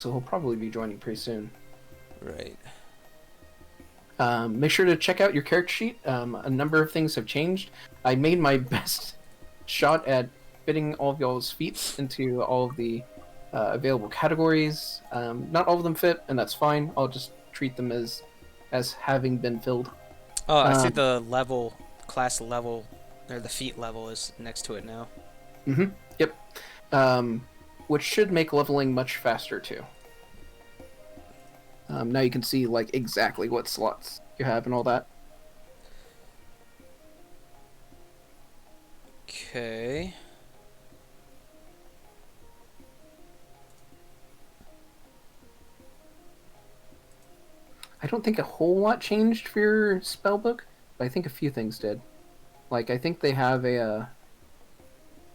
so he'll probably be joining pretty soon. Right. Make sure to check out your character sheet. A number of things have changed. I made my best shot at fitting all of y'all's feats into all of the available categories. Not all of them fit, and that's fine. I'll just treat them as having been filled. Oh, I see Um, the level, class level, or the feat level is next to it now. Yep. Which should make leveling much faster too. Now you can see like exactly what slots you have and all that. Okay. I don't think a whole lot changed for your spellbook, but I think a few things did. Like I think they have a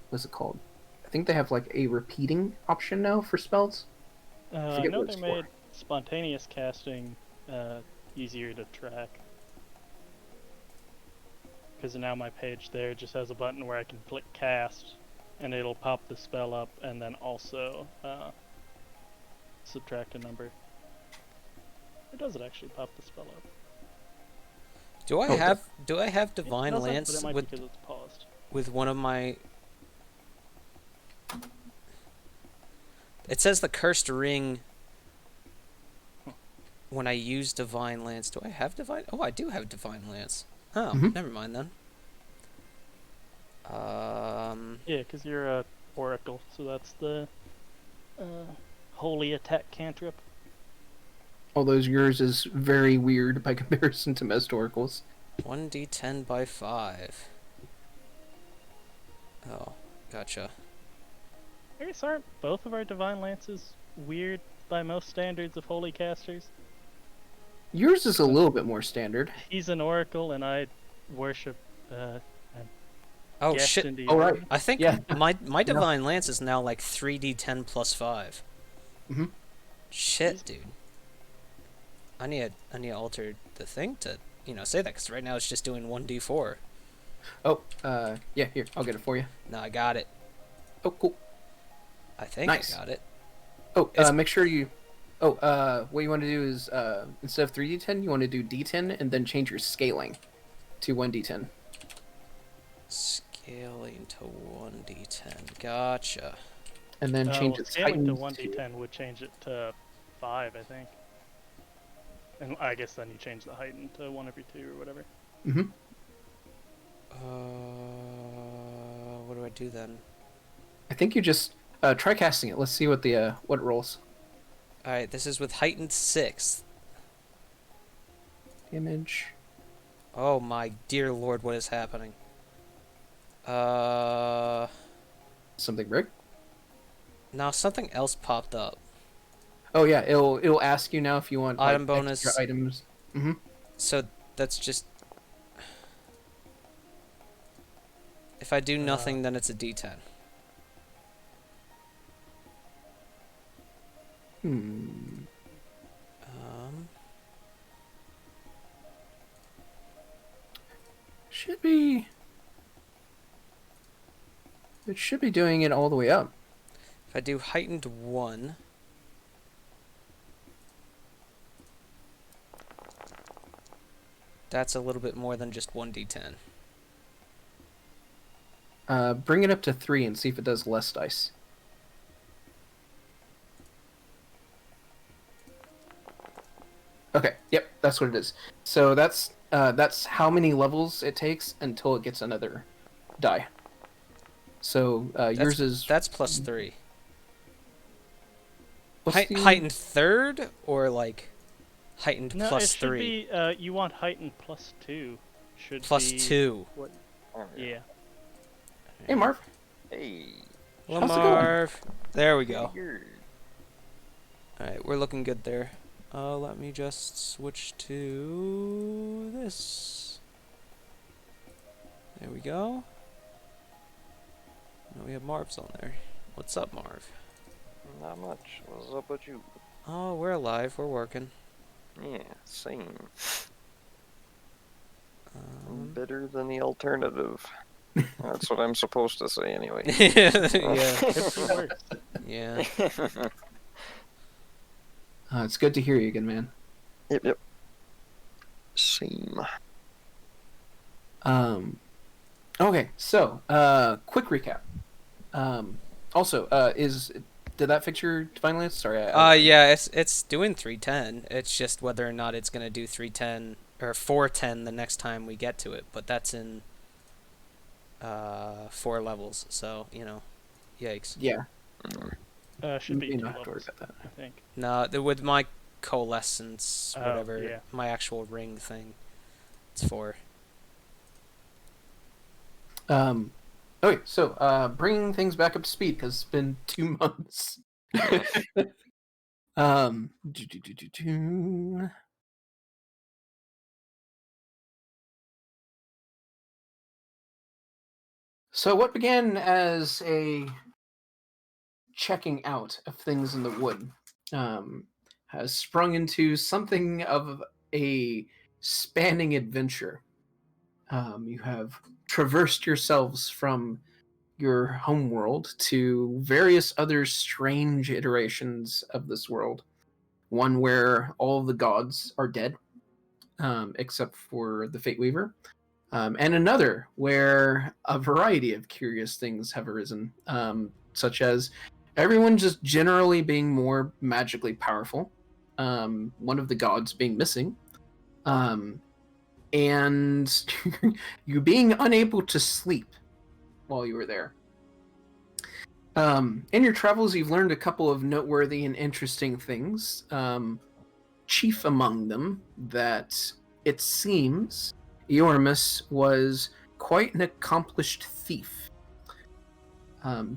what's it called? I think they have like a repeating option now for spells. I know they made spontaneous casting easier to track. Because now my page there just has a button where I can click cast, and it'll pop the spell up, and then also subtract a number. Or does it actually pop the spell up? Do I have Divine It doesn't, Lance but it might with be because it's paused. one of my? It says the cursed ring. When I use Divine Lance, do I have Divine? Oh, I do have Divine Lance. Oh, never mind then. Yeah, because you're a oracle, so that's the holy attack cantrip. Although yours is very weird by comparison to most oracles. 1d10 by 5. Oh, gotcha. I guess aren't both of our divine lances weird by most standards of holy casters? Yours is a little bit more standard. He's an oracle, and I worship. Oh shit! Oh right. I think Yeah. my Divine Lance is now like 3d10 plus 5. Shit, dude. I need to alter the thing to say that, because right now it's just doing 1d4. Oh, yeah. Here, I'll get it for you. No, I got it. Oh, cool. I think Nice. I got it. Oh, make sure you. Oh, what you want to do is instead of 3d10, you want to do d10 and then change your scaling to 1d10. Scaling to 1d10. Gotcha. And then change its scaling to heightened 1d10 would change it to 5, I think. And I guess then you change the heighten to 1 every 2 or whatever. What do I do then? I think you just try casting it. Let's see what the what it rolls. All right, this is with heightened 6. Damage. Oh my dear lord, what is happening? Something big? Now something else popped up. Oh yeah, it'll ask you now if you want Item like, bonus. extra items. So that's just. If I do nothing, then it's a D10. Should be. It should be doing it all the way up. If I do heightened 1. That's a little bit more than just 1d10. Bring it up to 3 and see if it does less dice. Okay, yep, that's what it is. So that's how many levels it takes until it gets another die. So yours is... That's plus 3. What's the... Heightened 3rd, or like heightened No, plus it should 3? be, you want heightened plus 2. Should Plus be 2. What? Yeah. Hey, Marv. Hey. Hello, How's it going? Marv. There we go. Weird. Alright, we're looking good there. Let me just switch to this. There we go. Now we have Marv's on there. What's up, Marv? Not much. What's up with you? Oh, we're alive. We're working. Yeah, same. Better than the alternative. That's what I'm supposed to say anyway. Yeah. It's the worst. Yeah. It's good to hear you again, man. Yep. Same. Okay, so quick recap. Also, did that fix your divine lance? Sorry, Yeah, it's doing 310. It's just whether or not it's gonna do 310 or 410 the next time we get to it. But that's in 4 levels, so yikes. yeah. Should be You 2 don't have to worry levels, about that. I think. No, with my coalescence, Oh, whatever, yeah. my actual ring thing, it's 4. Okay, so bringing things back up to speed because it's been 2 months. um, do, do, do, do, do. So what began as a checking out of things in the wood has sprung into something of a spanning adventure. You have traversed yourselves from your home world to various other strange iterations of this world. One where all the gods are dead, except for the Fateweaver, and another where a variety of curious things have arisen, such as everyone just generally being more magically powerful, one of the gods being missing, and you being unable to sleep while you were there. In your travels, you've learned a couple of noteworthy and interesting things. Chief among them, that it seems Eormus was quite an accomplished thief.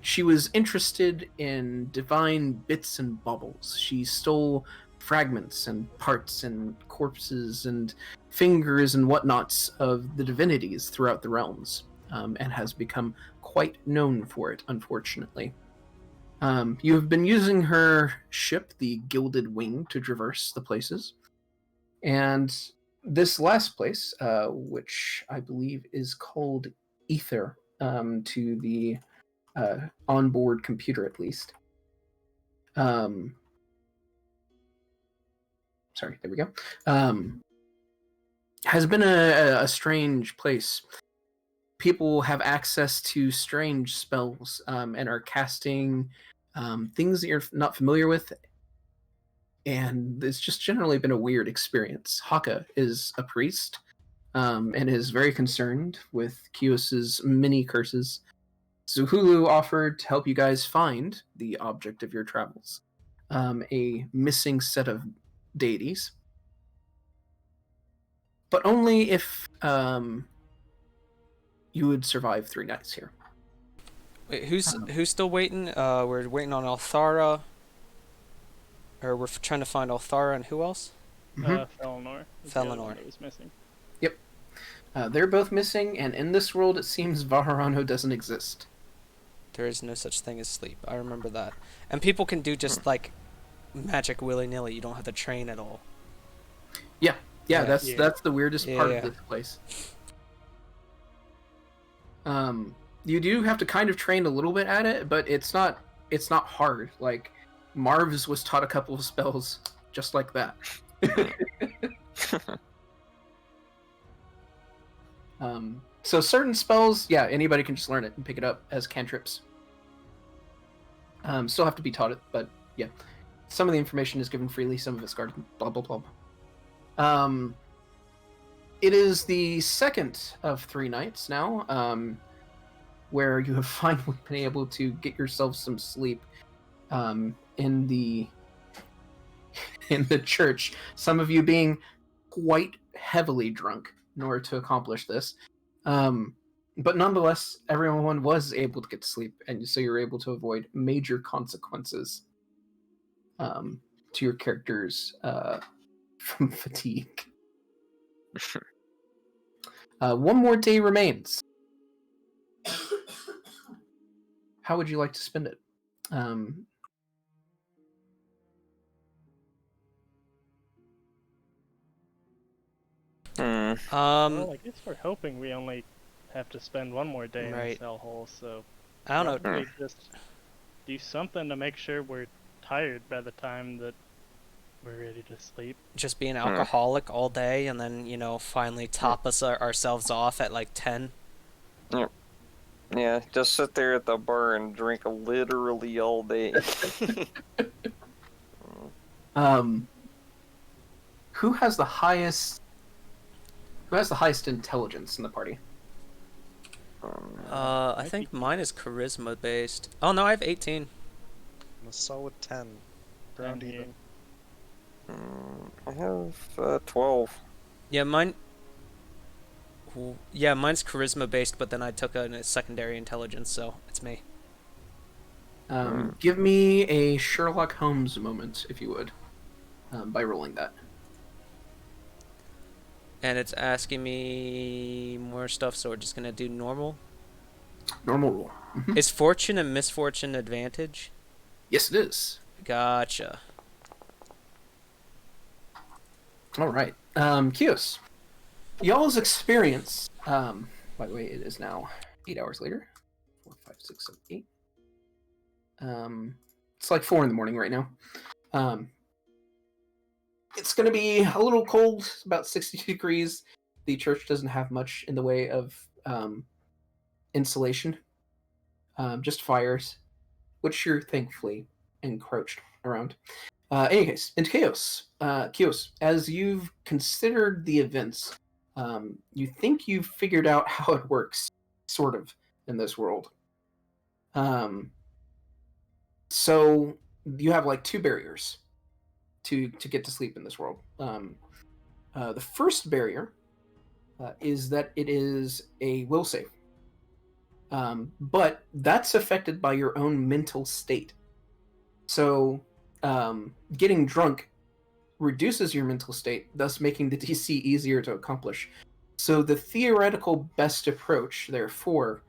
She was interested in divine bits and baubles. She stole fragments and parts and corpses and fingers and whatnots of the divinities throughout the realms, and has become quite known for it, unfortunately. You have been using her ship, the Gilded Wing, to traverse the places. And this last place, which I believe is called Ether, to the onboard computer at least. Sorry, there we go. Has been a strange place. People have access to strange spells and are casting things that you're not familiar with, and it's just generally been a weird experience. Haka is a priest and is very concerned with Kios's many curses. Zuhulu offered to help you guys find the object of your travels, a missing set of deities, but only if you would survive 3 nights here. Wait, who's still waiting? We're waiting on Althara, or we're trying to find Althara, and who else? Felinor. is the other one Felinor. that was missing. Yep. They're both missing, and in this world, it seems Vaharano doesn't exist. There is no such thing as sleep. I remember that. And people can do just like magic willy-nilly. You don't have to train at all. Yeah, Yeah. that's the weirdest part Yeah. of this place. You do have to kind of train a little bit at it, but it's not hard. Like Marv's was taught a couple of spells just like that. So certain spells, yeah, anybody can just learn it and pick it up as cantrips. Still have to be taught it, but yeah, some of the information is given freely, some of it's guarded. Blah blah blah. It is the second of 3 nights now, where you have finally been able to get yourself some sleep in the church. Some of you being quite heavily drunk in order to accomplish this. But nonetheless, everyone was able to get to sleep, and so you're able to avoid major consequences to your characters from fatigue. One more day remains. How would you like to spend it? Well, I guess we're hoping we only have to spend one more day in Right. this hellhole, so I don't know. probably just do something to make sure we're tired by the time that We're ready to sleep. Just be an alcoholic all day, and then finally top us ourselves off at like 10. Yeah, just sit there at the bar and drink literally all day. Who has the highest? Who has the highest intelligence in the party? I think mine is charisma based. Oh no, I have 18. A solid 10. Ground And even. I have 12. Yeah, mine. Yeah, mine's charisma based, but then I took a secondary intelligence, so it's me. Give me a Sherlock Holmes moment, if you would, by rolling that. And it's asking me more stuff, so we're just gonna do normal. Normal roll. Is fortune and misfortune advantage? Yes, it is. Gotcha. All right. Kios. Y'all's experience. By the way, it is now 8 hours later. 4, 5, 6, 7, 8. It's like 4 in the morning right now. It's going to be a little cold, about 62 degrees. The church doesn't have much in the way of insulation, just fires, which you're thankfully encroached around. Any case, into Chaos, as you've considered the events, you think you've figured out how it works, sort of, in this world. So you have like 2 barriers to get to sleep in this world. The first barrier is that it is a will save, but that's affected by your own mental state. So getting drunk reduces your mental state, thus making the DC easier to accomplish. So the theoretical best approach, therefore,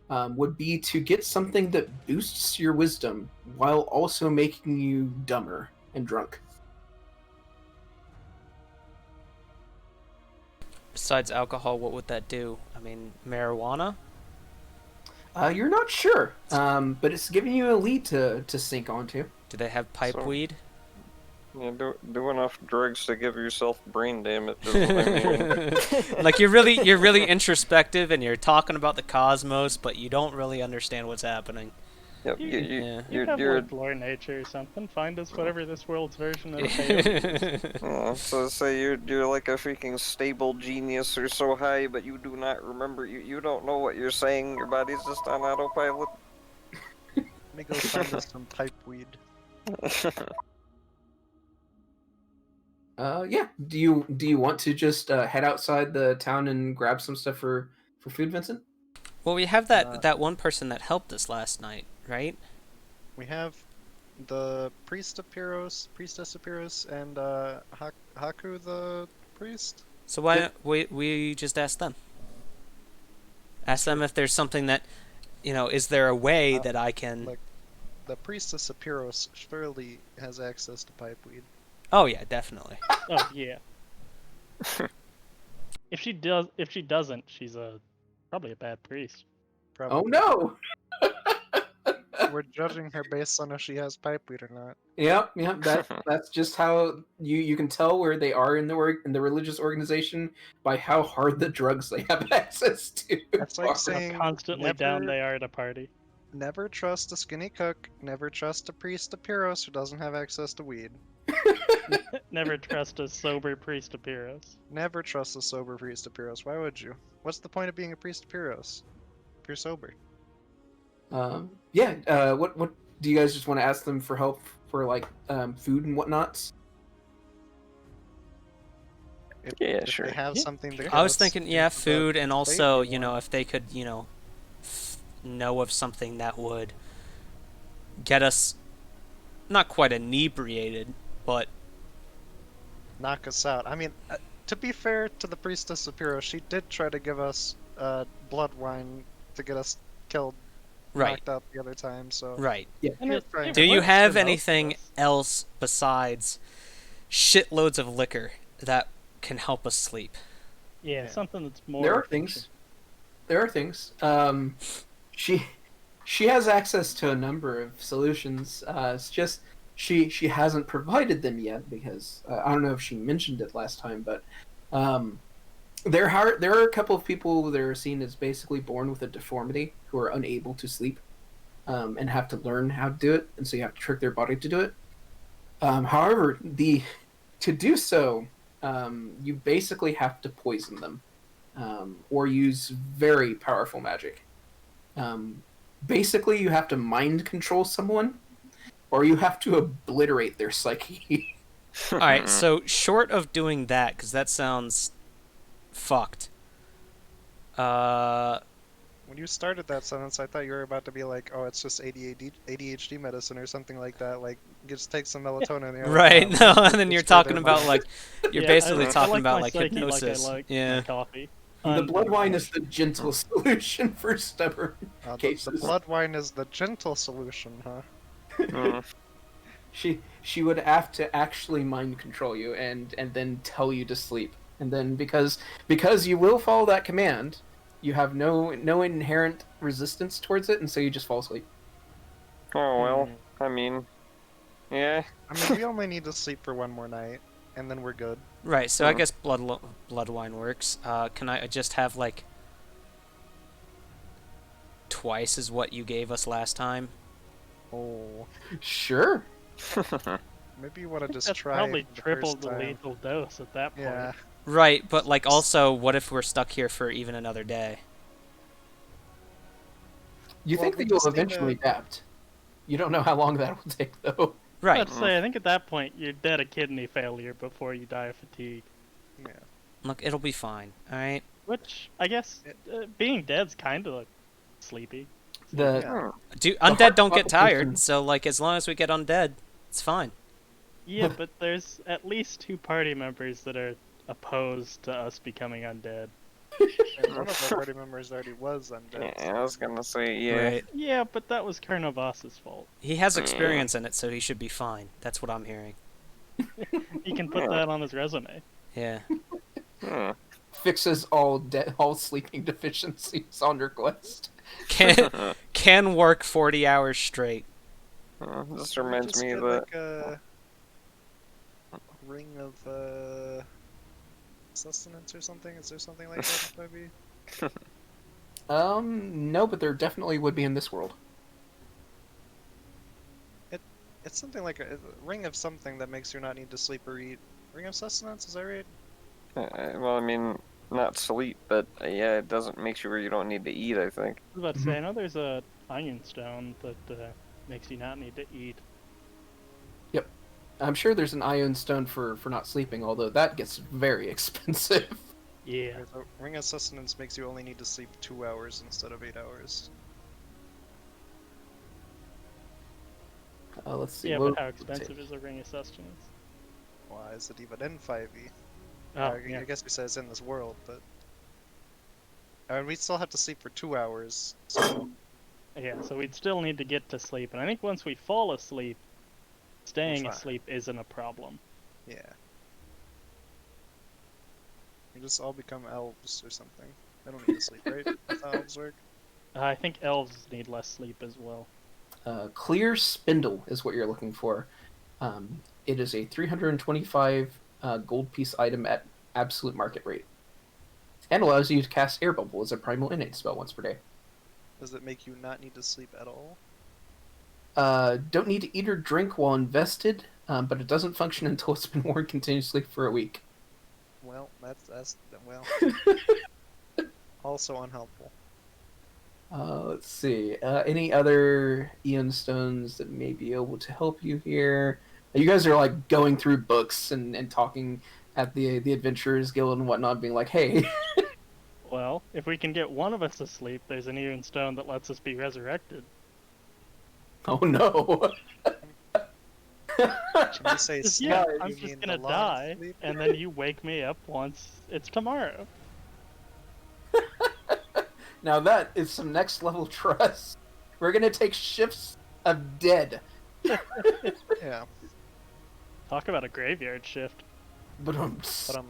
would be to get something that boosts your wisdom while also making you dumber and drunk. Besides alcohol, what would that do? I mean, marijuana? You're not sure, but it's giving you a lead to sink onto. Do they have pipe So- weed? Yeah, do enough drugs to give yourself brain damage. Is what I mean. Like you're really introspective and you're talking about the cosmos, but you don't really understand what's happening. Yep, Yeah. You have you're like lore nature or something. Find us whatever this world's version of Fate. so say you're like a freaking stable genius or so high, but you do not remember. You don't know what you're saying. Your body's just on autopilot. Let me go find us some pipe weed. Yeah. Do you want to just head outside the town and grab some stuff for food, Vincent? Well, we have that one person that helped us last night, right? We have the priestess of Pyrrhus, and Haku the priest. So why don't we just ask them? Ask them if there's something that, is there a way that I can... Like, the priestess of Pyrrhus surely has access to pipe weed. Oh yeah, definitely. Oh yeah. If she doesn't, she's probably a bad priest. Probably. Oh no! We're judging her based on if she has pipe weed or not. Yep. That's just how you can tell where they are in the religious organization by how hard the drugs they have access to. That's like are. saying Constantly down never- they are at a party. Never trust a skinny cook. Never trust a priest of Pyrrhus who doesn't have access to weed. Never trust a sober priest of Pyrrhus. Never trust a sober priest of Pyrrhus. Why would you? What's the point of being a priest of Pyrrhus if you're sober? Yeah. What do you guys just want to ask them for help for like food and whatnots? If Sure. they have Yeah. something to. I was give us thinking, into the food, and also, faith we want. if they could, know of something that would get us not quite inebriated, but knock us out. I mean, to be fair to the priestess of Pyrrhus, she did try to give us blood wine to get us killed, right, knocked out the other time. So right. And You're fine. Do you works have for most of anything us. else besides shitloads of liquor that can help us sleep? Yeah, Yeah. something that's more. There are things. There are things. She has access to a number of solutions. It's just she hasn't provided them yet because I don't know if she mentioned it last time, but there are a couple of people that are seen as basically born with a deformity who are unable to sleep, and have to learn how to do it, and so you have to trick their body to do it. However, to do so, you basically have to poison them, or use very powerful magic. Basically, you have to mind control someone, or you have to obliterate their psyche. All right, so short of doing that, because that sounds fucked. When you started that sentence, I thought you were about to be like, "Oh, it's just ADHD medicine or something like that." Like, just take some melatonin. And you're Right, like, no, "Wow, and then you're it's for their talking about mind." like, you're Yeah, basically I talking like about my like psyche hypnosis. like I like Yeah. my coffee. The blood wine is Unbalanced. the gentle solution for stubborn The cases. blood wine is the gentle solution, huh? She would have to actually mind control you and then tell you to sleep. And then because you will follow that command, you have no inherent resistance towards it, and so you just fall asleep. Oh well, I mean, yeah. I mean, we only need to sleep for one more night, and then we're good. Right, so I guess blood wine works. Can I just have like twice as what you gave us last time? Oh, Sure. maybe you want to just That's try probably the triple first the time. lethal dose at that point. Yeah. Right, but like also, what if we're stuck here for even another day? You Well, think we that you'll just need eventually to- adapt. You don't know how long that will take, though. Right. I'd say I think at that point you're dead of kidney failure before you die of fatigue. Yeah. Look, it'll be fine. All right. Which I guess being dead's kind of like sleepy. The Yeah. Undead heart don't get palpitation- tired, so like as long as we get undead, it's fine. Yeah, but there's at least 2 party members that are opposed to us becoming undead. And one of our party members already was undead. Yeah, I was gonna say, yeah. Right. Yeah, but that was Karnavas's fault. He has experience in it, so he should be fine. That's what I'm hearing. He can put that on his resume. Yeah. Hmm. fixes all sleeping deficiencies on request. Can work 40 hours straight. This Can we reminds just me get, of that. like a ring of sustenance or something. Is there something like that in 5e? No, but there definitely would be in this world. It's something like a ring of something that makes you not need to sleep or eat. Ring of sustenance, is that right? Well, I mean, not sleep, but yeah, it doesn't make you where you don't need to eat, I think. I was about to say, I know there's a iron stone that makes you not need to eat. I'm sure there's an ion stone for not sleeping, although that gets very expensive. Yeah. Okay, so ring of sustenance makes you only need to sleep 2 hours instead of 8 hours. Let's see. Yeah, what but how would it expensive take? is a ring of sustenance? Why is it even in 5e? Oh, I guess we said it's in this world, but we still have to sleep for 2 hours. So Yeah, so we'd still need to get to sleep, and I think once we fall asleep, staying fine. asleep isn't a problem. yeah, we just all become elves or something. They don't need to sleep, right? That's how elves work. I think elves need less sleep as well. Clear spindle is what you're looking for. It is a 325 gold piece item at absolute market rate, and allows you to cast air bubble as a primal innate spell once per day. Does it make you not need to sleep at all? Don't need to eat or drink while invested, but it doesn't function until it's been worn continuously for a week. Well, that's well, also unhelpful. Let's see. Any other Eon Stones that may be able to help you here? You guys are like going through books and talking at the Adventurers Guild and whatnot, being like, "Hey, Well, if we can get one of us asleep, there's an Eon Stone that lets us be resurrected. oh no." When you say Just, sleep, yeah, you I'm mean just the gonna long die, sleep? and then you wake me up once it's tomorrow. Now that is some next level trust. We're gonna take shifts of dead. Yeah, Talk about a graveyard shift. But but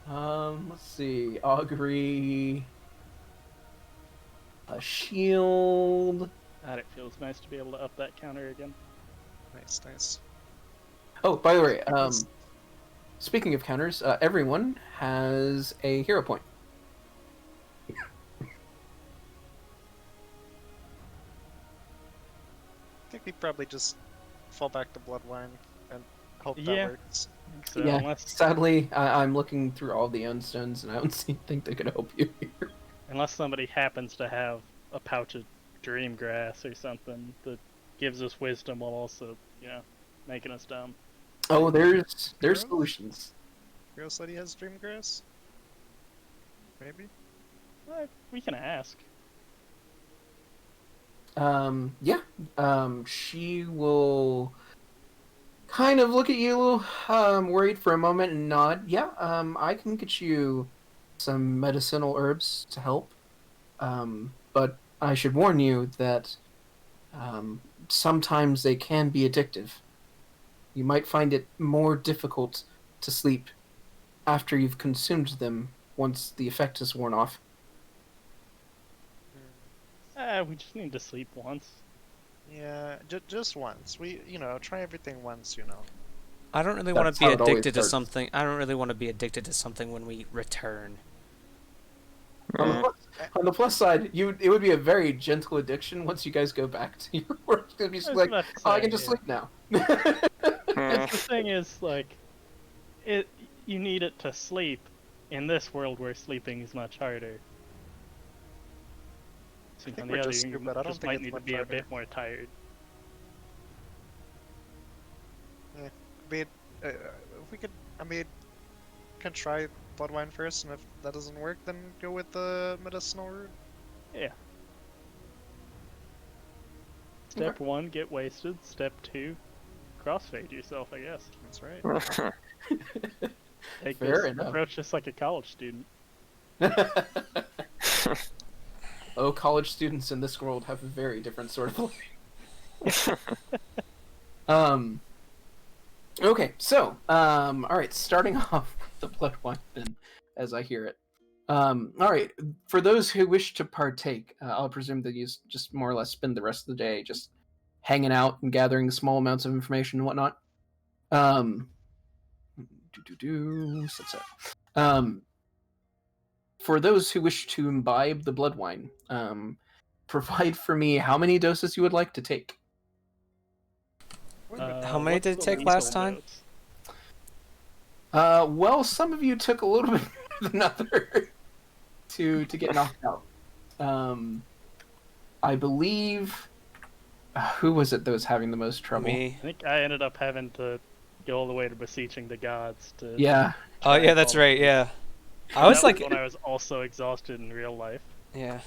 let's see. Augury, a shield. God, it feels nice to be able to up that counter again. Nice, nice. Oh, by the way, speaking of counters, everyone has a hero point. I think we probably just fall back to blood wine and hope Yeah. that works. So Yeah, unless sadly, I'm looking through all the unstones, and I don't think they could help you here. somebody happens to have a pouch of dream grass or something that gives us wisdom while also, making us dumb. Oh, there's Heroes? solutions. Hero said he has dream grass? Maybe? We can ask. Yeah. She will kind of look at you, worried for a moment and nod. Yeah, I can get you some medicinal herbs to help. But I should warn you that sometimes they can be addictive. You might find it more difficult to sleep after you've consumed them once the effect is worn off. We just need to sleep once. Yeah, just once. We, try everything once, I don't really want That's to be how it always addicted to starts. something. I don't really want to be addicted to something when we return. On the plus side, it would be a very gentle addiction once you guys go back to your work. It'd be just I was like, about to oh, I say, can just yeah. sleep now. The thing is, you need it to sleep in this world where sleeping is much harder. So think on we're the other, just you stupid. I don't just think might it's need to much be a harder. bit more tired. If we could, can try blood wine first, and if that doesn't work, then go with the medicinal route. Yeah. Step 1, get wasted. Step 2, crossfade yourself, I guess. That's right. Take Fair this enough. approach just like a college student. Oh, college students in this world have a very different sort of life. Okay, so, alright, starting off with the blood wine then, as I hear it. Alright, for those who wish to partake, I'll presume that you just more or less spend the rest of the day just hanging out and gathering small amounts of information and whatnot. What's that? For those who wish to imbibe the blood wine, provide for me how many doses you would like to take. How many What's did it the take lethal last time? dose? Well, some of you took a little bit more than others to get knocked out. I believe who was it that was having the most trouble? Me. I think I ended up having to go all the way to beseeching the gods to. Yeah. Oh yeah, that's right. Yeah. I was That like, when I was also exhausted in real life. yeah.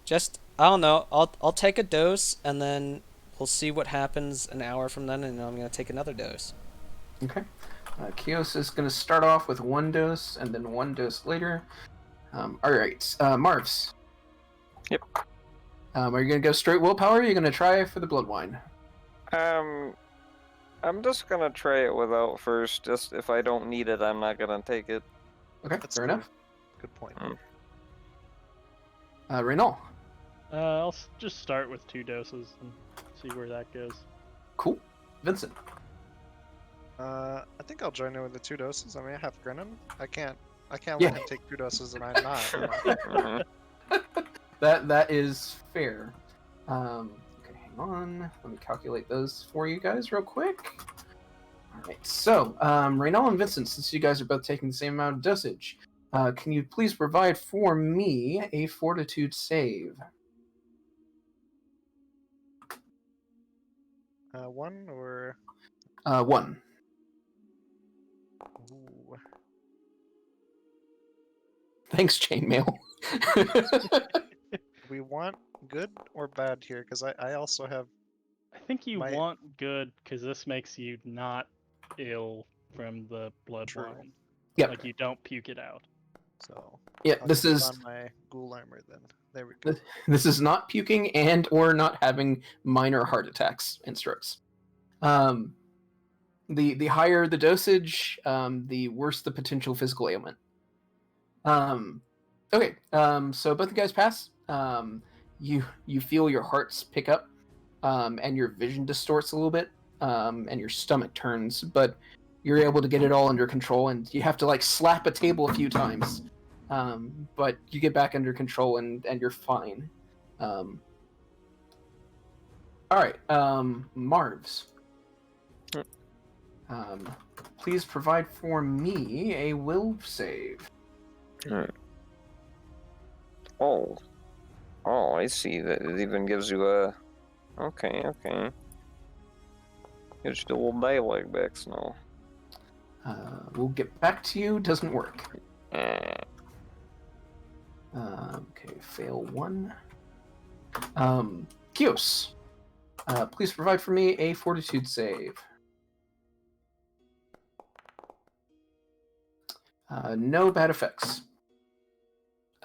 Just I don't know. I'll take a dose and then we'll see what happens an hour from then, and I'm gonna take another dose. Okay. Kios is going to start off with one dose and then one dose later. All right. Marvs. Yep. Are you going to go straight willpower or are you going to try for the blood wine? I'm just gonna try it without first. Just if I don't need it, I'm not gonna take it. Okay, That's fair good. enough. Good point. Reynald. I'll just start with 2 doses and see where that goes. Cool. Vincent. I think I'll join in with the 2 doses. I mean, I have Grennan. I can't Yeah. let him take 2 doses and I'm not. That is fair. Okay, hang on. Let me calculate those for you guys real quick. Alright, so, Reynald and Vincent, since you guys are both taking the same amount of dosage, can you please provide for me a fortitude save? 1 or... 1. Ooh. Thanks, chainmail. We want good or bad here, because I also have... I think you My- want good because this makes you not ill from the blood True. wine. Yep. Like you don't puke it out. So... Yeah, I'll this put is on my ghoul armor then. There we go. this is not puking and or not having minor heart attacks and strokes. The higher the dosage, the worse the potential physical ailment. Okay, so both you guys pass. You feel your hearts pick up. and your vision distorts a little bit, and your stomach turns, but you're able to get it all under control, and you have to like slap a table a few times, but you get back under control, and you're fine. All right, Marvs. Please provide for me a will save. Oh, I see. That it even gives you a. Okay. Gives you the old dialogue backs now. We'll get back to you. Doesn't work. Eh. Okay, fail 1. Kios, please provide for me a fortitude save. No bad effects.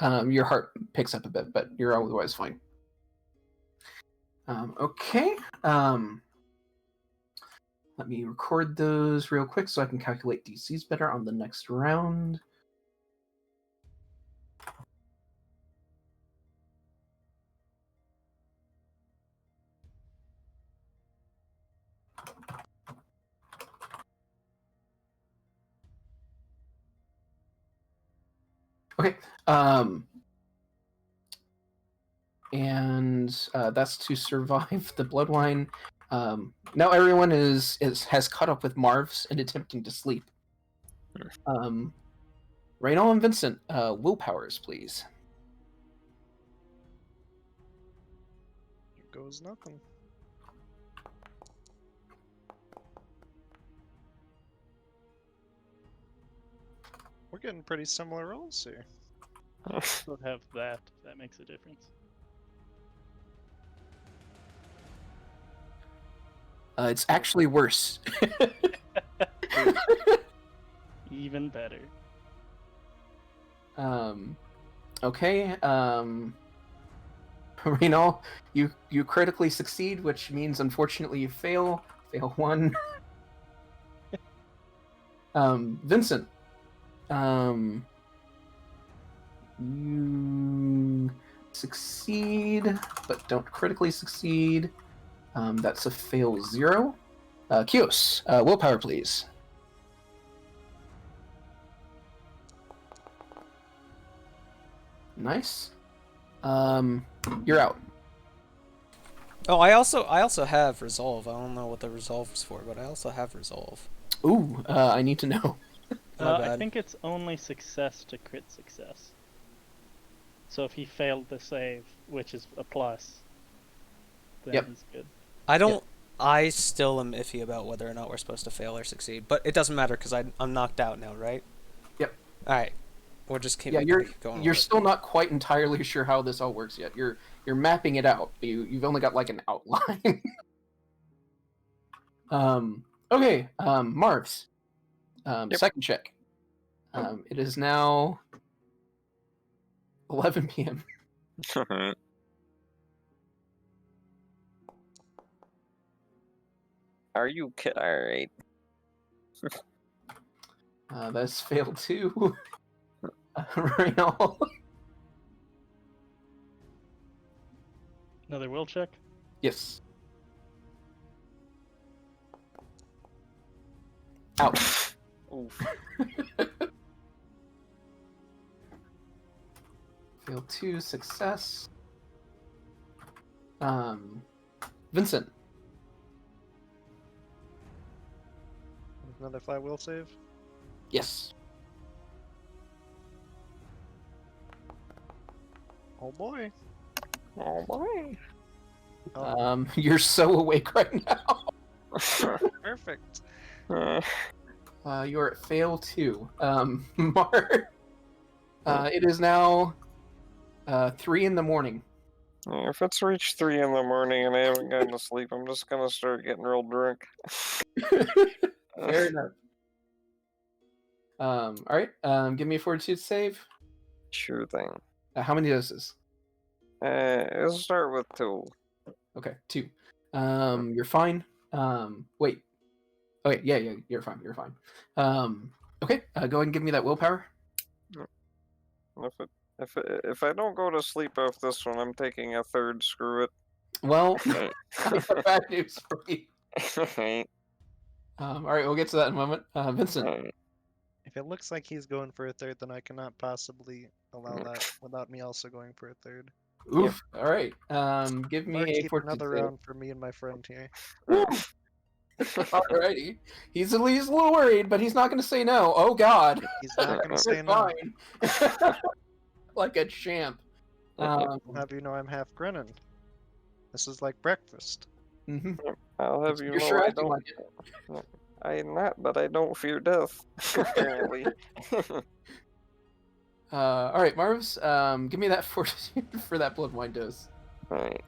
Your heart picks up a bit, but you're otherwise fine. Okay. Let me record those real quick so I can calculate DCs better on the next round. Okay. And that's to survive the blood wine. Now everyone has caught up with Marv's and attempting to sleep. Raynal and Vincent, willpowers, please. Here goes nothing. We're getting pretty similar rolls here. We'll have that. That makes a difference. It's actually worse. Even better. Okay. Raynal, you critically succeed, which means unfortunately you fail. Fail 1. Vincent. You succeed, but don't critically succeed. That's a fail 0. Kios, willpower, please. Nice. You're out. Oh, I also have resolve. I don't know what the resolve is for, but I also have resolve. Ooh, I need to know. My I bad. think it's only success to crit success. So if he failed the save, which is a plus, then Yep. he's good. I don't. I still am iffy about whether or not we're supposed to fail or succeed, but it doesn't matter because I'm knocked out now, right? Yep. All right. We'll just keep. Yeah, going. you're with it. still not quite entirely sure how this all works yet. You're mapping it out. You've only got like an outline. Okay. Marvs. Yep. Second check. It is now 11 p.m. Are you kidding? Alright. That's failed too. Raynal. Another will check? Yes. Out. Oof. Fail 2, success. Vincent. Another flat will save. Yes. Oh boy. Oh boy. Oh, You're so awake right now. perfect. You're at fail 2. Mark. It is now 3 in the morning. If it's reached 3 in the morning and I haven't gotten to sleep, I'm just gonna start getting real drunk. Fair enough. Alright, give me a fortitude save. Sure thing. How many doses? Let's start with 2. Okay, 2. You're fine. Wait. Okay, yeah, you're fine. You're fine. Okay, go ahead and give me that willpower. If I don't go to sleep off this one, I'm taking a 3rd. Screw it. Well, Right. I have bad news for you. Right. All right, we'll get to that in a moment. Vincent. Right. If it looks like he's going for a third, then I cannot possibly allow that without me also going for a third. Oof. All right. Give me a Barkeep, fortitude another save. round for me and my friend here. Alrighty. He's a little worried, but he's not going to say no. Oh God. He's not gonna You're say no. fine. Like a champ. I'll have you know I'm half grinning. This is like breakfast. Mhm. I'll have you You're know sure I acting don't. like it. I am not, but I don't fear death. Apparently. All right, Marvs. Give me that fortitude for that blood wine dose. Right.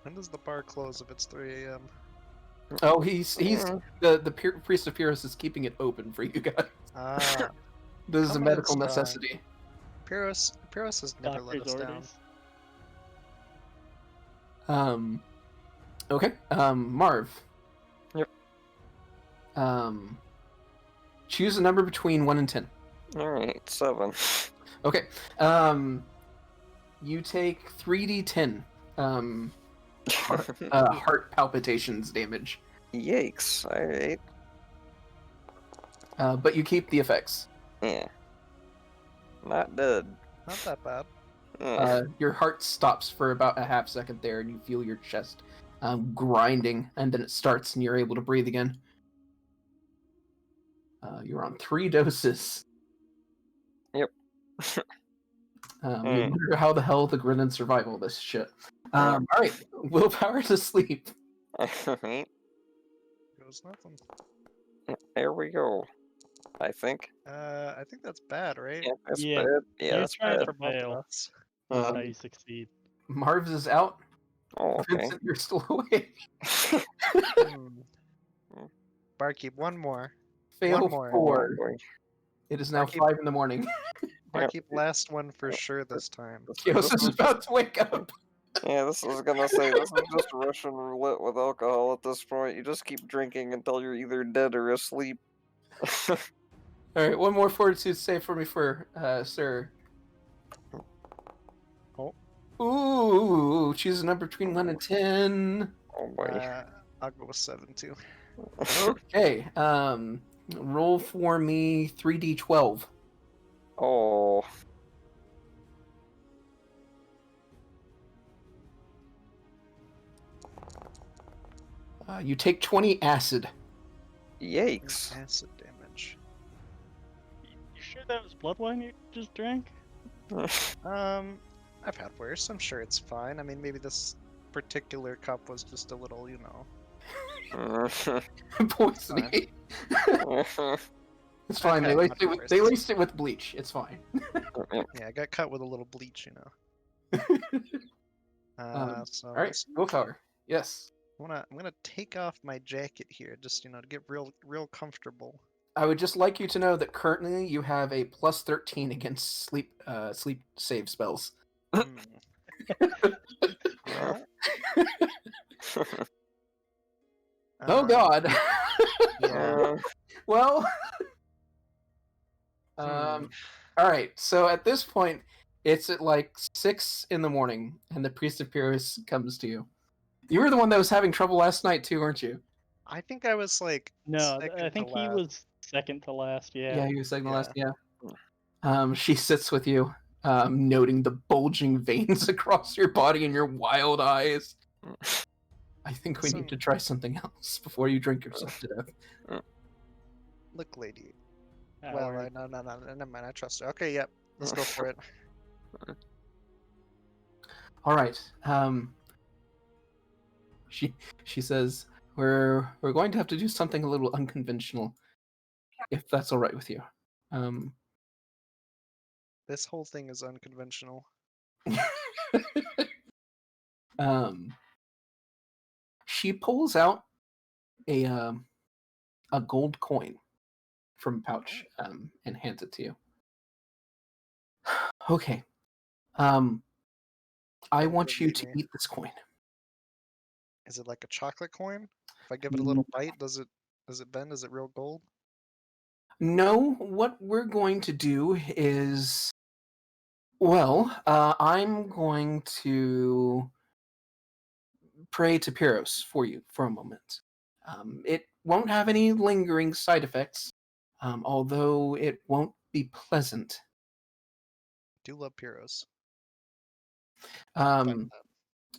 When does the bar close if it's 3 a.m.? Oh, he's the priest of Pyrrhus is keeping it open for you guys. Ah, This is a Come medical inside. necessity. Pyrrhus has never let Doctor's us down. orders. Okay. Marv. Yep. Choose a number between 1 and 10. Alright, 7. Okay. You take 3d10 heart palpitations damage, Yikes. Alright. but you keep the effects. Yeah. Not dead. Not that bad. Your heart stops for about a half second there, and you feel your chest grinding, and then it starts, and you're able to breathe again. You're on 3 doses. Yep. You wonder how the hell the Grennan survive all this shit. All right, willpower to sleep. Alright. Goes nothing. There we go. I think. I think that's bad, right? Yeah, that's Yeah. bad. Yeah, You're that's trying bad. to For both of fail. us. That's how Um, you succeed. Marv's is out. Oh, okay. Vincent, you're still awake. Hmm. Barkeep, one more. Fail One more. 4. Oh, boy. It is now Barkeep. 5 in the morning. Barkeep, last one for sure this time. Kios is about to wake up. Yeah, this is gonna say this is just Russian roulette with alcohol at this point. You just keep drinking until you're either dead or asleep. All right, one more fortitude save for me, for Sir. Oh. Ooh, choose a number between 1 and 10. Oh boy. I'll go with 7 too. Okay, roll for me 3d12. Oh. You take 20 acid. Yikes. Acid damage. You sure that was blood wine you just drank? I've had worse. I'm sure it's fine. I mean, maybe this particular cup was just a little, you know. Poisoning. It's fine. They had laced, much it with, worse. they laced it with bleach. It's fine. Yeah, I got cut with a little bleach, you know. So All right, willpower. Yes. I'm gonna take off my jacket here, just to get real comfortable. I would just like you to know that currently you have a plus 13 against sleep save spells. Hmm. Well, Oh God. Yeah. Well. Hmm. All right. So at this point, it's at like 6 in the morning, and the priest of Pyrrhus comes to you. You were the one that was having trouble last night too, weren't you? I think I was like. No, second I to think he last. was second to last. Yeah, Yeah. you were saying the Yeah. last. Yeah. She sits with you, noting the bulging veins across your body and your wild eyes. I think we need to try something else before you drink yourself to death. Look, lady. Howard. Well, no, never mind. I trust her. Okay, yep. Let's go for it. All right. She says we're going to have to do something a little unconventional, if that's all right with you. This whole thing is unconventional. She pulls out a gold coin from a pouch and hands it to you. Okay. I want you to eat this coin. Is it like a chocolate coin? If I give it a little bite, does it bend? Is it real gold? No, what we're going to do is, well, I'm going to pray to Pyros for you for a moment. It won't have any lingering side effects, although it won't be pleasant. Do love Pyros. Um,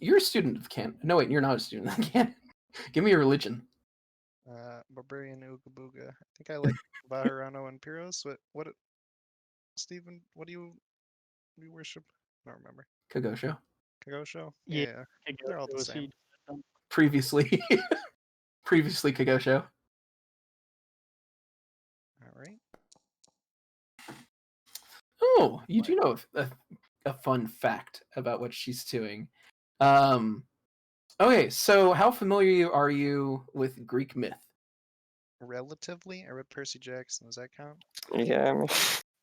you're a student of Canon. No, wait, you're not a student of Canon. Give me a religion. Barbarian Ooga Booga. I think I like Baharano and Pyros. What Stephen, what do you worship? I don't remember. Kagosho. Kagosho? Yeah, Yeah, they're all the was same. Previously, previously Kagosho. Alright. Oh, you do know a fun fact about what she's doing. Okay, so how familiar are you with Greek myth? Relatively, I read Percy Jackson. Does that count? Yeah,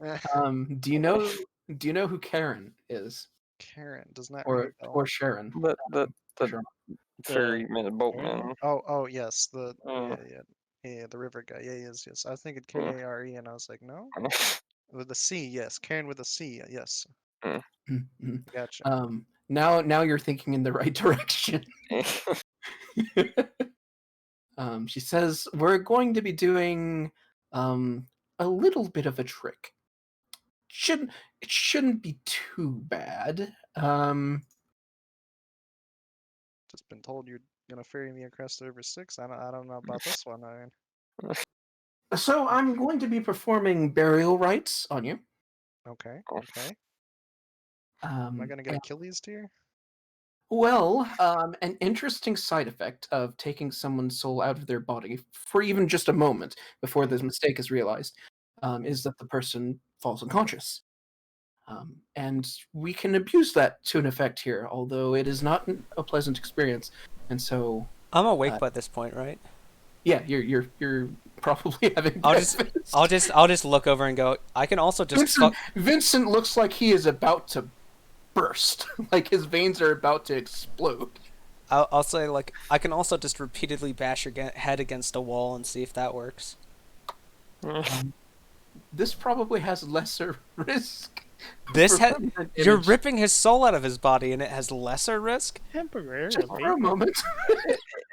I mean, Do you know who Karen is, Karen does not ring a bell. or Sharon? the For sure. ferryman boatman. Oh yes, Mm. yeah, the river guy. Yeah, yes. I was thinking Kare, and I was like, no, with a C. Yes, Karen with a C. Yes, Mhm. gotcha. Now you're thinking in the right direction. She says we're going to be doing a little bit of a trick. It shouldn't be too bad. Just been told you're gonna ferry me across the River Styx. I don't know about this one. I mean, So I'm going to be performing burial rites on you. okay. Am I gonna get And, Achilles tier? well, an interesting side effect of taking someone's soul out of their body for even just a moment before this mistake is realized is that the person falls unconscious. And we can abuse that to an effect here, although it is not a pleasant experience. And so, I'm awake by this point, right? yeah, you're probably having I'll just breakfast. I'll just look over and go. I can also just Vincent looks like he is about to burst, like his veins are about to explode. I'll say like I can also just repeatedly bash your head against a wall and see if that works. This probably has lesser risk. This for permanent you're image. ripping his soul out of his body and it has lesser risk. Temporarily. Just for a moment.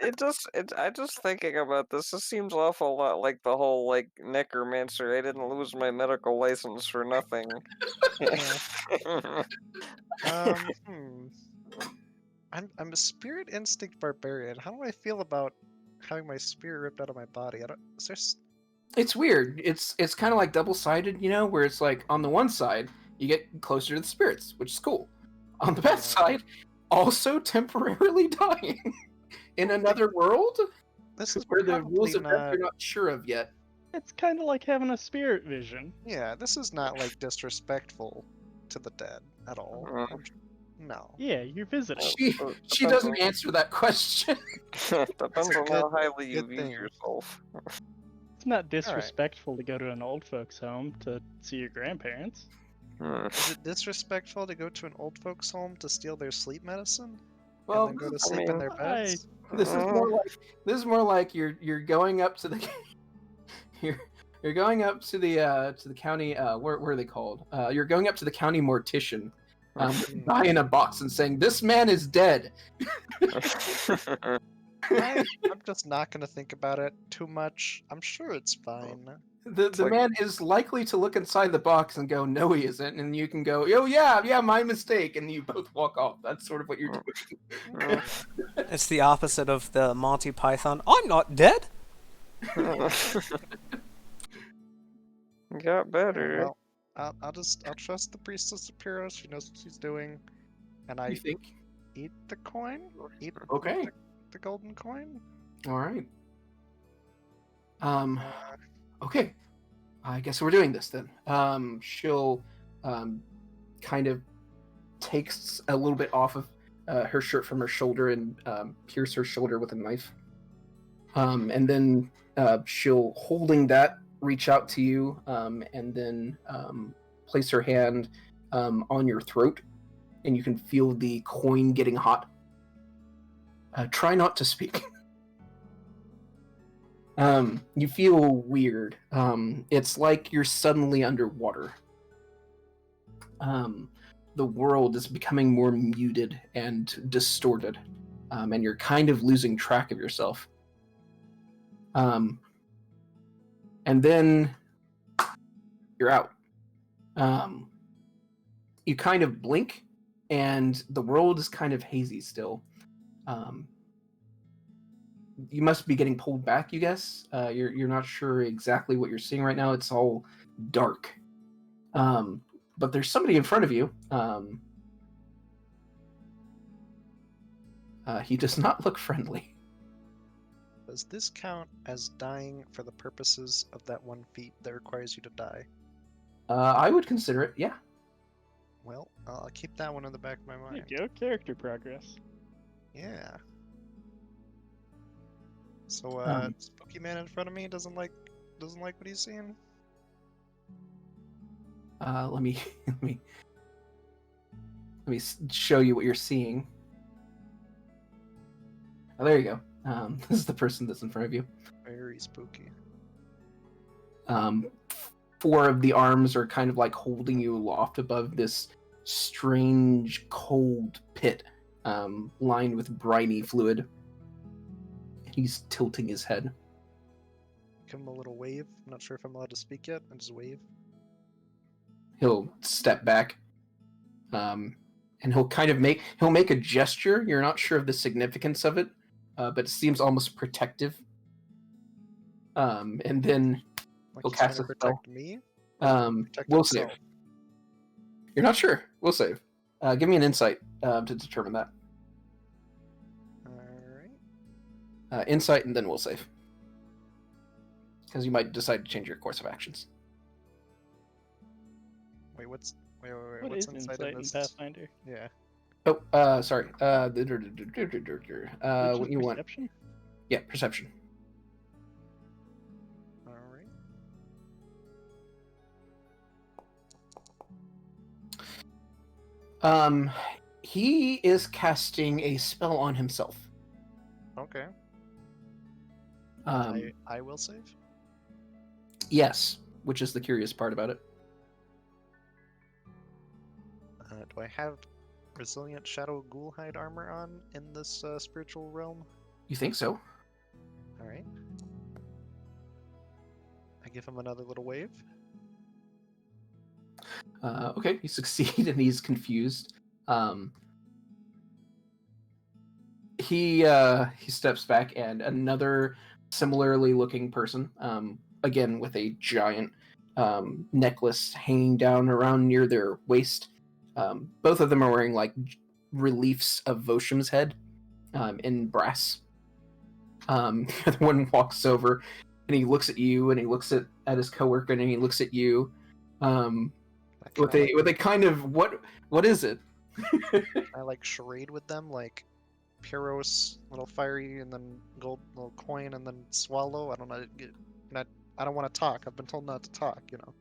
I just thinking about this. This seems awful lot like the whole like necromancer. I didn't lose my medical license for nothing. I'm a spirit instinct barbarian. How do I feel about having my spirit ripped out of my body? It's weird. It's kind of like double-sided, you know, where it's like on the one side you get closer to the spirits, which is cool. On the bad side, also temporarily dying in another world. This is where the rules of death not. you're not sure of yet. It's kind of like having a spirit vision. Yeah, this is not like disrespectful to the dead at all. No. Yeah, you're visiting. She doesn't answer that question. Depends on how highly you good view thing. yourself. It's not disrespectful to go to an old folks' home to see your grandparents. Is it disrespectful to go to an old folks' home to steal their sleep medicine? Well, and then go to sleep in their beds? This is more like you're going up to the you're going up to the county where are they called? You're going up to the county mortician, guy in a box and saying, "This man is dead." I'm just not gonna think about it too much. I'm sure it's fine. The man is likely to look inside the box and go, "No, he isn't," and you can go, "Oh yeah, my mistake," and you both walk off. That's sort of what you're doing. It's the opposite of the Monty Python. I'm not dead. Got better. Well, I'll trust the priestess of Pyros. She knows what she's doing, and I You think? eat the coin. Okay. The golden coin. All right. Okay. I guess we're doing this then. She'll kind of takes a little bit off of her shirt from her shoulder and pierce her shoulder with a knife. And then she'll, holding that, reach out to you and then place her hand on your throat, and you can feel the coin getting hot. Try not to speak. You feel weird. It's like you're suddenly underwater. The world is becoming more muted and distorted. and you're kind of losing track of yourself. And then you're out. You kind of blink, and the world is kind of hazy still. You must be getting pulled back, you guess. You're not sure exactly what you're seeing right now. It's all dark. But there's somebody in front of you. He does not look friendly. Does this count as dying for the purposes of that one feat that requires you to die? I would consider it, yeah. Well, I'll keep that one in the back of my There mind. you go, character progress. Yeah. So, Spooky Man in front of me doesn't like what he's seeing. Let me show you what you're seeing. Oh, there you go. This is the person that's in front of you. Very spooky. 4 of the arms are kind of like holding you aloft above this strange, cold pit, lined with briny fluid. He's tilting his head. Give him a little wave. I'm not sure if I'm allowed to speak yet. I just wave. He'll step back, and he'll kind of make a gesture. You're not sure of the significance of it, but it seems almost protective. And then Like he'll he's trying cast to a spell. protect me. Protect We'll himself. save. You're not sure. We'll save. Give me an insight to determine that. All right. Insight, and then we'll save. Because you might decide to change your course of actions. Wait, What what's is inside insight in in this? Pathfinder? Yeah. Oh, sorry. Which What is you want? perception? Yeah, perception. All right. He is casting a spell on himself. Okay. Um, I will save. yes, which is the curious part about it. Do I have resilient shadow ghoulhide armor on in this spiritual realm? You think so? All right. I give him another little wave. Okay, you succeed, and he's confused. He steps back, and another similarly looking person, again with a giant necklace hanging down around near their waist. Both of them are wearing like reliefs of Vosham's head in brass. The other one walks over, and he looks at you, and he looks at his coworker, and he looks at you. With a kind of what is it? I like charade with them, like Pyros, little fiery, and then gold, little coin, and then swallow. I don't know. I don't want to talk. I've been told not to talk. You know.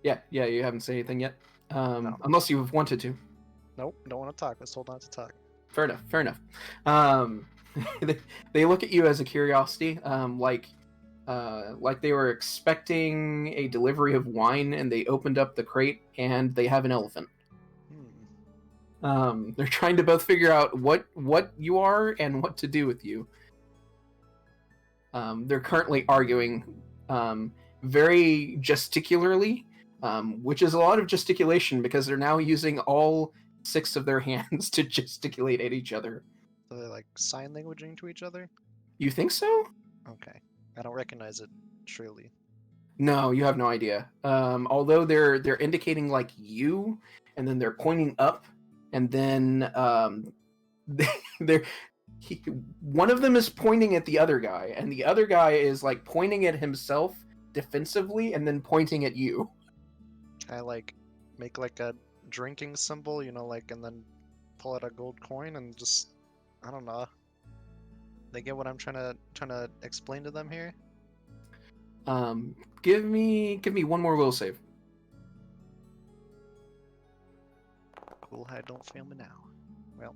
Yeah. You haven't said anything yet, No. unless you've wanted to. Nope. Don't want to talk. I was told not to talk. Fair enough. They look at you as a curiosity, like they were expecting a delivery of wine, and they opened up the crate, and they have an elephant. They're trying to both figure out what you are and what to do with you. They're currently arguing very gesticularly, which is a lot of gesticulation because they're now using all 6 of their hands to gesticulate at each other. So they're like sign languaging to each other? You think so? Okay. I don't recognize it, surely. No, you have no idea. Although they're indicating like you, and then they're pointing up, and then one of them is pointing at the other guy, and the other guy is like pointing at himself defensively, and then pointing at you. I like make like a drinking symbol, you know, like, and then pull out a gold coin and just, I don't know. They get what I'm trying to explain to them here. Give me one more will save. Ghoulhide, don't fail me now. Well,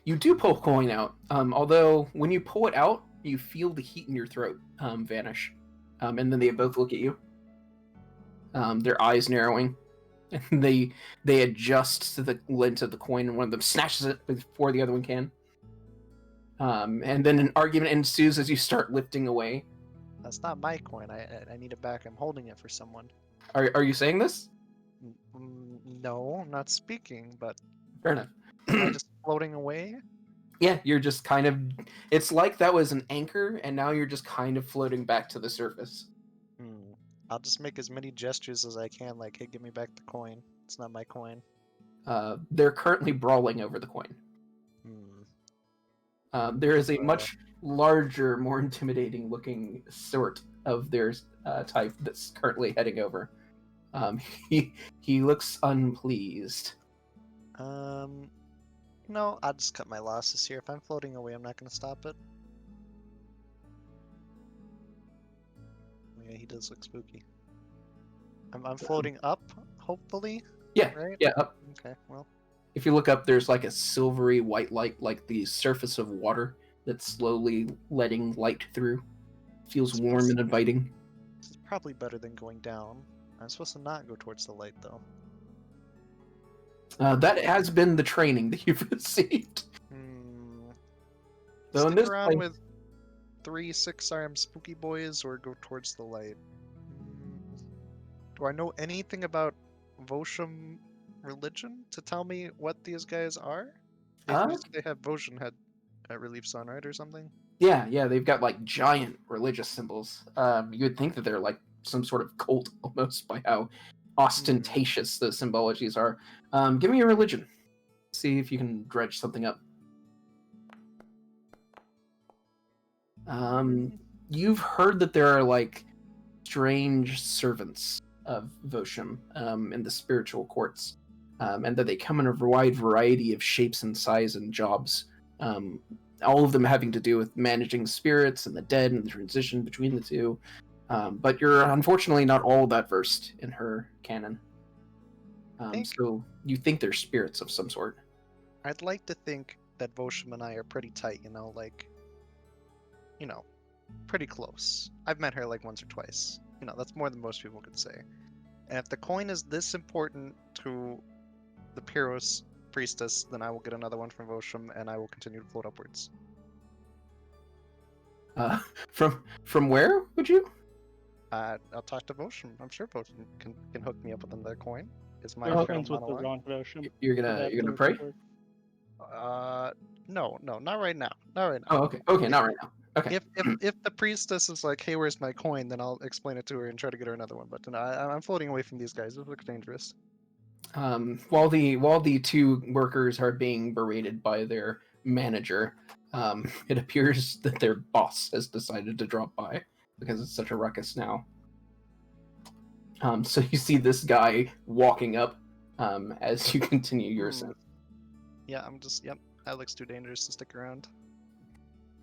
You do pull a coin out. Although when you pull it out, you feel the heat in your throat vanish. And then they both look at you. Their eyes narrowing. And they adjust to the length of the coin, and one of them snatches it before the other one can. And then an argument ensues as you start lifting away. That's not my coin. I need it back. I'm holding it for someone. Are you saying this? No, I'm not speaking, but Fair enough. am I just floating away? Yeah, you're just kind of. It's like that was an anchor, and now you're just kind of floating back to the surface. I'll just make as many gestures as I can, like, hey, give me back the coin. It's not my coin. They're currently brawling over the coin. There is a much larger, more intimidating looking sort of their type that's currently heading over. He looks unpleased. No, I'll just cut my losses here. If I'm floating away, I'm not going to stop it. Yeah, he does look spooky. I'm floating up, hopefully. Yeah, Right? yeah. Up. Okay, well. If you look up, there's like a silvery white light, like the surface of water that's slowly letting light through. Feels warm and inviting. This is probably better than going down. I'm supposed to not go towards the light, though. That has been the training that you've received. So in Stick this around play- with 3 6-armed spooky boys or go towards the light? Do I know anything about Vosham religion to tell me what these guys are? They have Voshan head reliefs on, right, or something? Yeah, they've got like giant religious symbols. You would think that they're like some sort of cult almost by how ostentatious the symbologies are. Give me a religion. See if you can dredge something up. You've heard that there are like strange servants of Vosham in the spiritual courts, and that they come in a wide variety of shapes and size and jobs. All of them having to do with managing spirits and the dead and the transition between the two. But you're unfortunately not all that versed in her canon. So you think they're spirits of some sort. I'd like to think that Vosham and I are pretty tight, pretty close. I've met her like once or twice. That's more than most people could say. And if the coin is this important to the Pyros priestess, then I will get another one from Vosham and I will continue to float upwards. From where would you? I'll talk to Vosham. I'm sure Vosham can hook me up with another coin. Is my They're final friends with the monologue. wrong Vosham. You're gonna pray? No, not right now. Not right now. Oh, okay, not right now. Okay. If the priestess is like, hey, where's my coin? Then I'll explain it to her and try to get her another one. But I'm floating away from these guys. This looks dangerous. While the two workers are being berated by their manager, it appears that their boss has decided to drop by because it's such a ruckus now. So you see this guy walking up as you continue your ascent. Yeah, that looks too dangerous to stick around.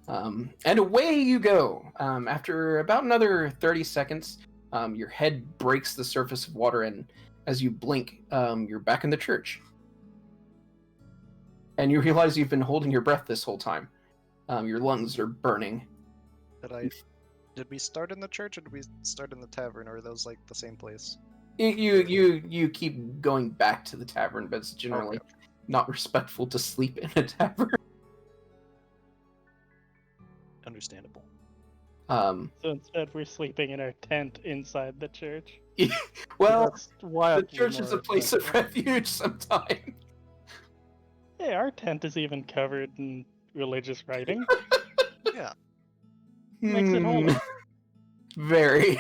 And away you go. After about another 30 seconds, your head breaks the surface of water, and as you blink, you're back in the church. And you realize you've been holding your breath this whole time. Your lungs are burning. Did we start in the church or did we start in the tavern, or are those like the same place? You keep going back to the tavern, but it's generally not respectful to sleep in a tavern. Understandable. So instead, we're sleeping in our tent inside the church. Well, That's wildly the church is a more place of effective. refuge sometimes. Hey, our tent is even covered in religious writing. Yeah, Makes it holy. Very.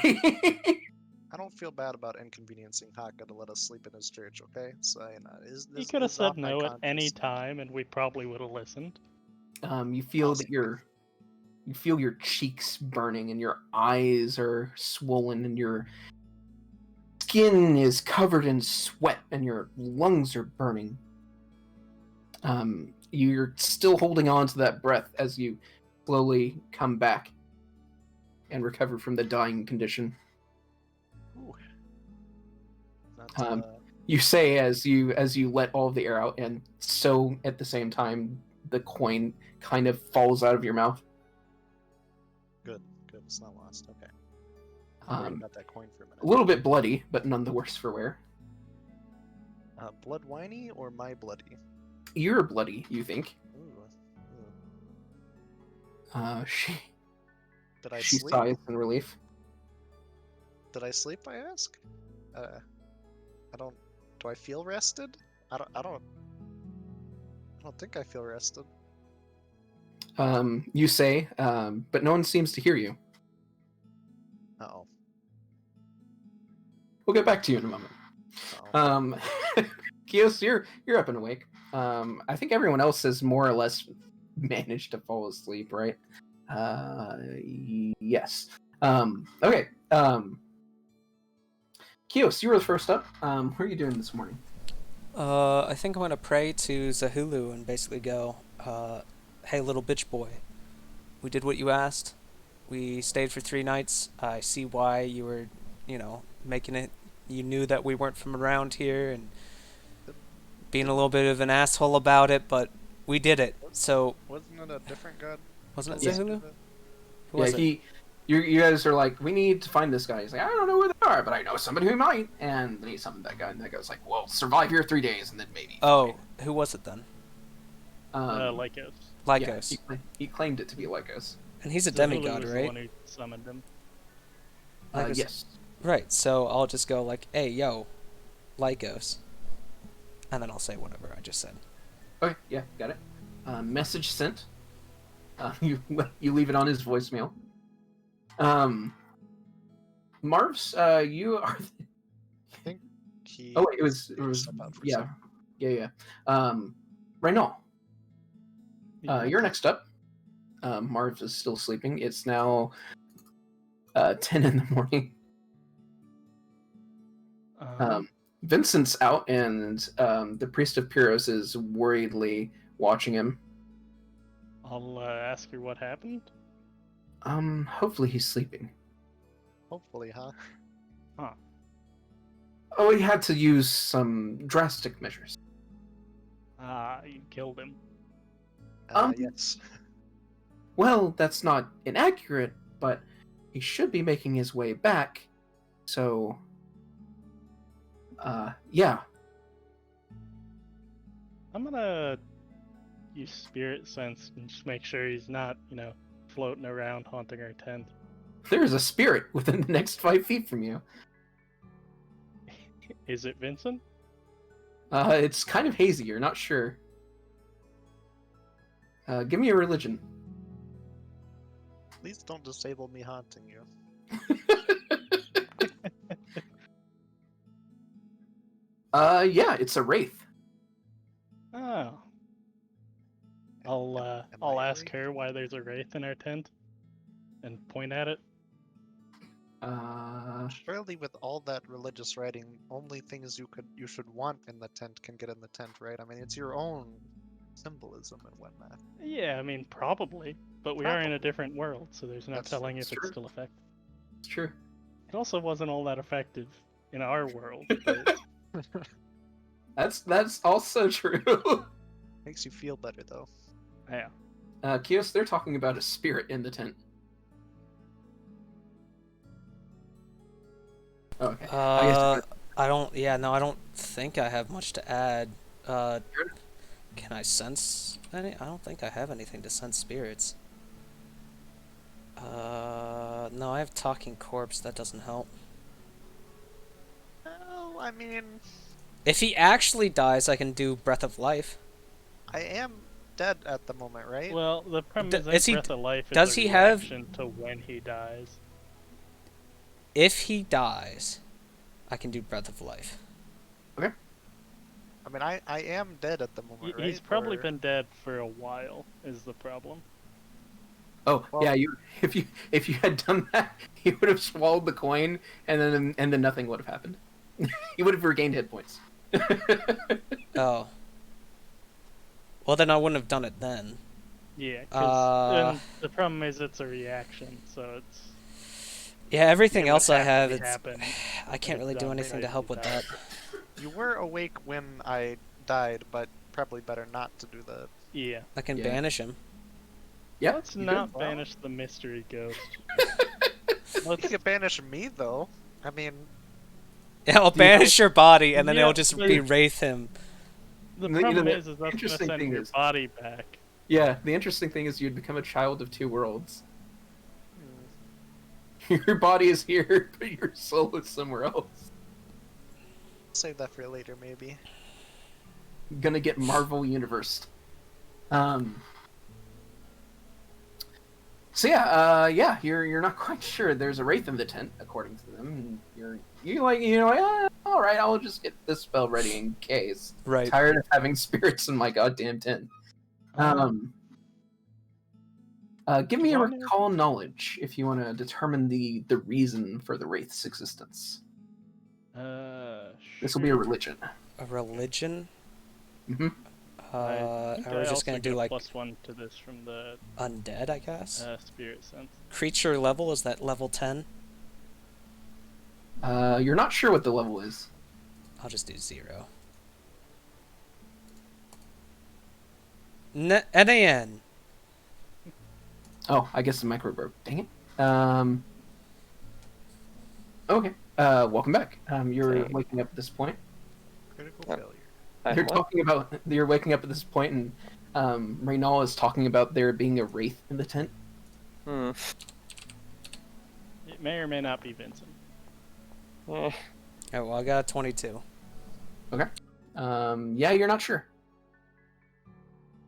I don't feel bad about inconveniencing Haka to let us sleep in his church. Okay, so He could have said no at any time, and we probably would have listened. You feel that you feel your cheeks burning and your eyes are swollen and your skin is covered in sweat and your lungs are burning. You're still holding on to that breath as you slowly come back and recover from the dying condition. You say as you let all of the air out, and so at the same time the coin kind of falls out of your mouth. Good. It's not lost. Okay. I worried about that coin for a minute. A little bit bloody, but none the worse for wear. Blood whiny or my bloody? You're bloody, you think? Ooh. She Did I she sleep? sighs in relief. Did I sleep? I ask. I don't. Do I feel rested? I don't. I don't. I don't think I feel rested. You say, but no one seems to hear you. Uh-oh. We'll get back to you in a moment. Uh-oh. Kios, you're up and awake. I think everyone else has more or less managed to fall asleep, right? Yes. Okay. Kios, you were the first up. What are you doing this morning? I think I'm gonna pray to Zahulu and basically go, hey little bitch boy, we did what you asked. We stayed for 3 nights. I see why you were, making it. You knew that we weren't from around here and being a little bit of an asshole about it, but we did it. So Wasn't it a different god? wasn't it told us to do Zahulu? that? Who was it? You guys are like, we need to find this guy. He's like, I don't know where they are, but I know somebody who might. And then he summoned that guy, and that guy's like, well, survive here 3 days, and then maybe. Oh, who was it then? Likos. Likos. Yeah, he claimed it to be Likos. And he's a Zahulu demigod, was the right? one who summoned him. Likos- Yes. Right, so I'll just go like, hey, yo, Likos. And then I'll say whatever I just said. Okay, yeah, got it. Message sent. You leave it on his voicemail. Marv's, you are. I think he. Oh wait, it was step out for a yeah, second. yeah. Renault, Yeah. you're next up. Marv is still sleeping. It's now 10 in the morning. Vincent's out, and the priest of Pyros is worriedly watching him. I'll ask her what happened. Hopefully he's sleeping. Hopefully, huh? Oh, he had to use some drastic measures. You killed him. Yes. Well, that's not inaccurate, but he should be making his way back. So, yeah. I'm gonna use spirit sense and just make sure he's not, floating around haunting our tent. There is a spirit within the next 5 feet from you. Is it Vincent? It's kind of hazy. You're not sure. Give me a religion. Please don't disable me haunting you. Yeah, it's a wraith. Oh. I'll Am I'll I a ask wraith? her why there's a wraith in our tent, and point at it. Surely, with all that religious writing, only things you should want in the tent can get in the tent, right? I mean, it's your own symbolism and whatnot. Yeah, I mean probably, but we are in a different world, so there's no That's telling if true. it's still effective. It's true. It also wasn't all that effective in our world. But That's also true. Makes you feel better, though. yeah. Kios, they're talking about a spirit in the tent. Oh, okay. I don't think I have much to add. Can I sense any? I don't think I have anything to sense spirits. No, I have talking corpse. That doesn't help. Well, I mean, If he actually dies, I can do breath of life. I am dead at the moment, right? Well, the problem D- is, is he- Breath of Life does is a he have- reaction to when he dies. If he dies, I can do breath of life. I mean, I am dead at the moment, right? He's probably Or- been dead for a while. Is the problem? Oh, Well- yeah. If you had done that, he would have swallowed the coin, and then nothing would have happened. He would have regained hit points. Oh. Well, then I wouldn't have done it then. Yeah, because Uh, the problem is it's a reaction, so it's. Yeah, everything it would else I to have, be it's happen. I can't it's really do done anything to right help with now. that. You were awake when I died, but probably better not to do that. Yeah. I can Yeah. banish him. Yeah. Let's you not could. banish the mystery ghost. You Let's. can banish me, though. I mean, It'll Do you know- banish your body, and then Yeah, it'll just but- be wraith him. The You know, problem the is that's gonna interesting send thing your is- body back. Yeah, the interesting thing is you'd become a child of two worlds. Your body is here, but your soul is somewhere else. Save that for later, maybe. Gonna get Marvel Universe. So yeah, you're not quite sure. There's a wraith in the tent, according to them. And all right, I'll just get this spell ready in case. Right. Tired of having spirits in my goddamn tent. Give me a Wanna- recall knowledge if you want to determine the reason for the wraith's existence. This will be a sure. religion. A religion? Mm-hmm. think We're I just also gonna get do a like +1 to this from the undead, I guess. spirit sense. Creature level, is that level 10? You're not sure what the level is. I'll just do 0. NAN. Oh, I guess the micro broke. Dang it. Okay. Welcome back. You're Hey. waking up at this point. Critical Yep. failure. You're waking up at this point, and Reynal is talking about there being a wraith in the tent. Hmm. It may or may not be Vincent. Eh. Oh, well, I got a 22. Yeah, you're not sure.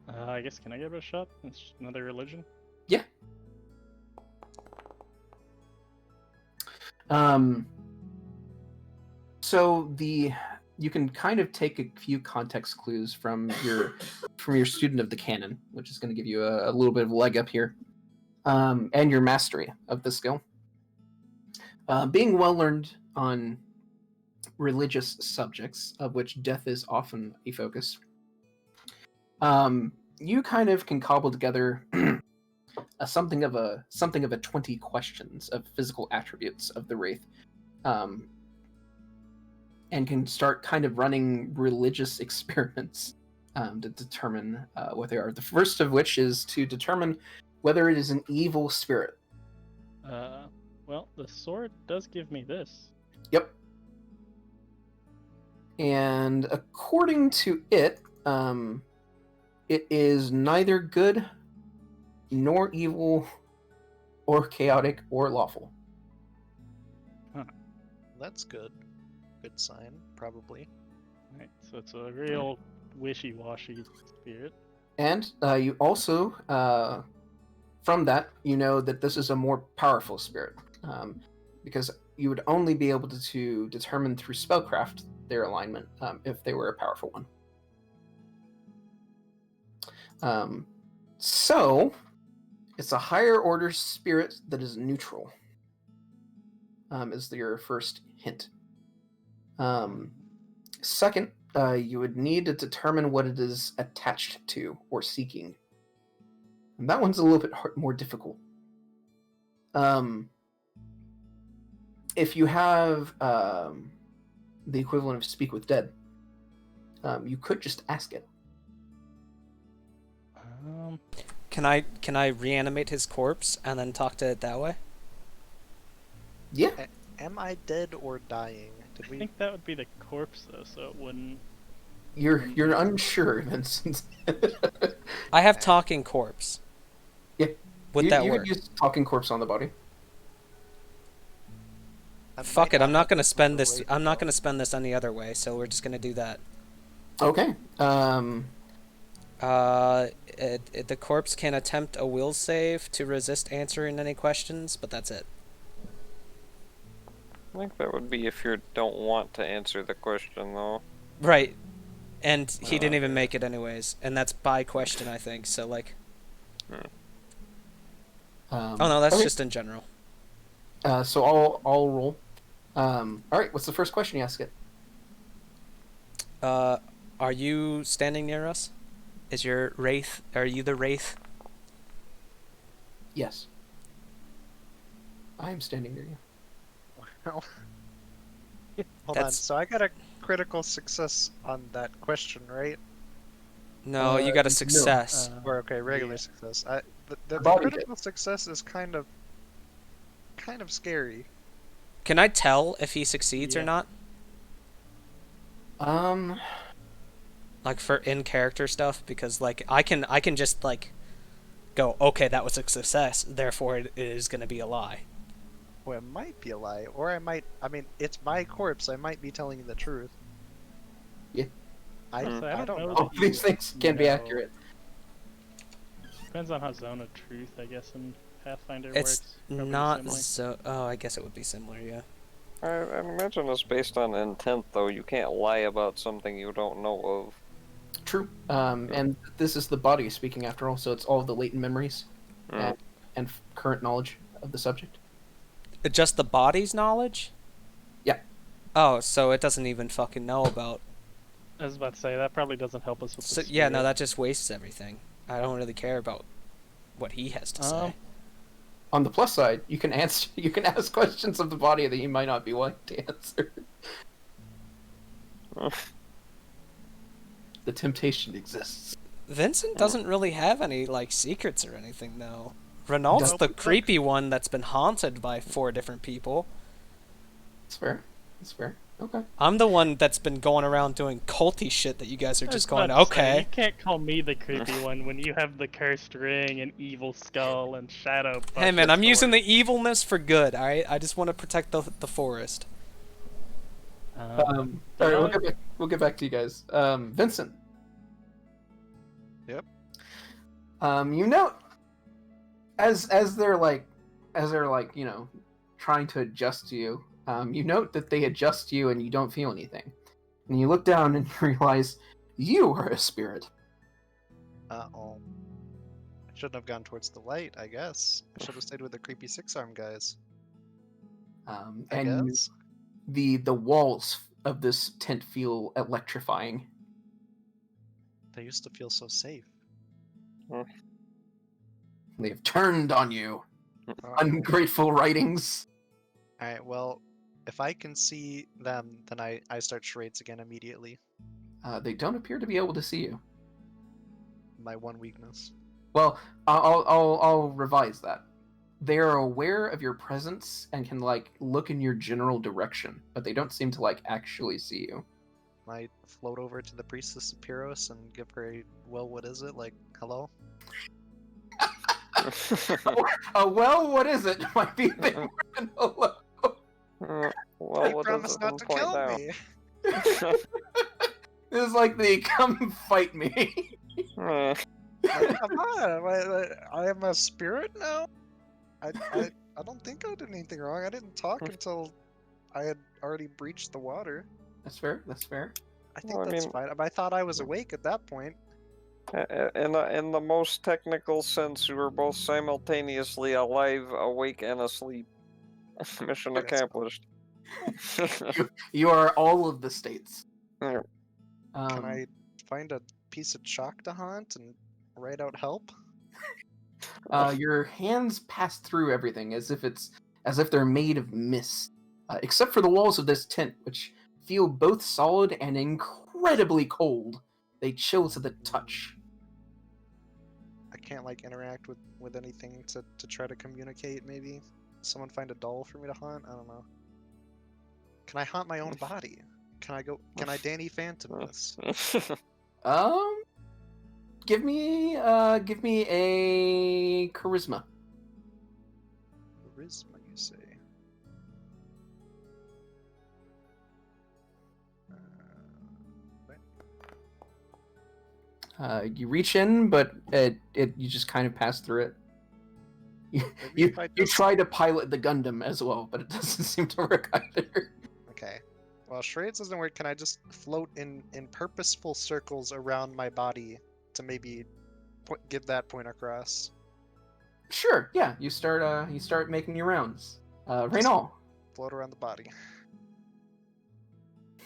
I guess, can I give it a shot? It's just another religion. Yeah. So you can kind of take a few context clues from your student of the canon, which is going to give you a little bit of a leg up here, and your mastery of the skill. Being well learned on religious subjects, of which death is often a focus, you kind of can cobble together something of a 20 questions of physical attributes of the wraith, and can start kind of running religious experiments to determine what they are. The first of which is to determine whether it is an evil spirit. Well, the sword does give me this. Yep. And according to it, it is neither good nor evil or chaotic or lawful. That's good. Good sign, probably. Right, so it's a real wishy-washy spirit. And you also, from that, you know that this is a more powerful spirit, because you would only be able to determine through spellcraft their alignment if they were a powerful one. So, it's a higher order spirit that is neutral, is your first hint. Second, you would need to determine what it is attached to or seeking. And that one's a little bit more difficult. If you have the equivalent of Speak with Dead, you could just ask it. Can I reanimate his corpse and then talk to it that way? Yeah. Am I dead or dying? Did I we? think that would be the corpse, though, so it wouldn't... You're unsure, Vincent. I have talking corpse. Yeah. Would that you work? could use talking corpse on the body. I Fuck might it, I'm not have gonna to spend go this. right I'm not now. gonna spend this any other way. So we're just gonna do that. Okay. The corpse can attempt a will save to resist answering any questions, but that's it. I think that would be if you don't want to answer the question, though. Right. And he didn't even Okay. make it anyways, and that's by question, I think. So like, oh no, that's okay. just in general. So I'll roll. All right. What's the first question you ask it? Are you standing near us? Is your wraith? Are you the wraith? Yes. I am standing near you. Hold on. That's- So I got a critical success on that question, right? No, you got a no. success. Or okay, regular yeah. success. The Body hit. critical success is kind of scary. Can I tell if he succeeds or Yeah. not? Um, Like for in-character stuff, because like I can just like go, okay, that was a success, therefore it is going to be a lie. Or it might be a lie, or I might. I mean, it's my corpse. I might be telling you the truth. Yeah. I So I I don't don't know know. all that these things can be know. accurate. Depends on how Zone of Truth, I guess, in Pathfinder It's works. Probably not similar. so. Oh, I guess it would be similar, yeah. I imagine it's based on intent, though. You can't lie about something you don't know of. True. And this is the body speaking after all, so it's all of the latent memories Mm. and current knowledge of the subject. Just the body's knowledge? Yeah. Oh, so it doesn't even fucking know about. I was about to say, that probably doesn't help us with So, the yeah, no, spirit. that just wastes everything. I don't really care about what he has to say. On the plus side, you can answer. You can ask questions of the body that you might not be willing to answer. The temptation exists. Vincent doesn't really have any like secrets or anything, though. Renault's Nope. the creepy one that's been haunted by 4 different people. That's fair. That's fair. Okay. I'm the one that's been going around doing culty shit that you guys are I was just going, about to say, okay. you can't call me the creepy one when you have the cursed ring and evil skull and shadow. Hey man, I'm using sword. the evilness for good, alright? I just want to protect the forest. All right, we'll get back to you guys. Vincent. Yep. You know, as they're like, you know, trying to adjust you, you note that they adjust you and you don't feel anything, and you look down and you realize you are a spirit. Uh-oh. I shouldn't have gone towards the light, I guess. I should have stayed with the creepy 6-arm guys. I And guess. the walls of this tent feel electrifying. They used to feel so safe. They have turned on you, Uh-oh. ungrateful writings. Alright, well, if I can see them, then I start charades again immediately. They don't appear to be able to see you. My one weakness. Well, I'll revise that. They are aware of your presence and can like look in your general direction, but they don't seem to like actually see you. I float over to the priestess of Pyros and give her a, well, what is it? Like, hello? Well, what is it? Might be a bit more than hello. Well, I what promise does it not to point kill out? me. This is like the come fight me. Like, come on, I am a spirit now? I don't think I did anything wrong. I didn't talk until I had already breached the water. That's fair. That's fair. I think Well, I that's mean- fine. I thought I was awake at that point. In the most technical sense, you were both simultaneously alive, awake, and asleep. Mission Yes. accomplished. You are all of the states. Yeah. Can I find a piece of chalk to haunt and write out help? Your hands pass through everything as if they're made of mist, except for the walls of this tent, which feel both solid and incredibly cold. They chill to the touch. I can't like interact with anything to try to communicate. Maybe someone find a doll for me to haunt. I don't know. Can I haunt my own body? Can I go? Can I Danny Phantom this? Give me a charisma. Charisma, you say? You reach in, but you just kind of pass through it. Maybe You if I you just... try to pilot the Gundam as well, but it doesn't seem to work either. Okay. Well, charades doesn't work. Can I just float in purposeful circles around my body to maybe give that point across? Sure, yeah. You start making your rounds. Reynal, Float around the body.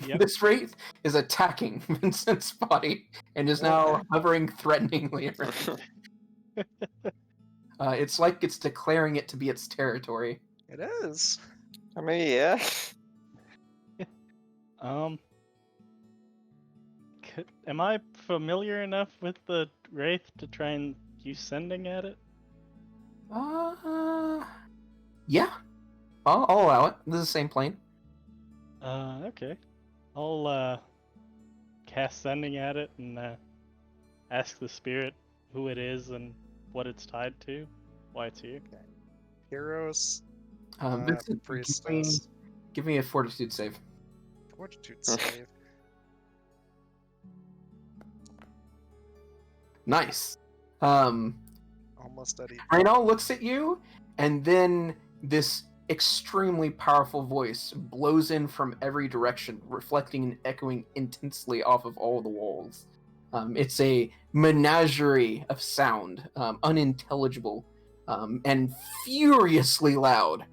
Yep. this wraith is attacking Vincent's body and is now hovering threateningly around. It's like it's declaring it to be its territory. It is. I mean, yeah. Am I familiar enough with the wraith to try and use sending at it? Yeah. I'll allow it. This is the same plane. Okay. I'll cast sending at it and ask the spirit who it is and what it's tied to, why it's here. Heroes, Vincent, priestess, give me a fortitude save. fortitude save. Nice. Almost at equal. Reynald looks at you, and then this extremely powerful voice blows in from every direction, reflecting and echoing intensely off of all the walls. It's a menagerie of sound, unintelligible, and furiously loud.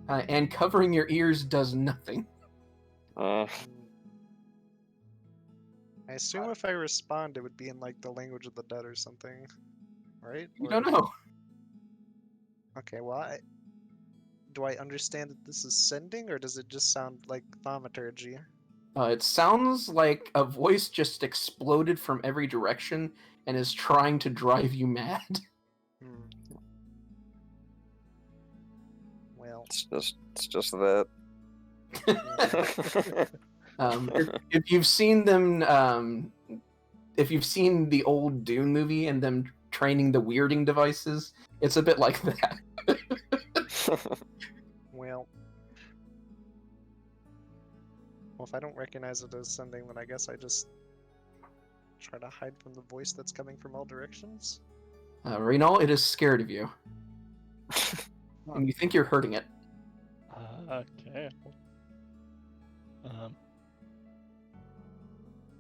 And covering your ears does nothing. Uh, I assume if I respond, it would be in like the language of the dead or something, right? You Or- don't know. Okay, well, do I understand that this is sending, or does it just sound like thaumaturgy? It sounds like a voice just exploded from every direction and is trying to drive you mad. Hmm. Well, it's just that. If you've seen them, if you've seen the old Dune movie and them training the weirding devices, it's a bit like that. well, if I don't recognize it as sending, then I guess I just try to hide from the voice that's coming from all directions. Reynal, it is scared of you. And you think you're hurting it. Okay.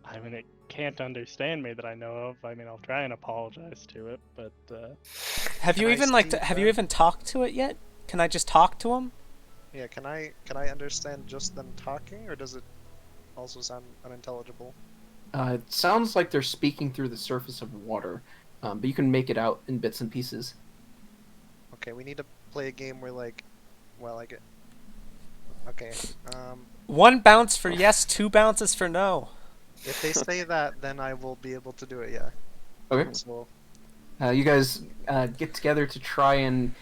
I mean, it can't understand me that I know of. I mean, I'll try and apologize to it, but Have you Can I even like see have you that? even talked to it yet? Can I just talk to him? Yeah, can I understand just them talking, or does it also sound unintelligible? It sounds like they're speaking through the surface of water, but you can make it out in bits and pieces. Okay, we need to play a game where like, well, I get. Okay, 1 bounce for yes, 2 bounces for no. if they say that, then I will be able to do it. Yeah. Okay. So You guys get together to try and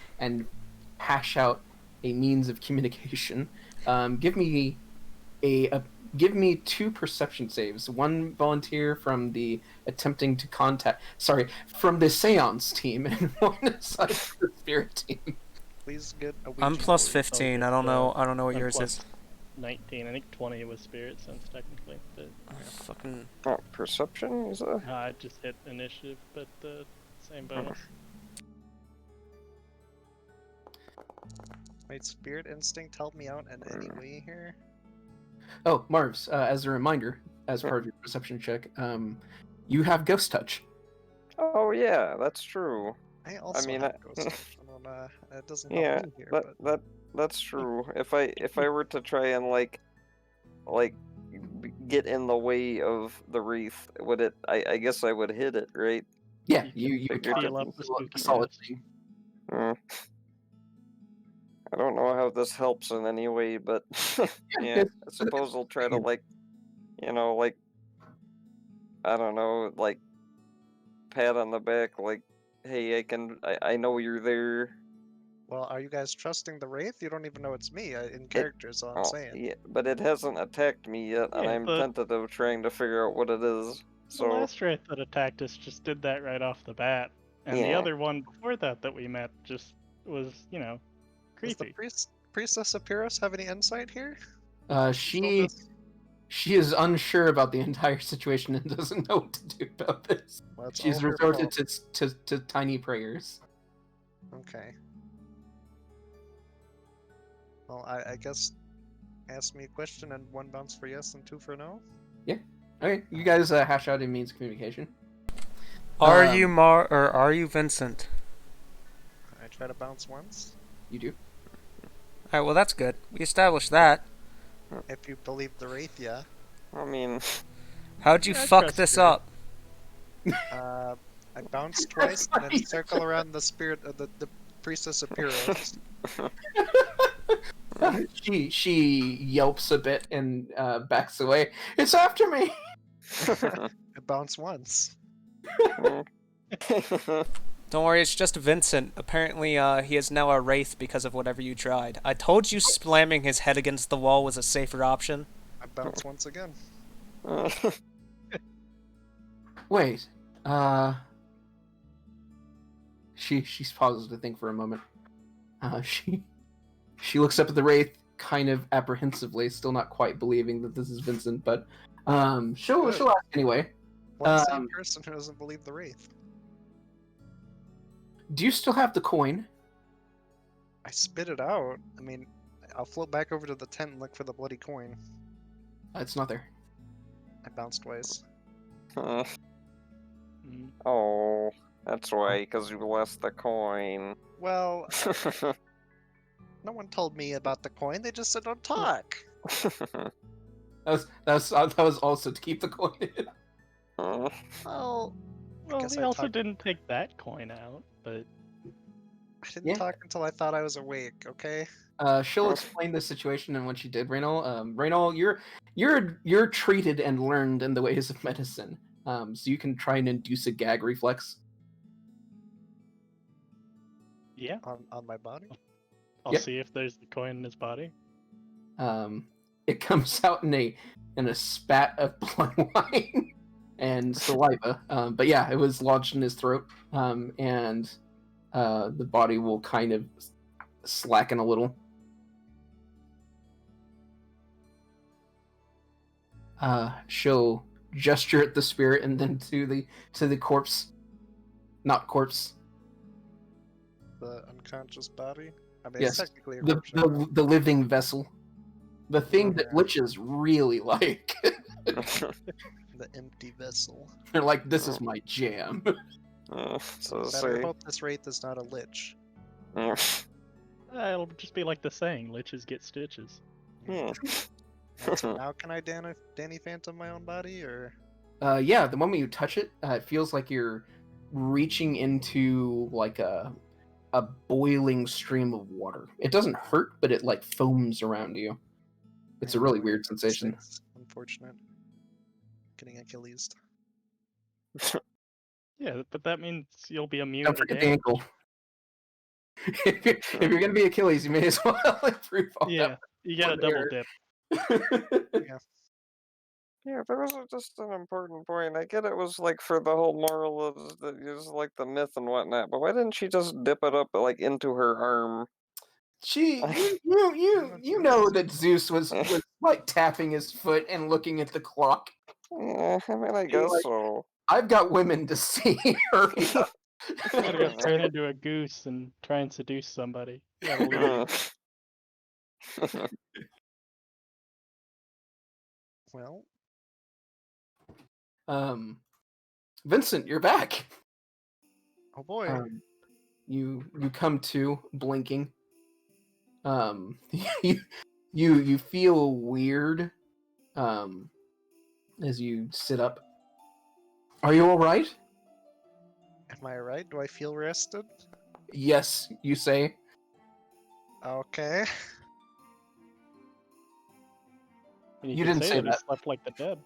hash out a means of communication. Give me give me 2 perception saves. 1 volunteer from the attempting to contact. Sorry, from the seance team, and 1 aside from the spirit team. please get a. I'm Ouija plus board. 15. Oh, I don't know. I don't know what I'm yours plus is. 19. I think 20 was spirit sense technically. But Fucking. Oh, perception is a. I just hit initiative, but same bonus. Wait, spirit instinct help me out in any way here? Oh, Marvs, as a reminder, as part of your perception check, you have ghost touch. Oh yeah, that's true. I also mean, have I- ghost touch. I don't, it doesn't help Yeah, me here, that's true. If I were to try and like get in the way of the wreath, would it? I guess I would hit it, right? Yeah, You you can figured feel it. up the feel a spooky solid gas. thing. I don't know how this helps in any way, but yeah, I suppose I'll try to like, like, I don't know, like, pat on the back, like, hey, I know you're there. well, are you guys trusting the wraith? You don't even know it's me in character, is all I'm Oh, saying. yeah, but it hasn't attacked me yet, and Yeah, I'm but- tentative trying to figure out what it is. The So last wraith that attacked us just did that right off the bat, and the Yeah. other one before that we met just was, Does the creepy. priestess Epiros have any insight here? She is unsure about the entire situation and doesn't know what to do about this. Well, it's She's all her resorted fault. to tiny prayers. Okay. Well, I guess ask me a question and 1 bounce for yes and 2 for no. Okay, you guys hash out a means of communication. Are Um, you Mar or are you Vincent? I try to bounce once. You do. Alright, well that's good. We established that. If you believe the wraith, yeah. I mean, How'd you I fuck trust this you. up? I bounce twice and then circle around the spirit of the priestess Epiros. She yelps a bit and backs away. It's after me. I bounce once. Don't worry, it's just Vincent. Apparently, he is now a wraith because of whatever you tried. I told you slamming his head against the wall was a safer option. I bounce once again. Wait. She's pauses to think for a moment. She looks up at the wraith, kind of apprehensively, still not quite believing that this is Vincent, but she'll ask anyway. One sane person who doesn't believe the wraith. Do you still have the coin? I spit it out. I mean, I'll float back over to the tent and look for the bloody coin. It's not there. I bounced twice. Huh. Mm. Oh, that's why, because you lost the coin. Well, no one told me about the coin. They just said don't talk. That was also to keep the coin in. Well, I Well, guess they I also talked- didn't take that coin out, but I didn't Yeah. talk until I thought I was awake. Okay. She'll explain the situation and what she did, Raynal. Raynal, you're treated and learned in the ways of medicine. So you can try and induce a gag reflex. yeah, On my body. I'll Yep. see if there's the coin in his body. It comes out in a spat of blood wine and saliva. But yeah, it was lodged in his throat. And the body will kind of slacken a little. She'll gesture at the spirit and then to the corpse, not corpse. The unconscious body. I mean, Yes, it's technically a the corpse. right? the living vessel, the thing that Okay. liches really like. The empty vessel. They're like, this is my jam. So Better say. hope this wraith is not a lich. It'll just be like the saying, liches get stitches. So now can I Danny Phantom my own body, or Yeah, the moment you touch it, it feels like you're reaching into like a boiling stream of water. It doesn't hurt, but it like foams around you. It's a really weird sensation. It's unfortunate. Getting Achilles. Yeah, but that means you'll be immune Don't to forget the damage. ankle. If you're gonna be Achilles, you may as well improve all Yeah, you got a one double error. dip. that. Yeah, there was just an important point. I get it was like for the whole moral of the just like the myth and whatnot, but why didn't she just dip it up like into her arm? You know that Zeus was like tapping his foot and looking at the clock. Yeah, I mean, I Be guess like, so. I've got women to see. Hurry up. Gotta go turn into a goose and try and seduce somebody. You gotta leave. Well, Vincent, you're back. oh boy. You come to blinking. You feel weird. As you sit up. Are you all right? Am I right? Do I feel rested? Yes, you say. Okay. And You could didn't say he that. slept like the dead.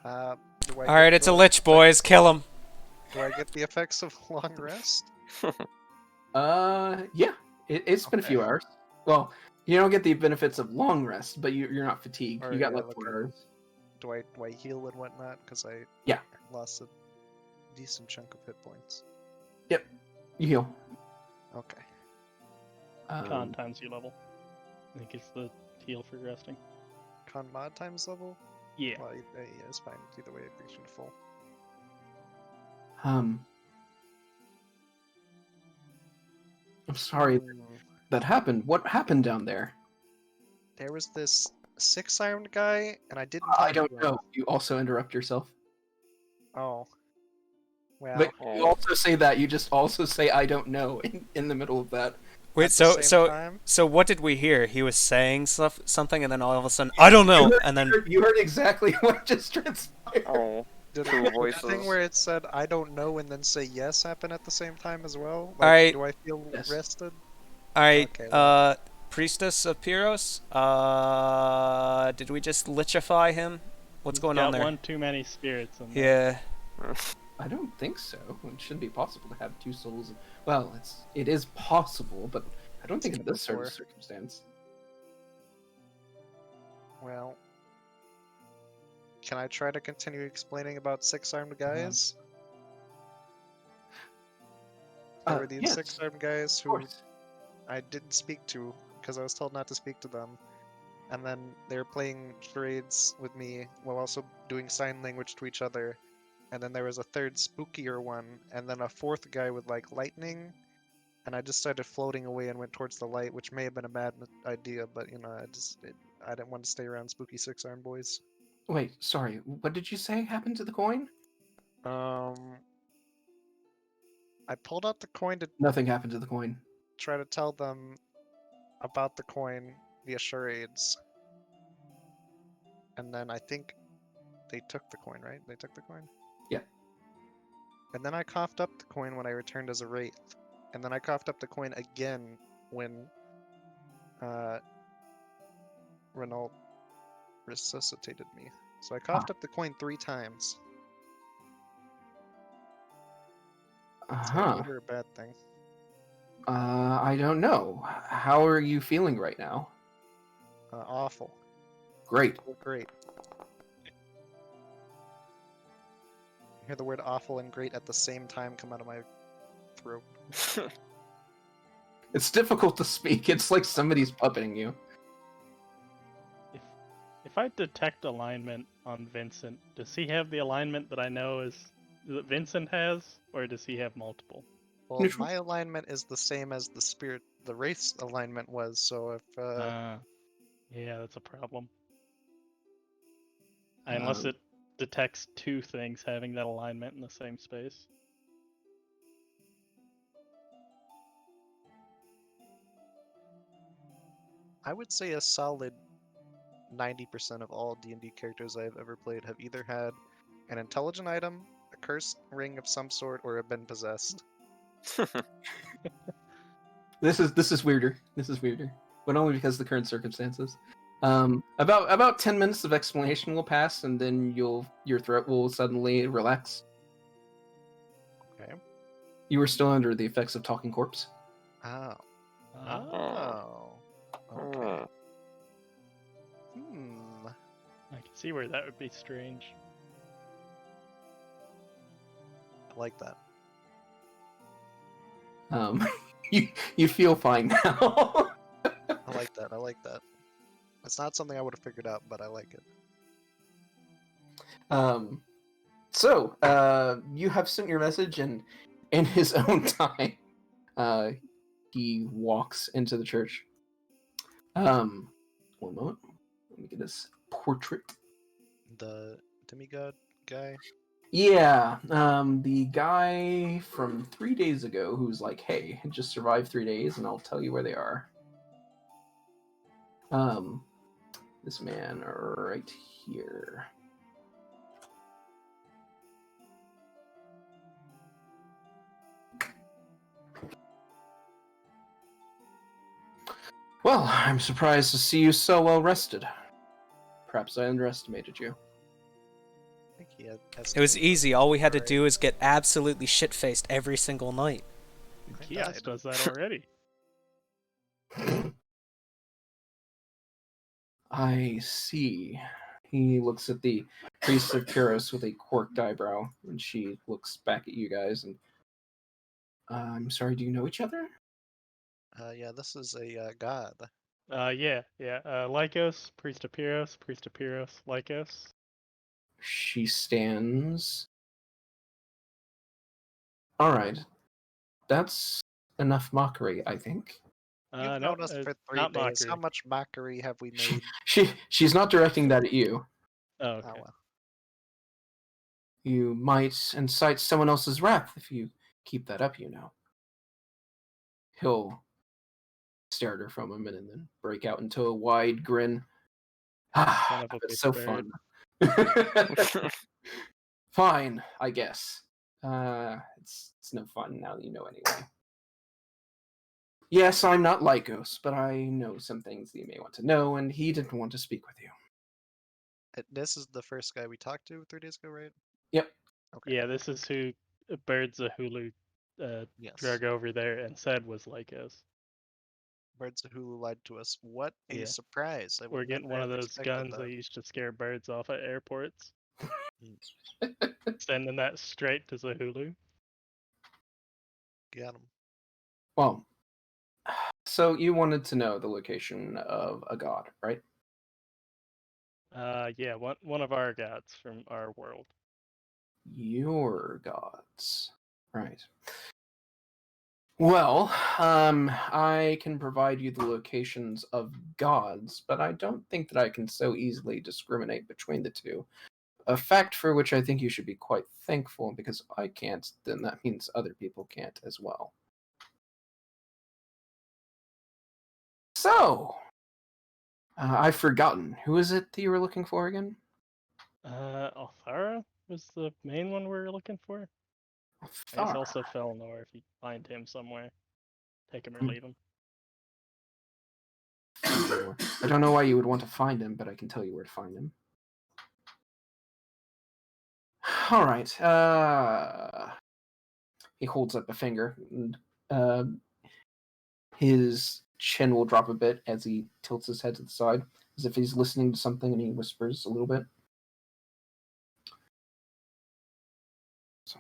Do I All right, get it's a the lich, boys. Kill him. Do I get the effects of long rest? Yeah. It's been a few Okay. hours. Well, you don't get the benefits of long rest, but you're not fatigued. Or, You got yeah, like look 4 at- hours. Do I heal and whatnot? Because I Yeah. lost a decent chunk of hit points. You heal. Okay. Con times your level. I think it's the heal for resting. Con mod times level? Yeah. Well, yeah, it's fine. Either way, it brings you to full. I'm sorry that happened. What happened down there? There was this 6-armed guy, and I didn't I talk don't to him. know. You also interrupt yourself. Oh. Well, But you also say that. You just also say "I don't know" in the middle of that. Wait, at the so same time, so what did we hear? He was saying something, and then all of a sudden, I don't know, and then You heard exactly what just transpired. Oh, did two that voices. thing where it said "I don't know" and then say "yes" happen at the same time as well? Like, Alright. do I feel Yes. rested? all right, Okay, Priestess of Pyros, did we just lichify him? What's going on Got there? one too many spirits in there. Yeah. I don't think so. It shouldn't be possible to have 2 souls. Well, it is possible, but I don't think in this sort of Before. circumstance. Well, Can I try to continue explaining about six-armed guys? There were these Yes, six-armed guys of who course. I didn't speak to because I was told not to speak to them. And then they were playing charades with me while also doing sign language to each other. And then there was a third spookier one, and then a fourth guy with like lightning. And I just started floating away and went towards the light, which may have been a bad idea, but you know, I didn't want to stay around spooky six-armed boys. Wait, sorry. What did you say happened to the coin? I pulled out the coin to Nothing happened to the coin. try to tell them about the coin via charades. And then I think they took the coin, right? They took the coin? Yeah. And then I coughed up the coin when I returned as a wraith. And then I coughed up the coin again when Renault resuscitated me. So I coughed up the coin 3 times. Is that a Uh-huh. good or a bad thing? I don't know. How are you feeling right now? Awful. Great. Great. I hear the word awful and great at the same time come out of my throat. It's difficult to speak. It's like somebody's puppeting you. If I detect alignment on Vincent, does he have the alignment that I know that Vincent has, or does he have multiple? Well, Neutral. my alignment is the same as the race alignment was, so if Yeah, that's a problem. Unless it detects 2 things having that alignment in the same space. I would say a solid 90% of all D&D characters I have ever played have either had an intelligent item, a cursed ring of some sort, or have been possessed. This is weirder. This is weirder, but only because of the current circumstances. About 10 minutes of explanation will pass, and then your throat will suddenly relax. Okay. You were still under the effects of talking corpse. Oh. Ah, Okay. I can see where that would be strange. I like that. You feel fine now. I like that. I like that. It's not something I would have figured out, but I like it. So you have sent your message, and in his own time, he walks into the church. One moment. Let me get his portrait. The demigod guy? Yeah, the guy from 3 days ago who's like, hey, just survive 3 days and I'll tell you where they are. This man right here. Well, I'm surprised to see you so well rested. Perhaps I underestimated you. I think he had It was easy. All we had to Right. do is get absolutely shit-faced every single night. Kios does that already. I see. He looks at the priest of Kyros with a quirked eyebrow, and she looks back at you guys and I'm sorry, do you know each other? Yeah, this is a god. Yeah. Likos, Priest of Pyros, Likos. She stands. Alright. That's enough mockery, I think. You've No, known us for 3 not days. mockery. How much mockery have we made? She's not directing that at you. Oh, okay. Oh, well. You might incite someone else's wrath if you keep that up, you know. He'll stare at her for a moment and then break out into a wide grin. Son of a It's bitch so bird. fun. Fine, I guess. It's no fun now that you know anyway. Yes, I'm not Likos, but I know some things that you may want to know, and he didn't want to speak with you. This is the first guy we talked to 3 days ago, right? Yep. Okay. Yeah, this is who Birds of Hulu Yes. drug over there and said was Likos. Birds of Hulu lied to us. What a Yeah. surprise! I would We're getting never one of have those expected guns that. they used to scare birds off at airports. Sending that straight to Zahulu. Get him. Well, so you wanted to know the location of a god, right? Yeah, one of our gods from our world. Your gods. Right. Well, I can provide you the locations of gods, but I don't think that I can so easily discriminate between the two. A fact for which I think you should be quite thankful, because if I can't, then that means other people can't as well. So, I've forgotten. Who is it that you were looking for again? Althara was the main one we were looking for. I guess also Felnor if you find him somewhere. Take him or leave him. I don't know why you would want to find him, but I can tell you where to find him. All right. He holds up a finger, and his chin will drop a bit as he tilts his head to the side, as if he's listening to something, and he whispers a little bit. So.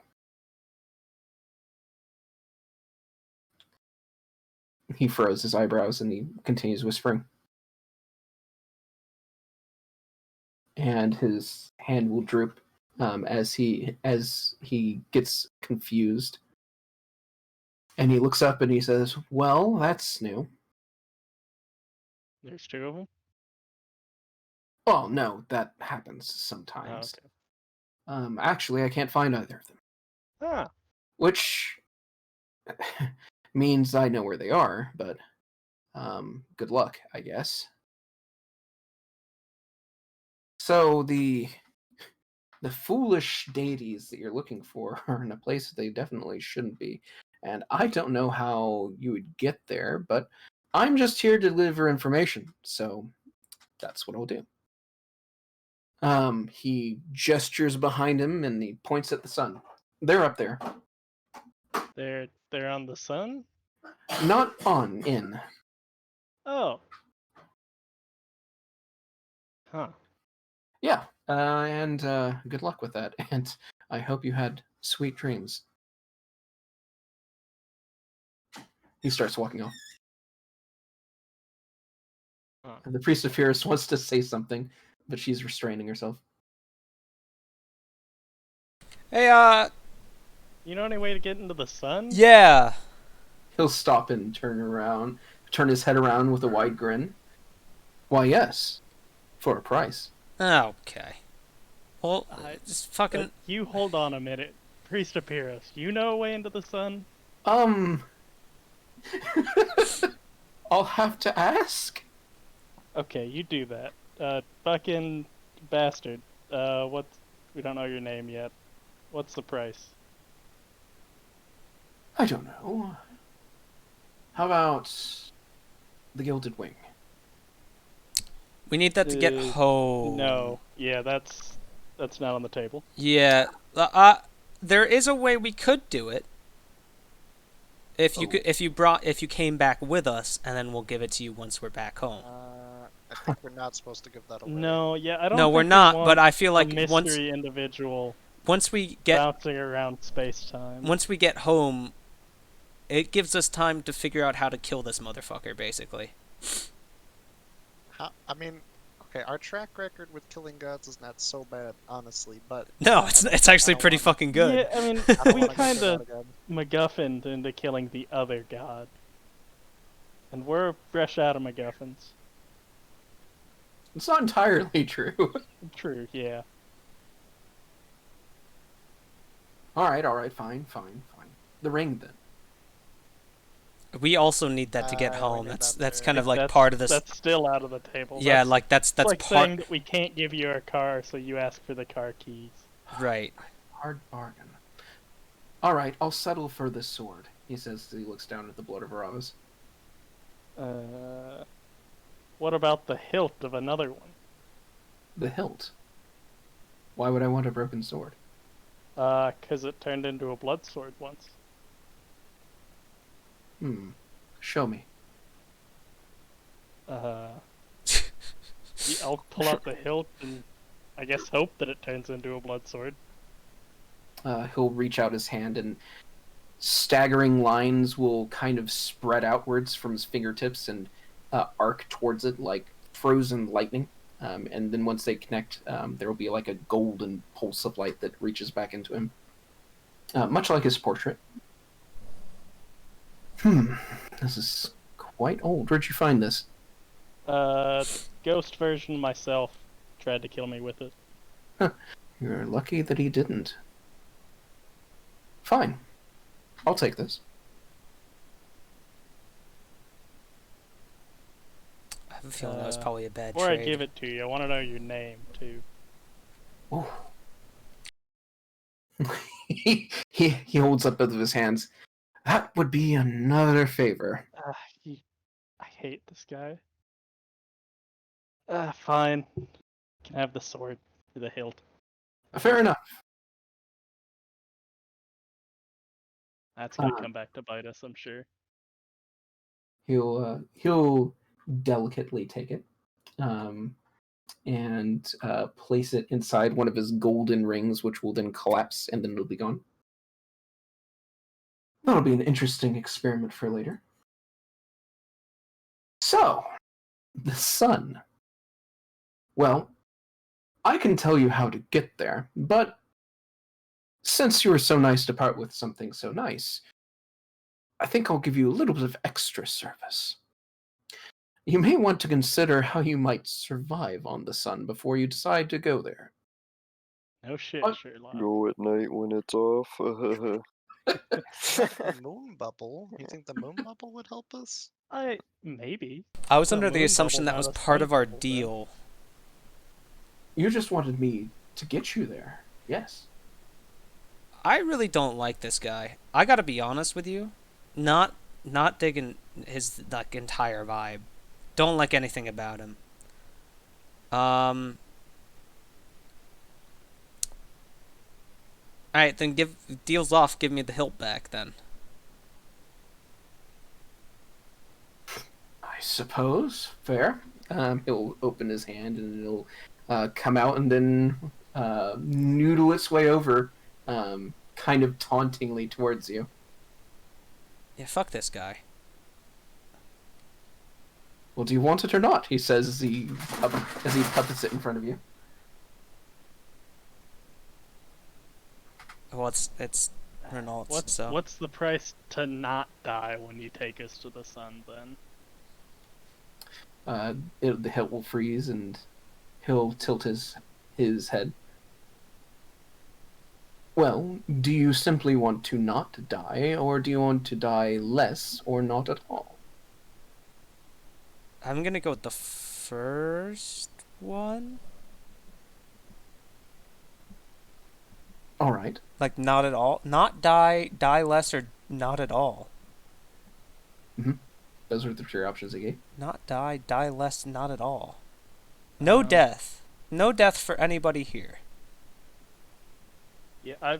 He furrows his eyebrows, and he continues whispering. And his hand will droop as he gets confused. And he looks up and he says, "Well, that's new." There's two of them? Well, no, that happens sometimes. Oh, okay. Actually, I can't find either of them. Ah. Which means I know where they are, but good luck, I guess. So the foolish deities that you're looking for are in a place that they definitely shouldn't be. And I don't know how you would get there, but I'm just here to deliver information, so that's what I'll do. He gestures behind him and he points at the sun. They're up there. They're on the sun? Not on, in. Oh. Huh. Yeah, and good luck with that, and I hope you had sweet dreams. He starts walking off. Huh. And the Priest of Fierce wants to say something, but she's restraining herself. Hey, You know any way to get into the sun? yeah. He'll stop and turn his head around with a wide grin. Why, yes, for a price. Okay. Well, just fucking... You hold on a minute. Priest of Pyrrhus, you know a way into the sun? I'll have to ask. Okay, you do that. Fucking bastard. We don't know your name yet. What's the price? I don't know. How about the Gilded Wing? We need that to get home. No. Yeah, that's not on the table. Yeah. There is a way we could do it. If you came back with us, and then we'll give it to you once we're back home. I think we're not supposed to give that away. No, yeah, I don't. No, think we're we not. want But I feel like a mystery individual once we get bouncing around space-time. once we get home, it gives us time to figure out how to kill this motherfucker, basically. I mean, okay, our track record with killing gods is not so bad, honestly, but... No, it's actually pretty fucking good. Yeah, I mean, I don't we wanna go kind through of that again. MacGuffined into killing the other god. And we're fresh out of MacGuffins. It's not entirely true. True, yeah. All right, fine. The ring, then. We also need that to get we home. need That's that that's too. kind of like That's- part of this. That's still out of the table. Yeah, that's, like that's like part. saying that we can't give you our car, so you ask for the car keys. Right. Hard bargain. All right, I'll settle for this sword, he says as he looks down at the blood of Aravas. What about the hilt of another one? The hilt. Why would I want a broken sword? 'Cause it turned into a blood sword once. Show me. I'll pull out the hilt and I guess hope that it turns into a blood sword. He'll reach out his hand, and staggering lines will kind of spread outwards from his fingertips and arc towards it like frozen lightning. And then once they connect, there will be like a golden pulse of light that reaches back into him, much like his portrait. This is quite old. Where'd you find this? Ghost version myself tried to kill me with it. You're lucky that he didn't. Fine. I'll take this. I have a feeling that was probably a bad Before trade. I give it to you, I want to know your name, too. Oh. he holds up both of his hands. That would be another favor. I hate this guy. Fine. Can have the sword to the hilt. Fair enough. That's gonna come back to bite us, I'm sure. He'll delicately take it, and place it inside one of his golden rings, which will then collapse, and then it'll be gone. That'll be an interesting experiment for later. So, the sun. Well, I can tell you how to get there, but since you were so nice to part with something so nice, I think I'll give you a little bit of extra service. You may want to consider how you might survive on the sun before you decide to go there. No shit, Sherlock. Go at night when it's off. Moon bubble? You think the moon bubble would help us? Maybe. I was The under the moon assumption bubble that was had a part of our snake bubble, deal. You just wanted me to get you there. Yes. I really don't like this guy. I gotta be honest with you. Not digging his like entire vibe. Don't like anything about him. Alright, then deals off, give me the hilt back then. I suppose. Fair. He'll open his hand and it'll come out and then noodle its way over, kind of tauntingly towards you. Yeah, fuck this guy. Well, do you want it or not? He says as he puppets it in front of you. Well, it's Renault's, so... What's the price to not die when you take us to the sun, then? The hilt will freeze and he'll tilt his head. Well, do you simply want to not die, or do you want to die less or not at all? I'm gonna go with the first one. All right. Like, not at all. Not die less, or not at all. Those were the three options I gave. Not die less, not at all. No death. No death for anybody here. Yeah,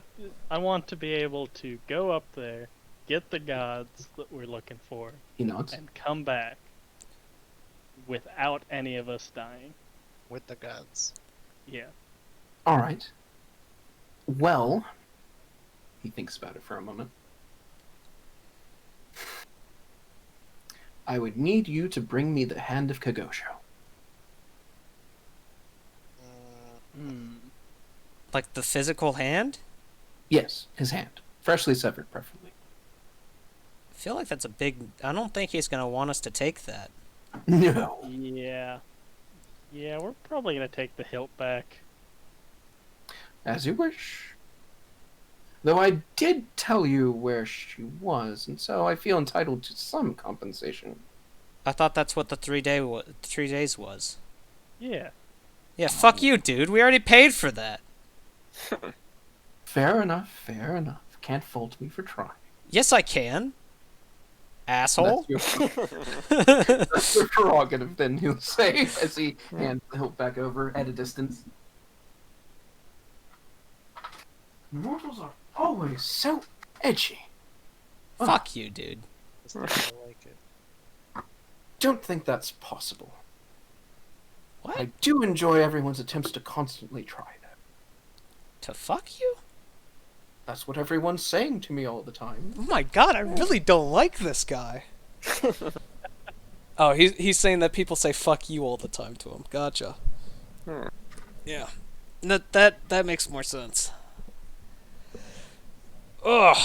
I want to be able to go up there, get the gods that we're looking for, He nods. and come back without any of us dying. With the gods. Yeah. All right. Well, he thinks about it for a moment. I would need you to bring me the hand of Kagosho. Like the physical hand? Yes, his hand. Freshly severed, preferably. I feel like that's a big... I don't think he's gonna want us to take that. No. Yeah. Yeah, we're probably gonna take the hilt back. As you wish. Though I did tell you where she was, and so I feel entitled to some compensation. I thought that's what the 3 days was. Yeah. Yeah, fuck you, dude. We already paid for that. Fair enough, fair enough. Can't fault me for trying. Yes, I can. Asshole. That's your prerogative, then, he'll say, as he hands the hilt back over at a distance. Mortals are always so edgy. Fuck you, dude. I like it. Don't think that's possible. What? I do enjoy everyone's attempts to constantly try that. To fuck you? That's what everyone's saying to me all the time. Oh my god, I really don't like this guy. Oh, he's saying that people say fuck you all the time to him. Gotcha. Yeah. That makes more sense. Ugh.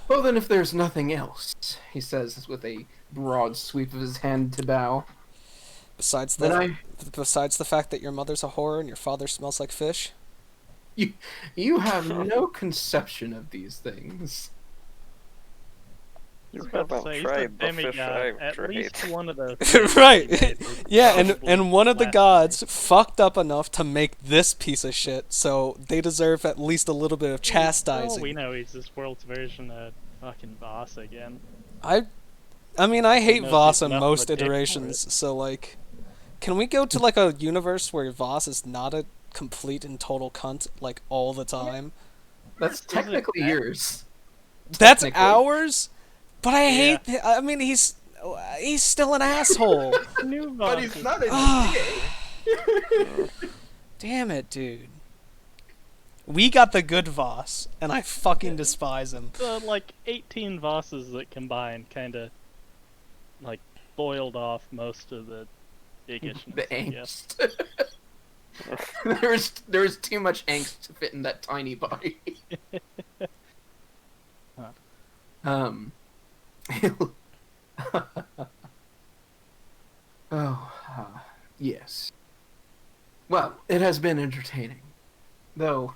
Well, then, if there's nothing else, he says with a broad sweep of his hand to bow. Besides Then besides the fact that your mother's a whore and your father smells like fish. you have no conception of these things. I was You about to haven't say, he's a tried the fish demigod. I've At tried. least one of the Right. Yeah, and probably one of the blasphemy. gods fucked up enough to make this piece of shit, so they deserve at least a little bit of Oh, chastising. we know he's this world's version of fucking Voss again. I mean, I hate knows Voss he's in enough of most a dick for iterations, so like, can we go to like a universe where Voss is not a complete and total cunt like all the time? That's Is it technically that- yours. That's Technically. ours, but I Yeah. hate. I mean, he's still an asshole. New But Voss he's is not a Ah. dick. Damn it, dude. We got the good Voss, and I fucking despise him. the like 18 Vosses that combined kind of like boiled off most of the dicgishness. The I guess. angst. there was too much angst to fit in that tiny body. Huh. Yes. Well, it has been entertaining. Though,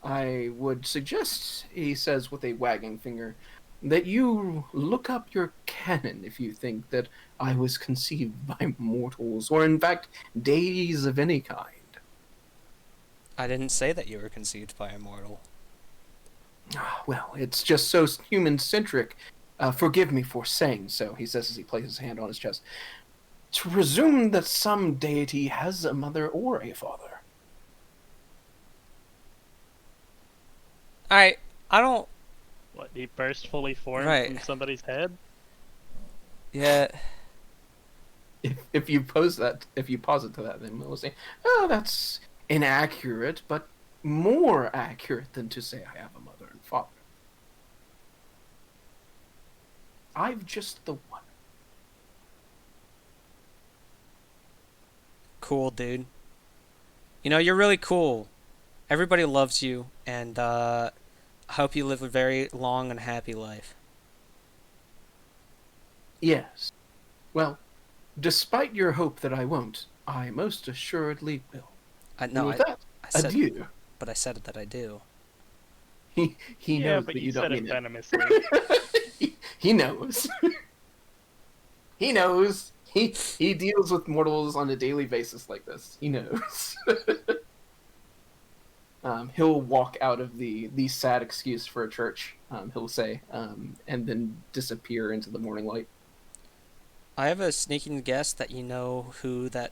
I would suggest, he says with a wagging finger, that you look up your canon if you think that I was conceived by mortals, or in fact, deities of any kind. I didn't say that you were conceived by a mortal. Well, it's just so human-centric. Forgive me for saying so, he says as he places his hand on his chest. To presume that some deity has a mother or a father. I don't. What, he burst fully formed Right. from somebody's head? Yeah. If you posit to that, then we'll say, oh, that's inaccurate, but more accurate than to say I have a mother and father. I've just the one. Cool, dude. You know, you're really cool. Everybody loves you, and I hope you live a very long and happy life. Yes. Well, despite your hope that I won't, I most assuredly will. And No, with that, I said, adieu. but I said that I do. He Yeah, knows but that you you don't said it mean it. venomously. He knows. He knows. He deals with mortals on a daily basis like this. He knows. He'll walk out of the sad excuse for a church, he'll say, and then disappear into the morning light. I have a sneaking guess that you know who that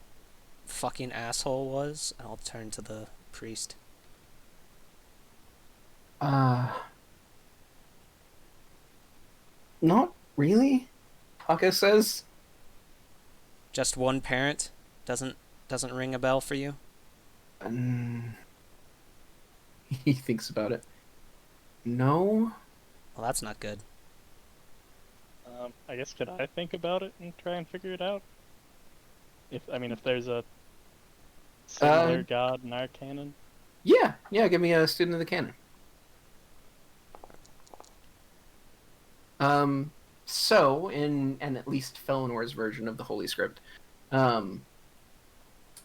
fucking asshole was, and I'll turn to the priest. Not really, Haka says. Just one parent? Doesn't ring a bell for you? He thinks about it. No. Well, that's not good. I guess could I think about it and try and figure it out? If there's a similar god in our canon. Yeah, give me a student of the canon. So, in an at least Felenor's version of the Holy Script, of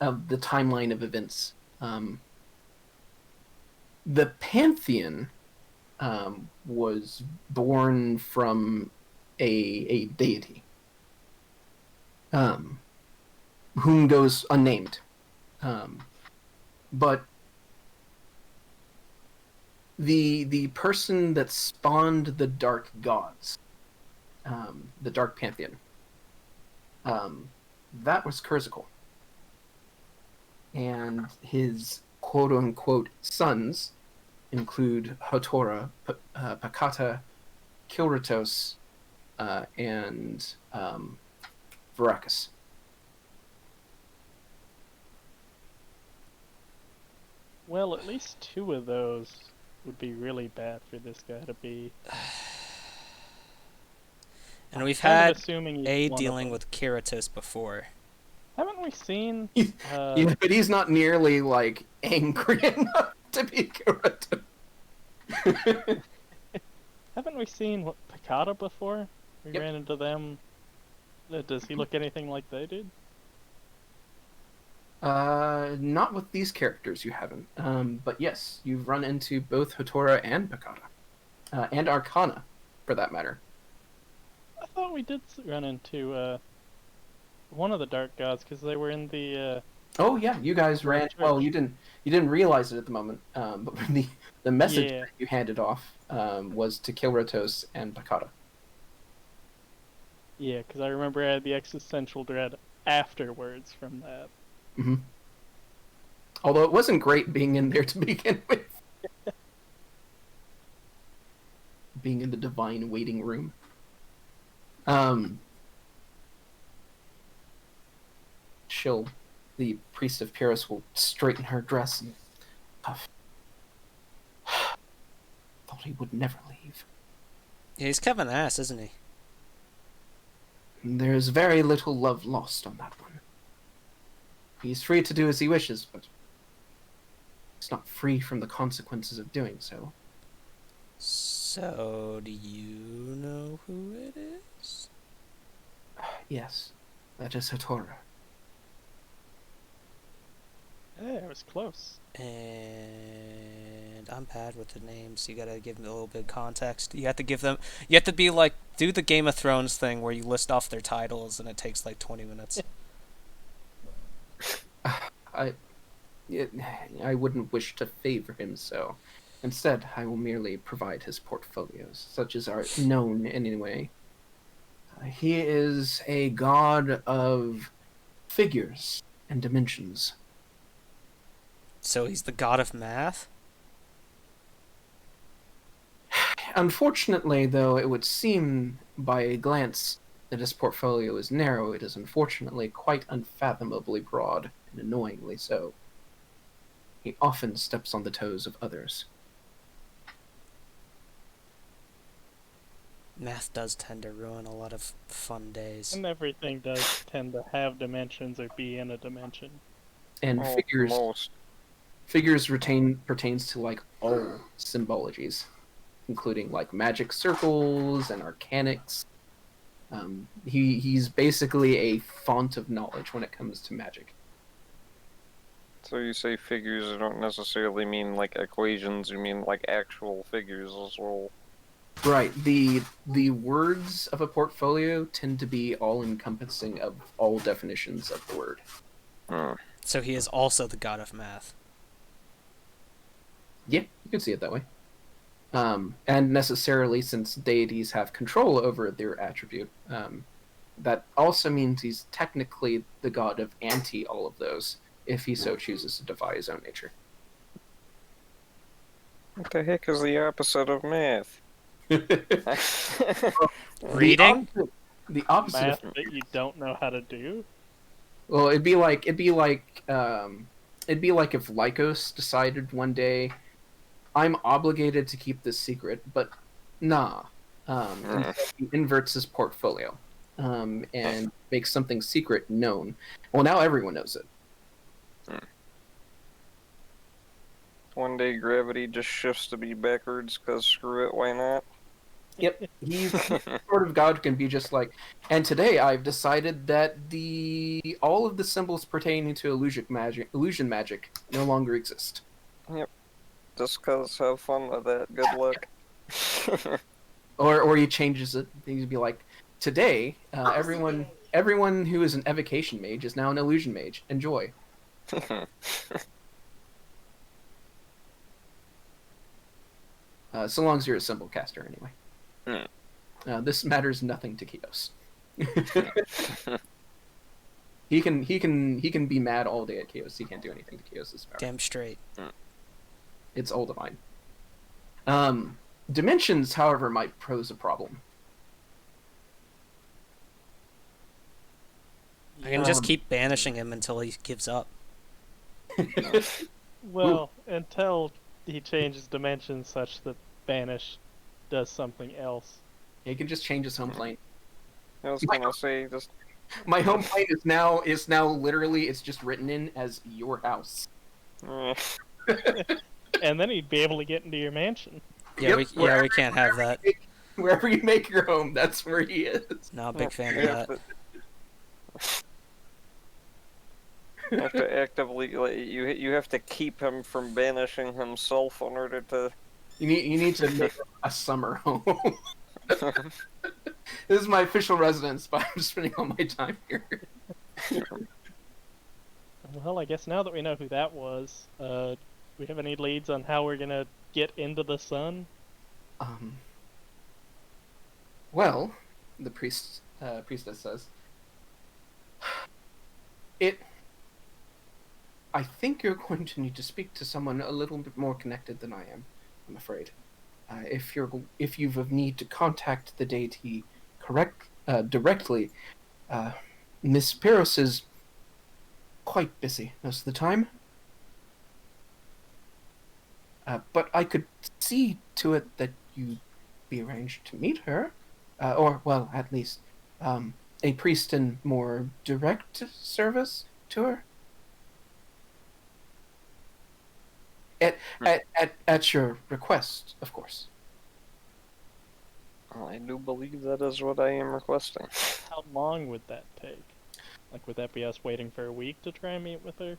the timeline of events, the Pantheon was born from a deity, whom goes unnamed, but the person that spawned the Dark Gods, the Dark Pantheon, that was Kurzakel. And his quote-unquote sons include Hotora, Pakata, Kilratos, and Varakas. Well, at least 2 of those would be really bad for this guy to be. And we've Kind had of assuming he's A one of dealing them. with Keratos before. Haven't we seen? Yeah, but he's not nearly like angry enough to be Kyoto. Haven't we seen Picata before? We Yep. ran into them. Does he look anything like they did? Not with these characters, you haven't. But yes, you've run into both Hotora and Picata, and Arcana, for that matter. I thought we did run into one of the Dark Gods because they were in the. Oh yeah, you guys ran. Church. Well, you didn't realize it at the moment. But when the message Yeah. that you handed off was to kill Rotos and Picata. Yeah, because I remember I had the existential dread afterwards from that. Mm-hmm. Although it wasn't great being in there to begin with. Being in the divine waiting room. She'll, the priest of Pyrrhus will straighten her dress and puff. Thought he would never leave. Yeah, he's Kevin Ass, isn't he? There's very little love lost on that one. He's free to do as he wishes, but he's not free from the consequences of doing so. So, do you know who it is? Yes, that is Hotora. Yeah, it was close. And I'm bad with the names. You gotta give them a little bit of context. You have to give them. You have to be like, do the Game of Thrones thing where you list off their titles and it takes like 20 minutes. I wouldn't wish to favor him so. Instead, I will merely provide his portfolios, such as are known in any way. He is a god of figures and dimensions. So he's the god of math? Unfortunately, though, it would seem by a glance that his portfolio is narrow, it is unfortunately quite unfathomably broad, and annoyingly so. He often steps on the toes of others. Math does tend to ruin a lot of fun days. And everything does tend to have dimensions or be in a dimension. And figures pertains to like all symbologies, including like magic circles and arcanics. He's basically a font of knowledge when it comes to magic. So you say figures, you don't necessarily mean like equations, you mean like actual figures as well. Right. The words of a portfolio tend to be all encompassing of all definitions of the word. So he is also the god of math. Yeah, you can see it that way. And necessarily, since deities have control over their attribute, that also means he's technically the god of anti all of those, if he so chooses to defy his own nature. What the heck is the opposite of math? Reading? The opposite Math of that you don't know how to do? well, it'd be like if Likos decided one day, I'm obligated to keep this secret, but nah. Instead he inverts his portfolio, and makes something secret known. Well, now everyone knows it. One day gravity just shifts to be backwards, cause screw it, why not? Yep, he's sort of god who can be just like, and today I've decided that all of the symbols pertaining to illusion magic no longer exist. Yep. Just cause have fun with that. Good luck. Or he changes it. He'd be like, today, everyone who is an evocation mage is now an illusion mage. Enjoy. So long as you're a symbol caster, anyway. This matters nothing to Kios. he can be mad all day at Kios. He can't do anything to Kios' power. Damn straight. It's all divine. Dimensions, however, might pose a problem. I can just keep banishing him until he gives up. Well, until he changes dimensions such that Banish does something else. He can just change his home plane. I was gonna say just. My home plane is now literally it's just written in as your house. And then he'd be able to get into your mansion. Yeah, Yep, we can't have that. Wherever you make your home, that's where he is. Not a big fan of You that. have to actively you have to keep him from banishing himself in order to. You need to make a summer home. This is my official residence, but I'm spending all my time here. Well, I guess now that we know who that was, we have any leads on how we're gonna get into the sun? Well, the priestess says, I think you're going to need to speak to someone a little bit more connected than I am. I'm afraid. If you've of need to contact the deity directly, Miss Pyros is quite busy most of the time. But I could see to it that you be arranged to meet her, or well, at least a priest in more direct service to her. At your request, of course. I do believe that is what I am requesting. How long would that take? Like, would that be us waiting for a week to try and meet with her?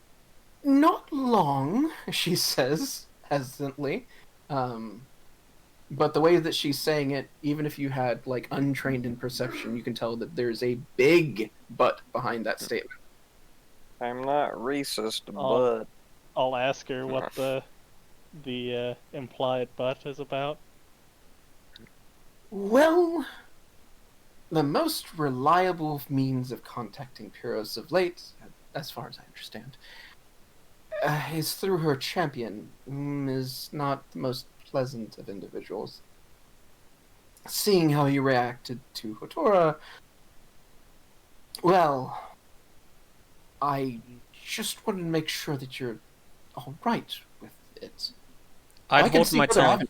Not long, she says hesitantly. But the way that she's saying it, even if you had like untrained in perception, you can tell that there's a big but behind that statement. I'm not racist, but I'll ask her what the implied but is about. Well, the most reliable means of contacting Pyros of late, as far as I understand, is through her champion, whom is not the most pleasant of individuals. Seeing how he reacted to Hotora, well, I just wanted to make sure that you're all right with it. I'd hold my tongue.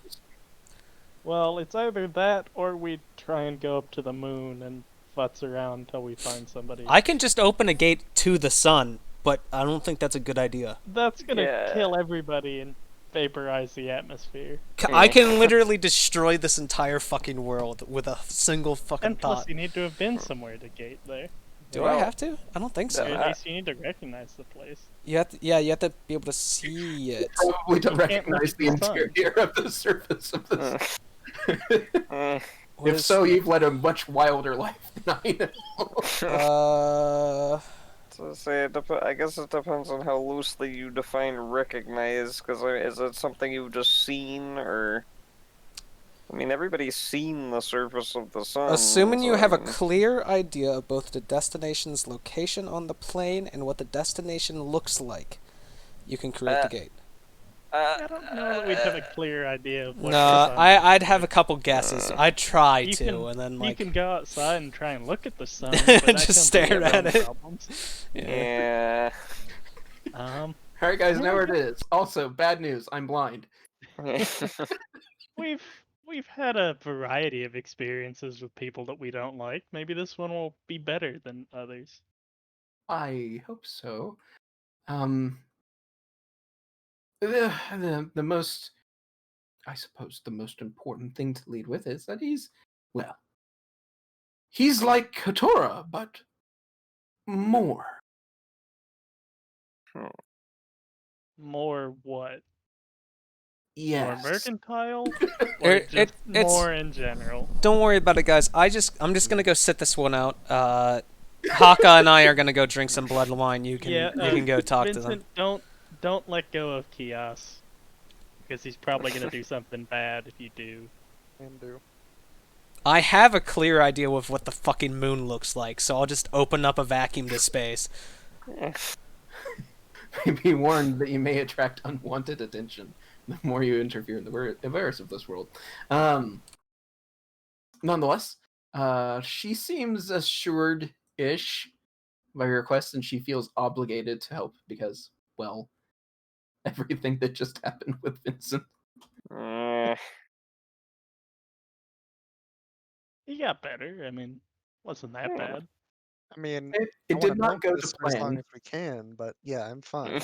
Well, it's either that or we try and go up to the moon and futz around until we find somebody. I can just open a gate to the sun, but I don't think that's a good idea. That's gonna kill everybody and vaporize the atmosphere. I can literally destroy this entire fucking world with a single fucking And plus, thought. you need to have been somewhere to gate there. Do I have to? I don't think so. At least you need to recognize the place. You have to, yeah, you have to be able to see it. Probably don't You can't recognize the look at the sun. interior of the surface of this. What If is- so, you've led a much wilder life than I know. to say I guess it depends on how loosely you define recognize. Because is it something you've just seen, or I mean, everybody's seen the surface of the sun. Assuming you have a so- clear idea of both the destination's location on the plane and what the destination looks like, you can create the gate. I don't know that we'd have a clear idea of what No, the sun I'd have a couple guesses. I'd try You to, can- and then You like can go outside and try and look at the sun, but that Just comes stare with its at own it. problems. Yeah. Alright guys, know where it is. Also, bad news, I'm blind. We've had a variety of experiences with people that we don't like. Maybe this one will be better than others. I hope so. The most, I suppose, the most important thing to lead with is that he's like Kotora, but more. More what? Yes. More mercantile? Or It's- just more in general? don't worry about it, guys. I'm just gonna go sit this one out. Haka and I are gonna go drink some blood wine. You can go talk Vincent, to them. don't let go of Kios. Because he's probably gonna do something bad if you do. And do. I have a clear idea of what the fucking moon looks like, so I'll just open up a vacuum to space. Be warned that you may attract unwanted attention the more you interfere in the affairs of this world. Nonetheless, she seems assured-ish by your request, and she feels obligated to help because, well, everything that just happened with Vincent. Eh, He got better. I mean, wasn't that hmm. bad. I mean, It, I it want to did not milk go to this for as long plan. as we can, but yeah, I'm fine.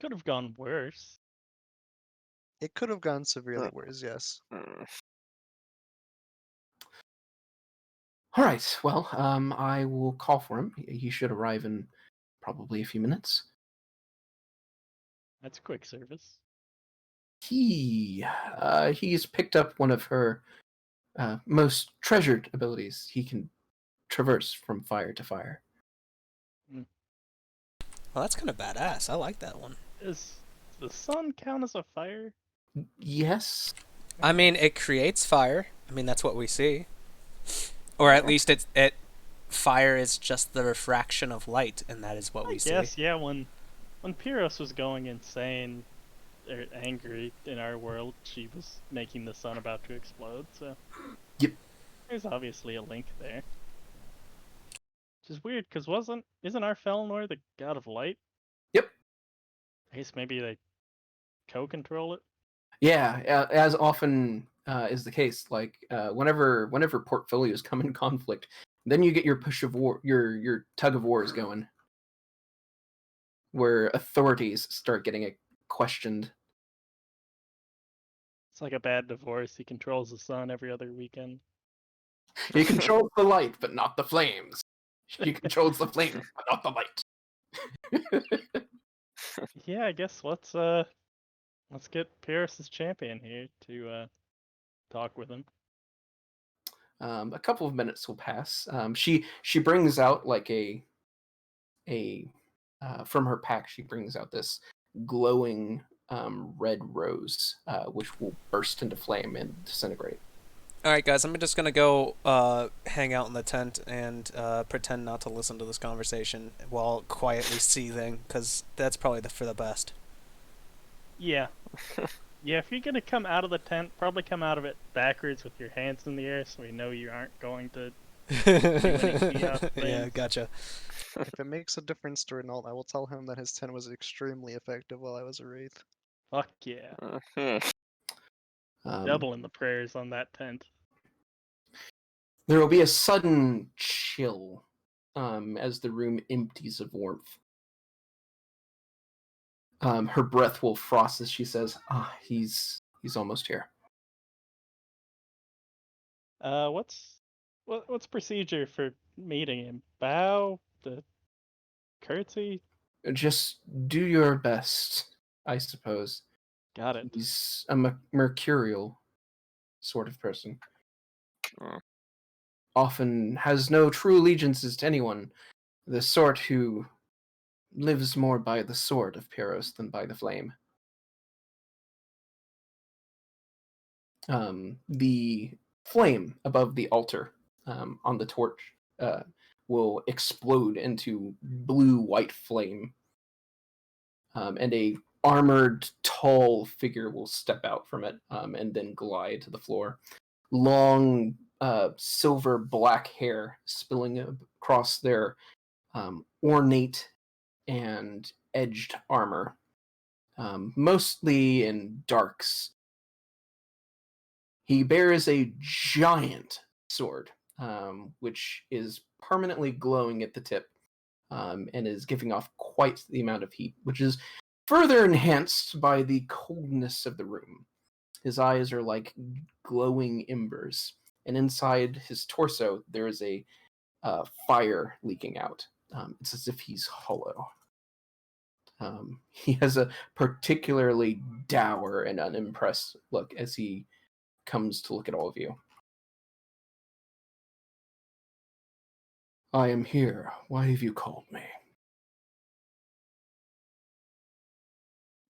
Could have gone worse. It could have gone severely worse, yes. All right. Well, I will call for him. He should arrive in probably a few minutes. That's quick service. He's picked up one of her most treasured abilities. He can traverse from fire to fire. Well, that's kind of badass. I like that one. Does the sun count as a fire? Yes. I mean, it creates fire. I mean, that's what we see. Or at least it fire is just the refraction of light, and that is what we I see. guess, yeah, when Pyros was going insane or angry in our world, she was making the sun about to explode, so Yep. there's obviously a link there. Which is weird, because isn't our Felnor the god of light? Yep. I guess maybe they co-control it? Yeah, as often is the case. Like whenever portfolios come in conflict, then you get your push of war, your tug of wars going, where authorities start getting questioned. It's like a bad divorce. He controls the sun every other weekend. He controls the light, but not the flames. He controls the flames, but not the light. Yeah, I guess let's get Pyros' champion here to talk with him. A couple of minutes will pass. She brings out like a from her pack. She brings out this glowing red rose, which will burst into flame and disintegrate. All right, guys, I'm just gonna go hang out in the tent and pretend not to listen to this conversation while quietly seething, because that's probably for the best. Yeah. Yeah, if you're gonna come out of the tent, probably come out of it backwards with your hands in the air so we know you aren't going to Yeah, things. gotcha. If it makes a difference to Renault, I will tell him that his 10 was extremely effective while I was a Wraith. Fuck yeah. Um, Doubling the prayers on that tent. There will be a sudden chill as the room empties of warmth. Her breath will frost as she says, he's almost here." What's procedure for meeting him? Bow? The curtsy? Just do your best, I suppose. Got it. He's a mercurial sort of person. Often has no true allegiances to anyone. The sort who lives more by the sword of Pyros than by the flame. The flame above the altar on the torch will explode into blue-white flame, and a armored, tall figure will step out from it and then glide to the floor. Long, silver black hair spilling across their ornate and edged armor, mostly in darks. He bears a giant sword, which is permanently glowing at the tip and is giving off quite the amount of heat, which is further enhanced by the coldness of the room. His eyes are like glowing embers, and inside his torso there is a fire leaking out. It's as if he's hollow. He has a particularly dour and unimpressed look as he comes to look at all of you. "I am here. Why have you called me?"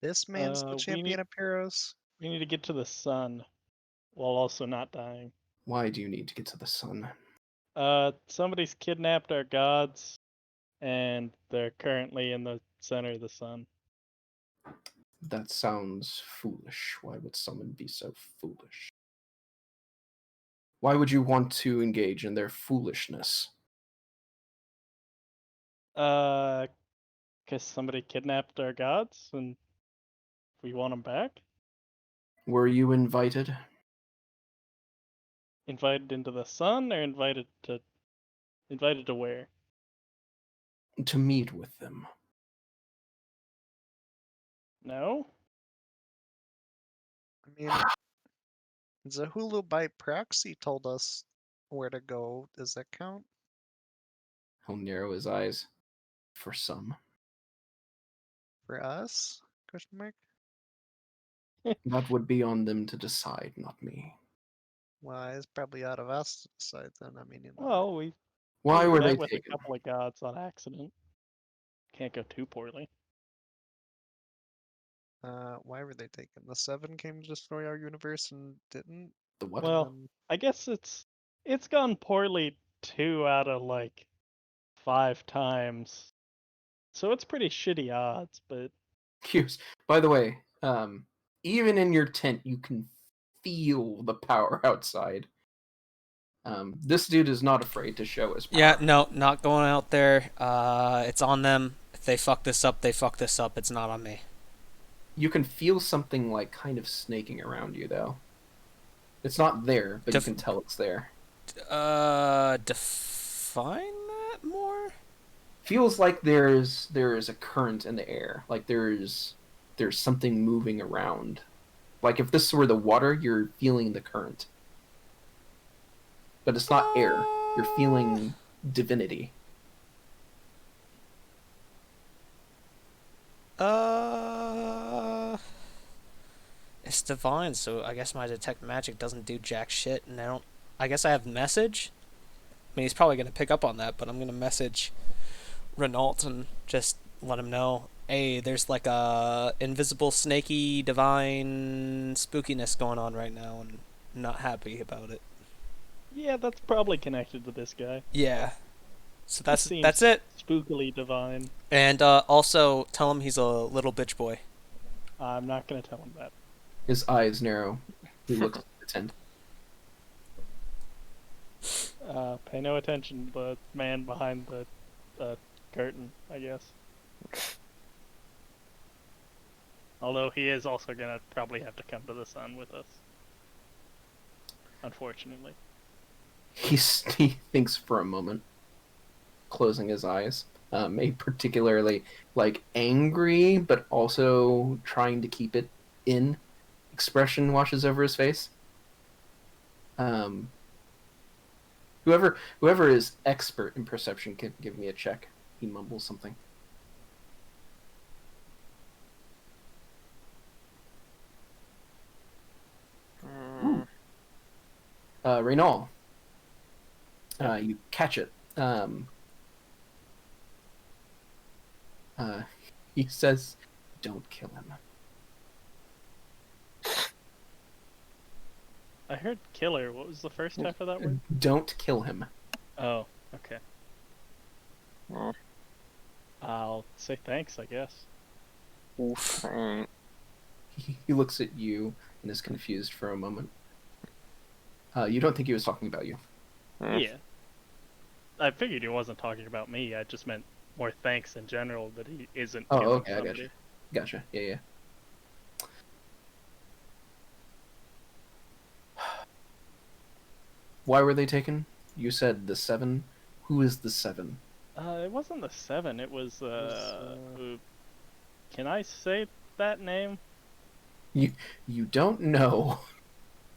This man's the champion of Pyros? We need to get to the sun while also not dying. "Why do you need to get to the sun?" Somebody's kidnapped our gods, and they're currently in the center of the sun. "That sounds foolish. Why would someone be so foolish? Why would you want to engage in their foolishness?" Because somebody kidnapped our gods and we want them back? Were you invited? Invited into the sun or invited to where? To meet with them. No? I mean, Zahulu by proxy told us where to go. Does that count? He'll narrow his eyes. For some. For us? Question mark. That would be on them to decide, not me. Well, it's probably out of us to decide then. I mean, you know. Well, we Why were met they with taken? a couple of gods on accident. Can't go too poorly. Why were they taken? The Seven came to destroy our universe and didn't. The what? Well, Um, I guess it's gone poorly 2 out of like 5 times. So it's pretty shitty odds, but Cues. By the way, even in your tent, you can feel the power outside. This dude is not afraid to show his power. Yeah, no, not going out there. It's on them. If they fuck this up, they fuck this up. It's not on me. You can feel something like kind of snaking around you, though. It's not there, but you can tell it's there. Define that more? Feels like there is a current in the air. Like there's something moving around. Like if this were the water, you're feeling the current. But it's not air. You're feeling divinity. It's divine, so I guess my detect magic doesn't do jack shit, and I guess I have message? I mean, he's probably gonna pick up on that, but I'm gonna message Renault and just let him know, hey, there's like a invisible, snaky, divine spookiness going on right now, and I'm not happy about it. yeah, that's probably connected to this guy. Yeah. So that's Seems it. Spookily divine. And also tell him he's a little bitch boy. I'm not gonna tell him that. His eyes narrow. He looks at the tent. Pay no attention to the man behind the curtain, I guess. Although he is also gonna probably have to come to the sun with us. Unfortunately. He thinks for a moment, closing his eyes. A particularly like angry, but also trying to keep it in expression washes over his face. Whoever is expert in perception can give me a check. He mumbles something. Reynald. You catch it. He says, "Don't kill him." I heard killer. What was the first half of that word? Don't kill him. Oh, okay. I'll say thanks, I guess. Oof. He looks at you and is confused for a moment. You don't think he was talking about you? Yeah. I figured he wasn't talking about me. I just meant more thanks in general that he isn't Oh, killing okay, somebody. Gotcha. Yeah. Why were they taken? You said the Seven. Who is the Seven? It wasn't the Seven. It was can I say that name? You don't know.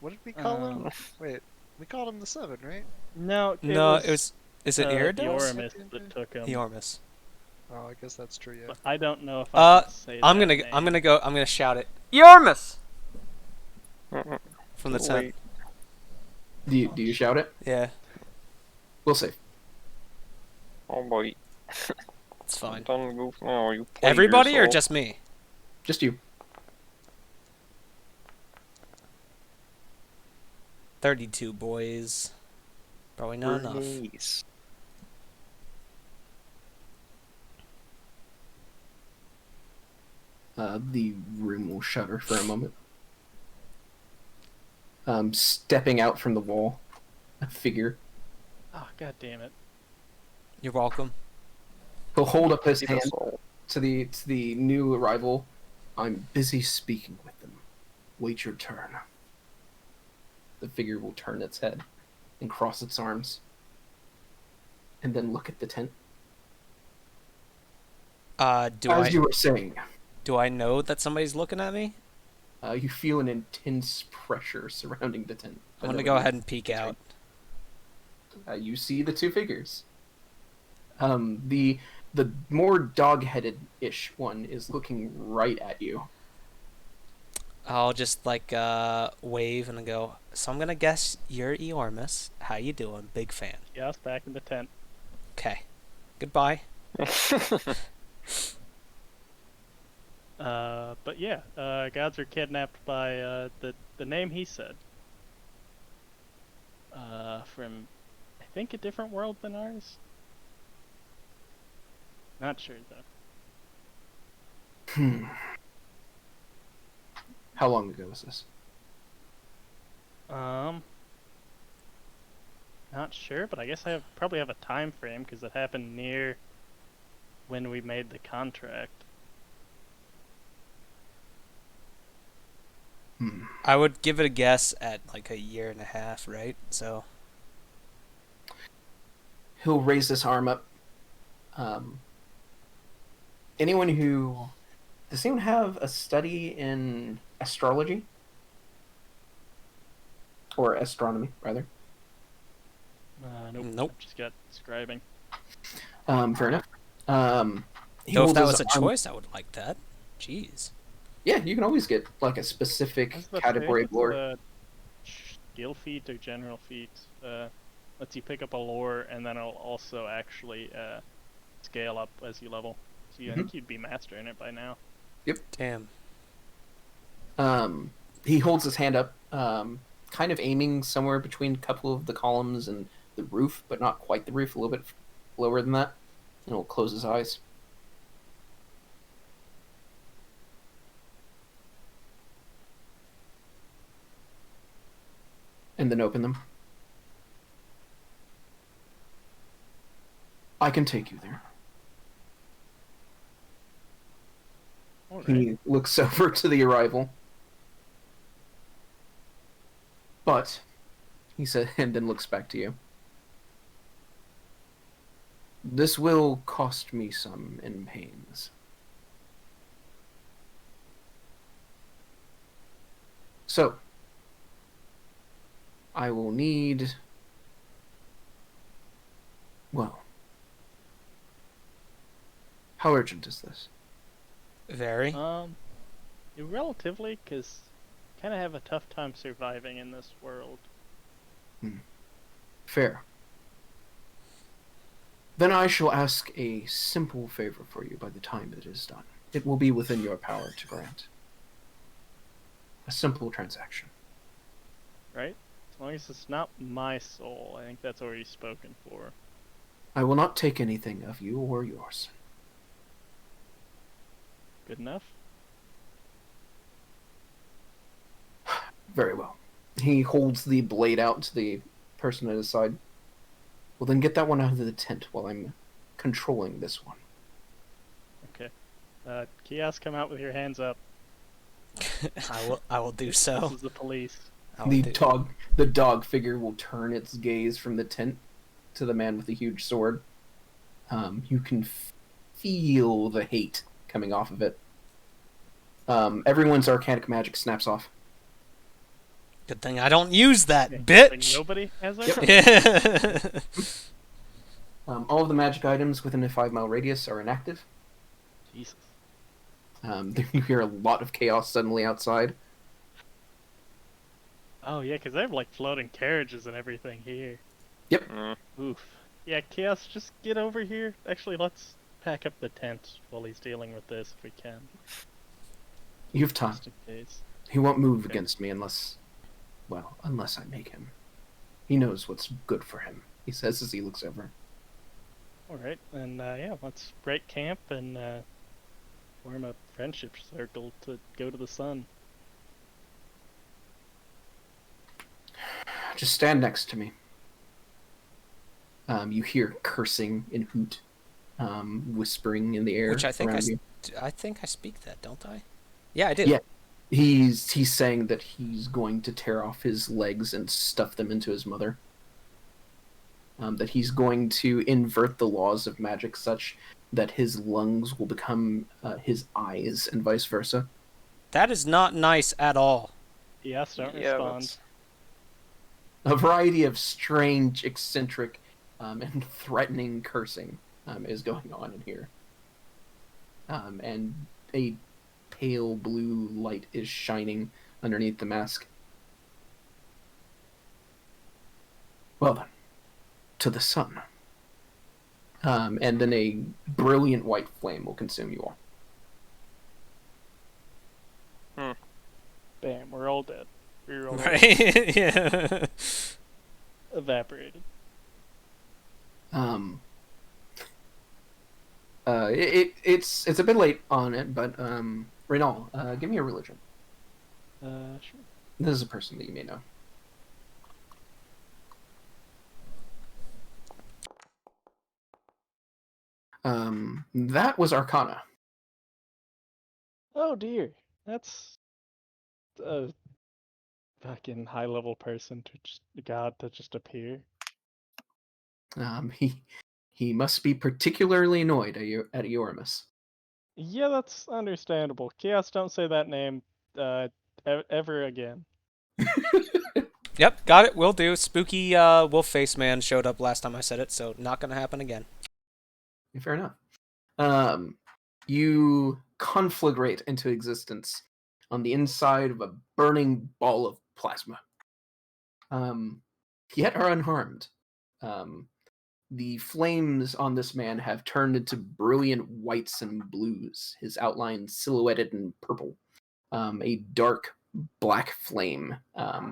What did we call him? Wait, we called him the Seven, right? No, it was. Is it Iridos? Eormis that took him. Eormis. Oh, I guess that's true. Yeah. But I don't know if I can say I'm that gonna name. I'm gonna shout it. Eormis! From the tent. Do you shout it? Yeah, We'll see. Oh boy. it's fine. Don't goof now, you played Everybody or yourself. just me? Just you. 32 boys. Probably not enough. Nice. The room will shudder for a moment. Stepping out from the wall, a figure. Oh, god damn it. You're welcome. He'll hold up his Keep hand. us all. to the new arrival, I'm busy speaking with them. Wait your turn. The figure will turn its head and cross its arms, and then look at the tent. As you were saying, Do I know that somebody's looking at me? you feel an intense pressure surrounding the tent. I'm gonna go ahead and peek out. You see the two figures. The more dog-headed-ish one is looking right at you. I'll just like wave and go. So I'm gonna guess you're Eormus. How you doing? Big fan. Yes, back in the tent. Okay. Goodbye. But yeah, gods are kidnapped by the name he said. From I think a different world than ours. Not sure though. How long ago was this? Not sure, but I guess I probably have a time frame because it happened near when we made the contract. I would give it a guess at like a year and a half, right? So He'll raise this arm up. Anyone who... Does anyone have a study in astrology? Or astronomy, rather. Nope. I've just got scribing. Fair enough. if that was a choice, I would like that. Jeez. Yeah, you can always get like a specific category of lore. Skill feat or general feat lets you pick up a lore, and then it'll also actually scale up as you level. So I think you'd be mastering it by now. Yep. Damn. He holds his hand up, kind of aiming somewhere between a couple of the columns and the roof, but not quite the roof, a little bit lower than that. And he'll close his eyes. And then open them. I can take you there. All right. He looks over to the arrival. But, he said, and then looks back to you. This will cost me some in pains. So, I will need... Well... How urgent is this? Very. Relatively, because kind of have a tough time surviving in this world. Fair. Then I shall ask a simple favor for you by the time it is done. It will be within your power to grant. A simple transaction. Right? As long as it's not my soul, I think that's already spoken for. I will not take anything of you or yours. Good enough? Very well. He holds the blade out to the person at his side. Well, then get that one out of the tent while I'm controlling this one. Okay. Kiosk, come out with your hands up. I will do so. This is the police. The dog figure will turn its gaze from the tent to the man with the huge sword. You can feel the hate coming off of it. Everyone's arcanic magic snaps off. Good thing I don't use that, Like bitch. nobody has that? Yeah. All of the magic items within a 5-mile radius are inactive. Jesus. You hear a lot of chaos suddenly outside. Oh yeah, because they have like floating carriages and everything here. Yep. Oof. Yeah, Chaos, just get over here. Actually, let's pack up the tent while he's dealing with this if we can. You have time. Just in case. He won't move Okay. against me unless I make him. He knows what's good for him, he says as he looks over. Alright, and yeah, let's break camp and form a friendship circle to go to the sun. Just stand next to me. You hear cursing and hoot whispering in the air Which around you. I think I speak that, don't I? Yeah, I do. Yeah, he's saying that he's going to tear off his legs and stuff them into his mother. That he's going to invert the laws of magic such that his lungs will become his eyes and vice versa. That is not nice at all. Yes, don't Yeah, respond. A variety of strange, eccentric, and threatening cursing is going on in here. And a pale blue light is shining underneath the mask. Well then, to the sun. And then a brilliant white flame will consume you all. Bam, we're all dead. We're all Right? Yeah. evaporated. It's a bit late on it, but Reynal, give me a religion. Sure. This is a person that you may know. That was Arcana. Oh dear, that's a fucking high-level person to just god to just appear. He must be particularly annoyed at Eormus. Yeah, that's understandable. Chaos, don't say that name ever again. Yep, got it. Will do. Spooky wolf face man showed up last time I said it, so not gonna happen again. Fair enough. You conflagrate into existence on the inside of a burning ball of plasma. Yet are unharmed. The flames on this man have turned into brilliant whites and blues, his outline silhouetted in purple. A dark black flame,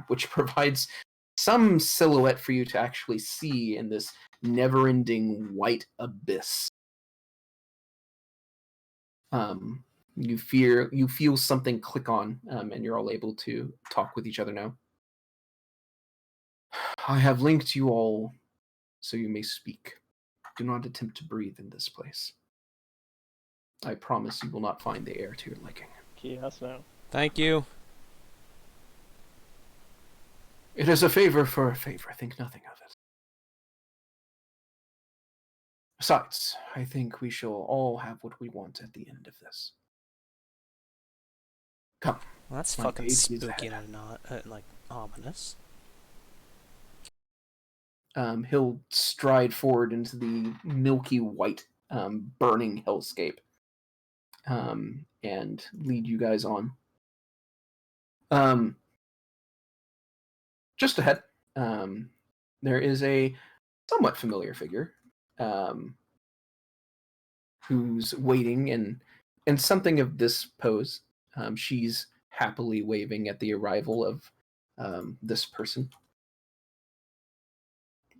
which provides some silhouette for you to actually see in this never-ending white abyss. You feel something click on, and you're all able to talk with each other now. I have linked you all so you may speak. Do not attempt to breathe in this place. I promise you will not find the air to your liking. Chaos, no. Thank you. It is a favor for a favor. Think nothing of it. Besides, I think we shall all have what we want at the end of this. Come. Well, that's My fucking page is spooky ahead. and not like ominous. He'll stride forward into the milky white, burning hellscape, and lead you guys on. Just ahead, there is a somewhat familiar figure who's waiting in something of this pose. She's happily waving at the arrival of this person.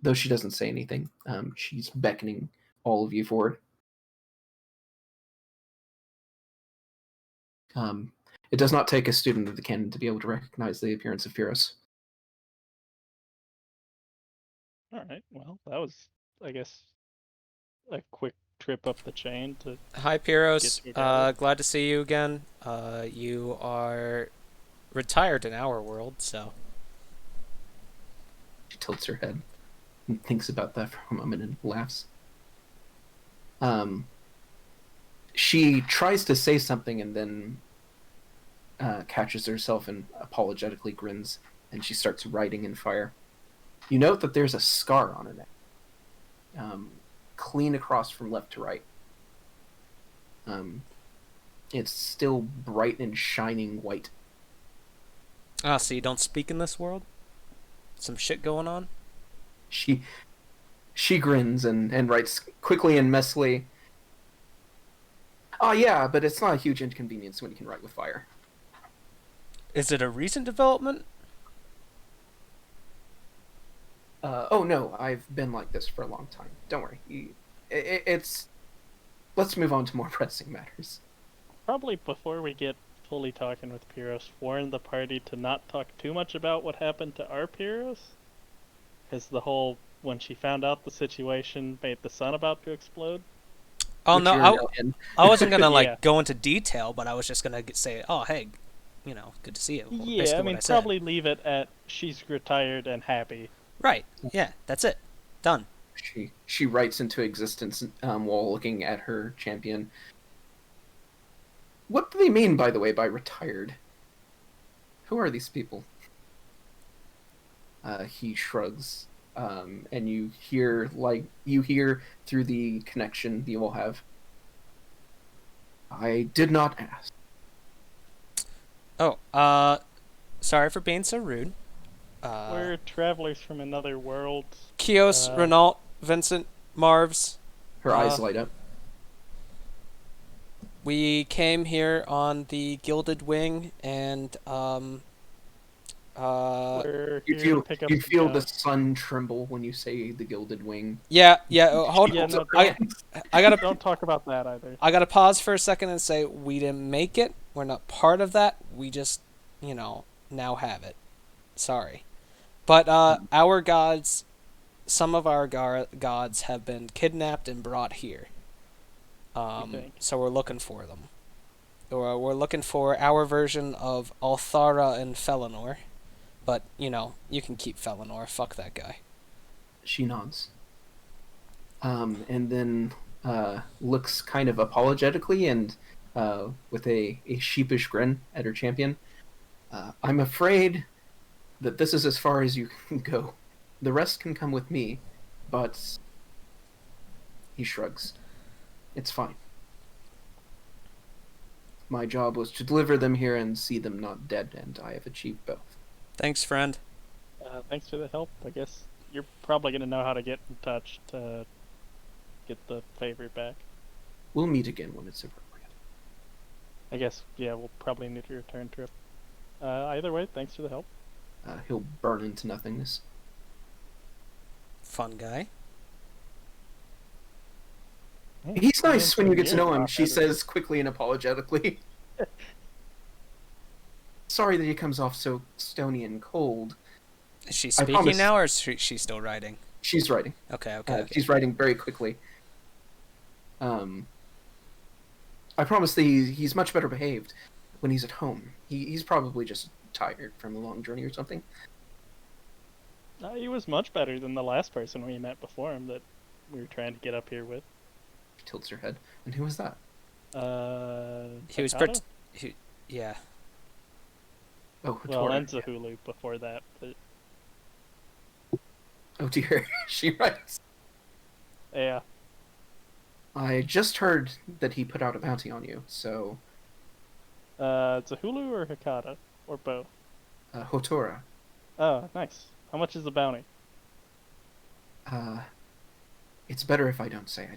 Though she doesn't say anything, she's beckoning all of you forward. It does not take a student of the canon to be able to recognize the appearance of Pyrrhus. Alright, well, that was, I guess, a quick trip up the chain to Hi, get Pyros. to a gathering. Glad to see you again. You are retired in our world, so. She tilts her head and thinks about that for a moment and laughs. She tries to say something and then catches herself and apologetically grins, and she starts writing in fire. You note that there's a scar on her neck, clean across from left to right. It's still bright and shining white. Ah, so you don't speak in this world? Some shit going on? She grins and writes quickly and messily. Oh yeah, but it's not a huge inconvenience when you can write with fire. Is it a recent development? Oh no, I've been like this for a long time. Don't worry. It's... Let's move on to more pressing matters. Probably before we get fully talking with Pyros, warn the party to not talk too much about what happened to our Pyros. Because the whole, when she found out the situation, made the sun about to explode. Oh which no, you're now in. I wasn't gonna like Yeah. go into detail, but I was just gonna say, oh hey, good to see you. Yeah, Basically I mean, what I said. probably leave it at she's retired and happy. Right. Yeah, that's it. Done. She writes into existence while looking at her champion. What do they mean, by the way, by retired? Who are these people? He shrugs, and you hear through the connection you will have. I did not ask. Oh, sorry for being so rude. We're travelers from another world. Kios, Renault, Vincent, Marvs. Her eyes light up. We came here on the Gilded Wing, and We're You here to feel pick up you some feel the guys. sun tremble when you say the Gilded Wing. yeah. Hold She on. holds no, up her hands. I gotta Don't talk about that either. I gotta pause for a second and say we didn't make it. We're not part of that. We just, now have it. Sorry, but our gods, some of our gods have been kidnapped and brought here. think? So we're looking for them. Or we're looking for our version of Althara and Felinor. But, you can keep Felinor. Fuck that guy. She nods. And then looks kind of apologetically and with a sheepish grin at her champion. I'm afraid that this is as far as you can go. The rest can come with me, but... He shrugs. It's fine. My job was to deliver them here and see them not dead, and I have achieved both. Thanks, friend. Thanks for the help. I guess you're probably gonna know how to get in touch to get the favor back. We'll meet again when it's appropriate. I guess, yeah, we'll probably need a return trip. Either way, thanks for the help. He'll burn into nothingness. Fun guy. Hey, He's me nice and when you get to Samir know him, talked she about it. says quickly and apologetically. Sorry that he comes off so stony and cold. Is she I speaking promise- now, or is she still writing? She's writing. Okay. She's writing very quickly. I promise that he's much better behaved when he's at home. He's probably just tired from a long journey or something. He was much better than the last person we met before him that we were trying to get up here with. She tilts her head. And who was that? He was Hakata? yeah. Oh, Well, Hattori. and Zahulu before that, but Oh dear, she writes. yeah. I just heard that he put out a bounty on you, so... Zahulu or Hakata? Or both? Hotora. Oh, nice. How much is the bounty? It's better if I don't say,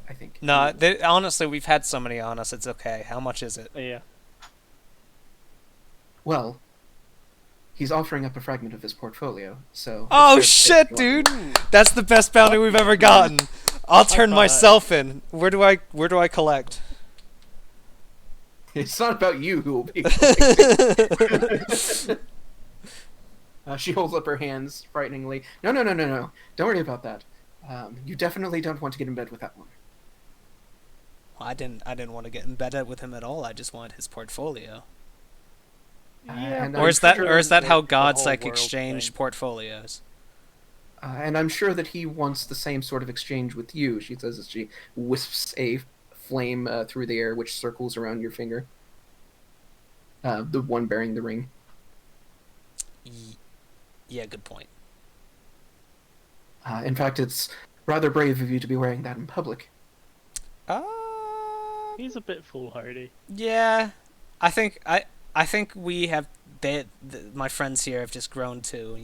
I think. No, honestly, we've had so many on us. It's okay. How much is it? Yeah. Well, he's offering up a fragment of his portfolio, so... Oh it's fair to shit, say if you dude! That's the best bounty we've ever gotten. I'll turn five. myself in. Where do I collect? want. It's not about you who will be... She holds up her hands frighteningly. No. Don't worry about that. You definitely don't want to get in bed with that one. I didn't want to get in bed with him at all. I just wanted his portfolio. And Or I'm is that sure how the gods whole like world exchange thing. portfolios? And I'm sure that he wants the same sort of exchange with you, she says as she wisps a flame through the air, which circles around your finger. The one bearing the ring. Yeah, good point. In fact, it's rather brave of you to be wearing that in public. He's a bit foolhardy. Yeah, I think we have my friends here have just grown to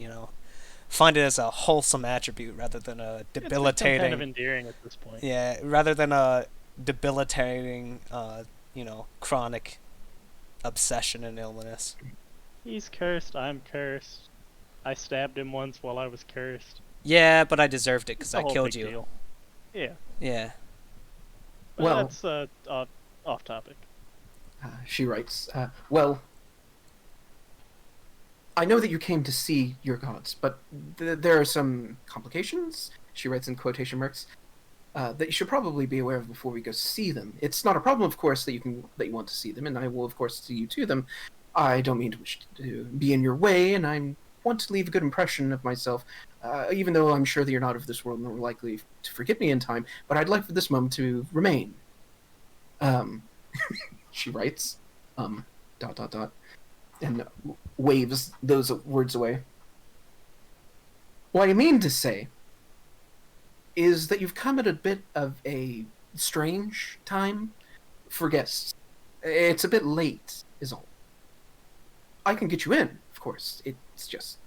find it as a wholesome attribute rather than a It's become debilitating. kind of endearing at this point. Yeah, rather than a debilitating, chronic obsession and illness. He's cursed. I'm cursed. I stabbed him once while I was cursed. Yeah, but I deserved it because It's a I whole killed big you. deal. Yeah. Yeah. But Well- that's off topic. She writes, well, I know that you came to see your gods, but there are some complications, she writes in quotation marks. that you should probably be aware of before we go see them. It's not a problem, of course, that you want to see them, and I will, of course, see you to them. I don't mean to wish to be in your way, and I want to leave a good impression of myself, even though I'm sure that you're not of this world and are likely to forget me in time. But I'd like for this moment to remain. She writes, dot dot dot, and waves those words away. What I mean to say is that you've come at a bit of a strange time for guests. It's a bit late, is all. I can get you in, of course. It's just,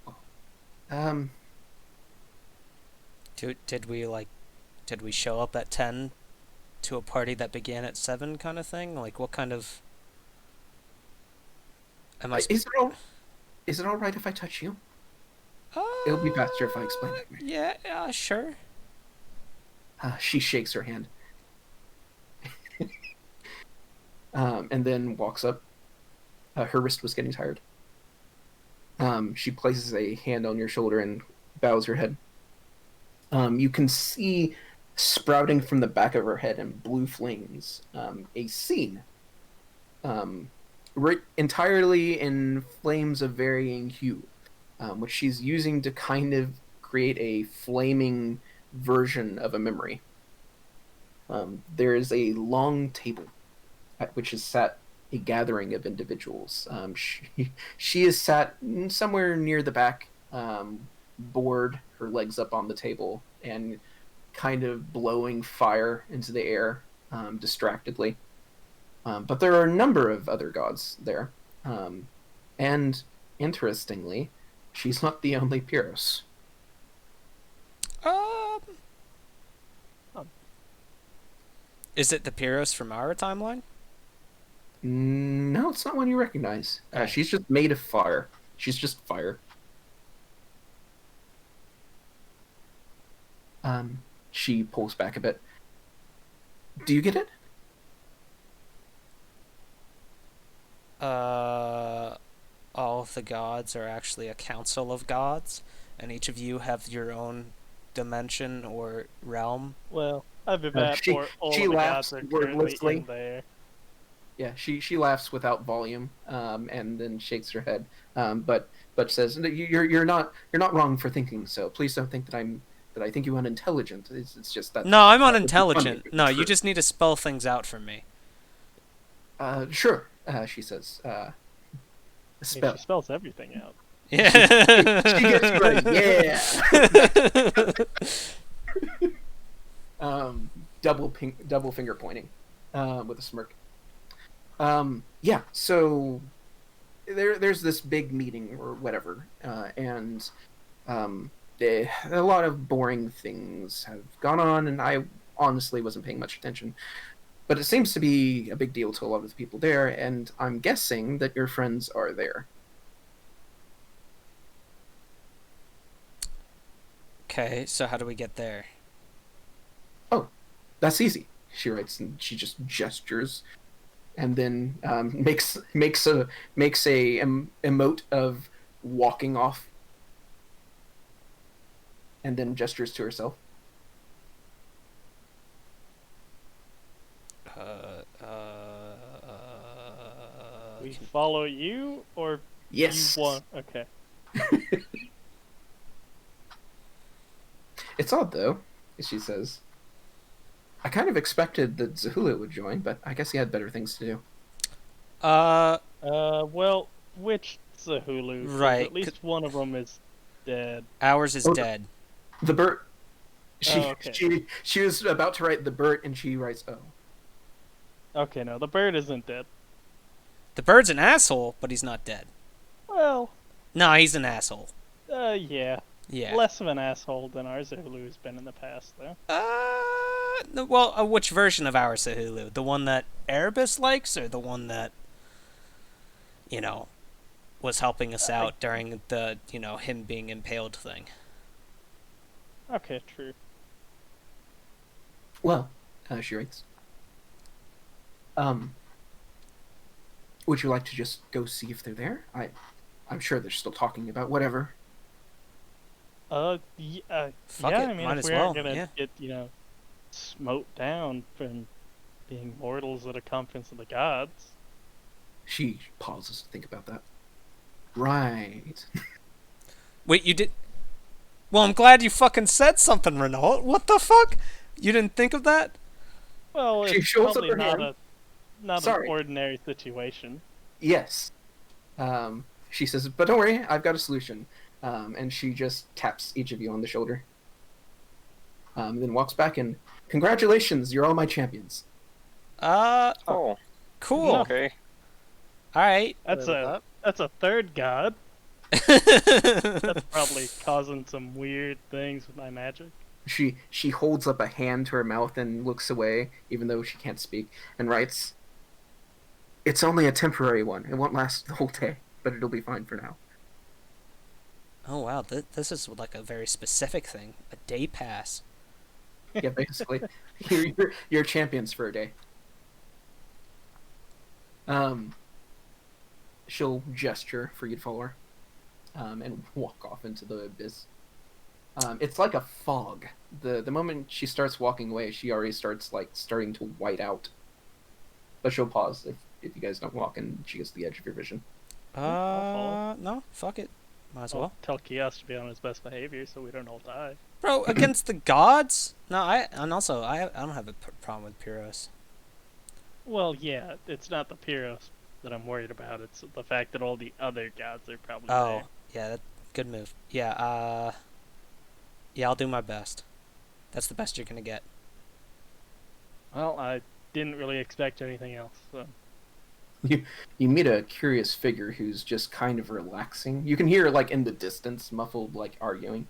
Did we show up at 10 to a party that began at 7 kind of thing? Like, what kind of... Am I... Is it all right if I touch you? It'll be faster if I explain it. Yeah, sure. She shakes her hand. And then walks up. Her wrist was getting tired. She places a hand on your shoulder and bows her head. You can see sprouting from the back of her head in blue flames a scene. Entirely in flames of varying hue, which she's using to kind of create a flaming version of a memory. There is a long table at which is sat a gathering of individuals. She is sat somewhere near the back, bored, her legs up on the table, and kind of blowing fire into the air distractedly. But there are a number of other gods there. And interestingly, she's not the only Pyrrhus. Is it the Pyrrhus from our timeline? No, it's not one you recognize. She's just made of fire. She's just fire. She pulls back a bit. Do you get it? All of the gods are actually a council of gods, and each of you have your own dimension or realm. Well, I've been bad for all she of the laughs gods are currently wordlessly. in there. Yeah, she laughs without volume, and then shakes her head, but says, "You're not wrong for thinking so. Please don't think that I think you unintelligent. It's just that." No, I'm unintelligent. No, you just need to spell things out for me. Sure. She says, I mean, spell. she spells everything out. Yeah. She gets you right. Yeah. Double finger pointing, with a smirk. Yeah. So there's this big meeting or whatever, and a lot of boring things have gone on, and I honestly wasn't paying much attention. But it seems to be a big deal to a lot of the people there, and I'm guessing that your friends are there. Okay, so how do we get there? Oh, that's easy. She writes, and she just gestures, and then makes a emote of walking off, and then gestures to herself. We follow you, or Yes. you want? Okay. It's odd though, she says. I kind of expected that Zahula would join, but I guess he had better things to do. Well, which Zahulu? 'Cause Right. At least one of them is dead. Ours is dead. The Bert. Okay. She was about to write the Bert, and she writes Okay, no, the bird isn't dead. The bird's an asshole, but he's not dead. Well, No, he's an asshole. yeah. Yeah. Less of an asshole than our Zahulu's been in the past, though. No, well, which version of our Sahulu? The one that Erebus likes, or the one that, was helping us out during the, him being impaled thing? Okay, true. well, she writes. Would you like to just go see if they're there? I'm sure they're still talking about whatever. Fuck yeah, it, I mean, might if as we well, aren't gonna yeah. get, smote down from being mortals at a conference of the gods. She pauses to think about that. Right. Wait, you did? Well, I'm glad you fucking said something, Renault. What the fuck? You didn't think of that? Well, She it's shows up probably her not hand. an Sorry. ordinary situation. Yes. She says, but don't worry, I've got a solution. And she just taps each of you on the shoulder. Then walks back and, congratulations, you're all my champions. Oh, Cool. okay. All right. That's Play with that's a third god. That's probably causing some weird things with my magic. She holds up a hand to her mouth and looks away, even though she can't speak, and writes, it's only a temporary one. It won't last the whole day, but it'll be fine for now. Oh wow, this is like a very specific thing. A day pass. Yeah, basically. You're champions for a day. She'll gesture for you to follow her, and walk off into the abyss. It's like a fog. The moment she starts walking away, she already starting to white out. But she'll pause if you guys don't walk and she gets to the edge of your vision. No, fuck it. Might as well. I'll tell Kios to be on his best behavior so we don't all die. Bro, against the gods? No, I don't have a problem with Pyros. Well, yeah, it's not the Pyros that I'm worried about. It's the fact that all the other gods are probably Oh, yeah, good move. Yeah, yeah, I'll do my best. That's the best you're gonna get. there. Well, I didn't really expect anything else, so... You meet a curious figure who's just kind of relaxing. You can hear, like, in the distance, muffled, like, arguing.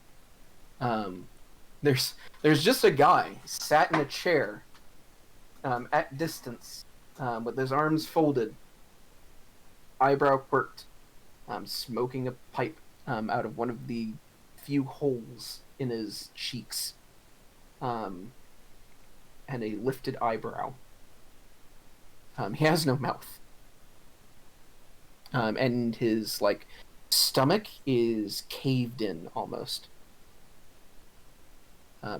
There's just a guy sat in a chair, at distance, with his arms folded, eyebrow quirked, smoking a pipe, out of one of the few holes in his cheeks, and a lifted eyebrow. He has no mouth. And his, like, stomach is caved in, almost.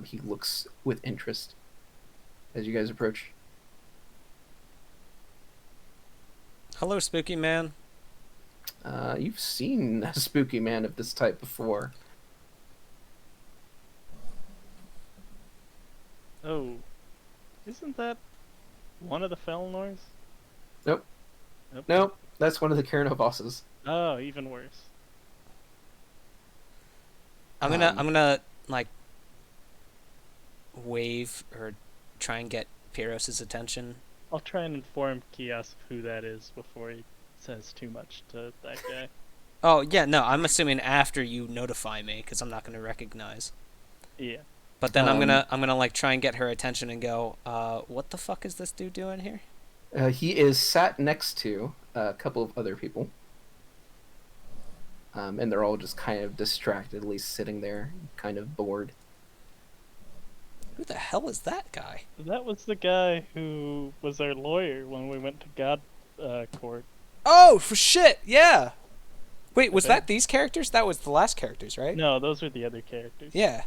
He looks with interest as you guys approach. Hello, spooky man. You've seen a spooky man of this type before. Oh. Isn't that one of the Felnors? Nope. Nope. That's one of the Kierno bosses. Oh, even worse. I'm gonna like wave or try and get Pyros' attention. I'll try and inform Kios of who that is before he says too much to that guy. Oh yeah, no, I'm assuming after you notify me, because I'm not gonna recognize. Yeah. But then I'm gonna like try and get her attention and go, what the fuck is this dude doing here? He is sat next to a couple of other people. And they're all just kind of distractedly sitting there, kind of bored. Who the hell is that guy? That was the guy who was our lawyer when we went to God court. Oh, for shit, yeah. Wait, was Okay. that these characters? That was the last characters, right? No, those are the other characters. Yeah.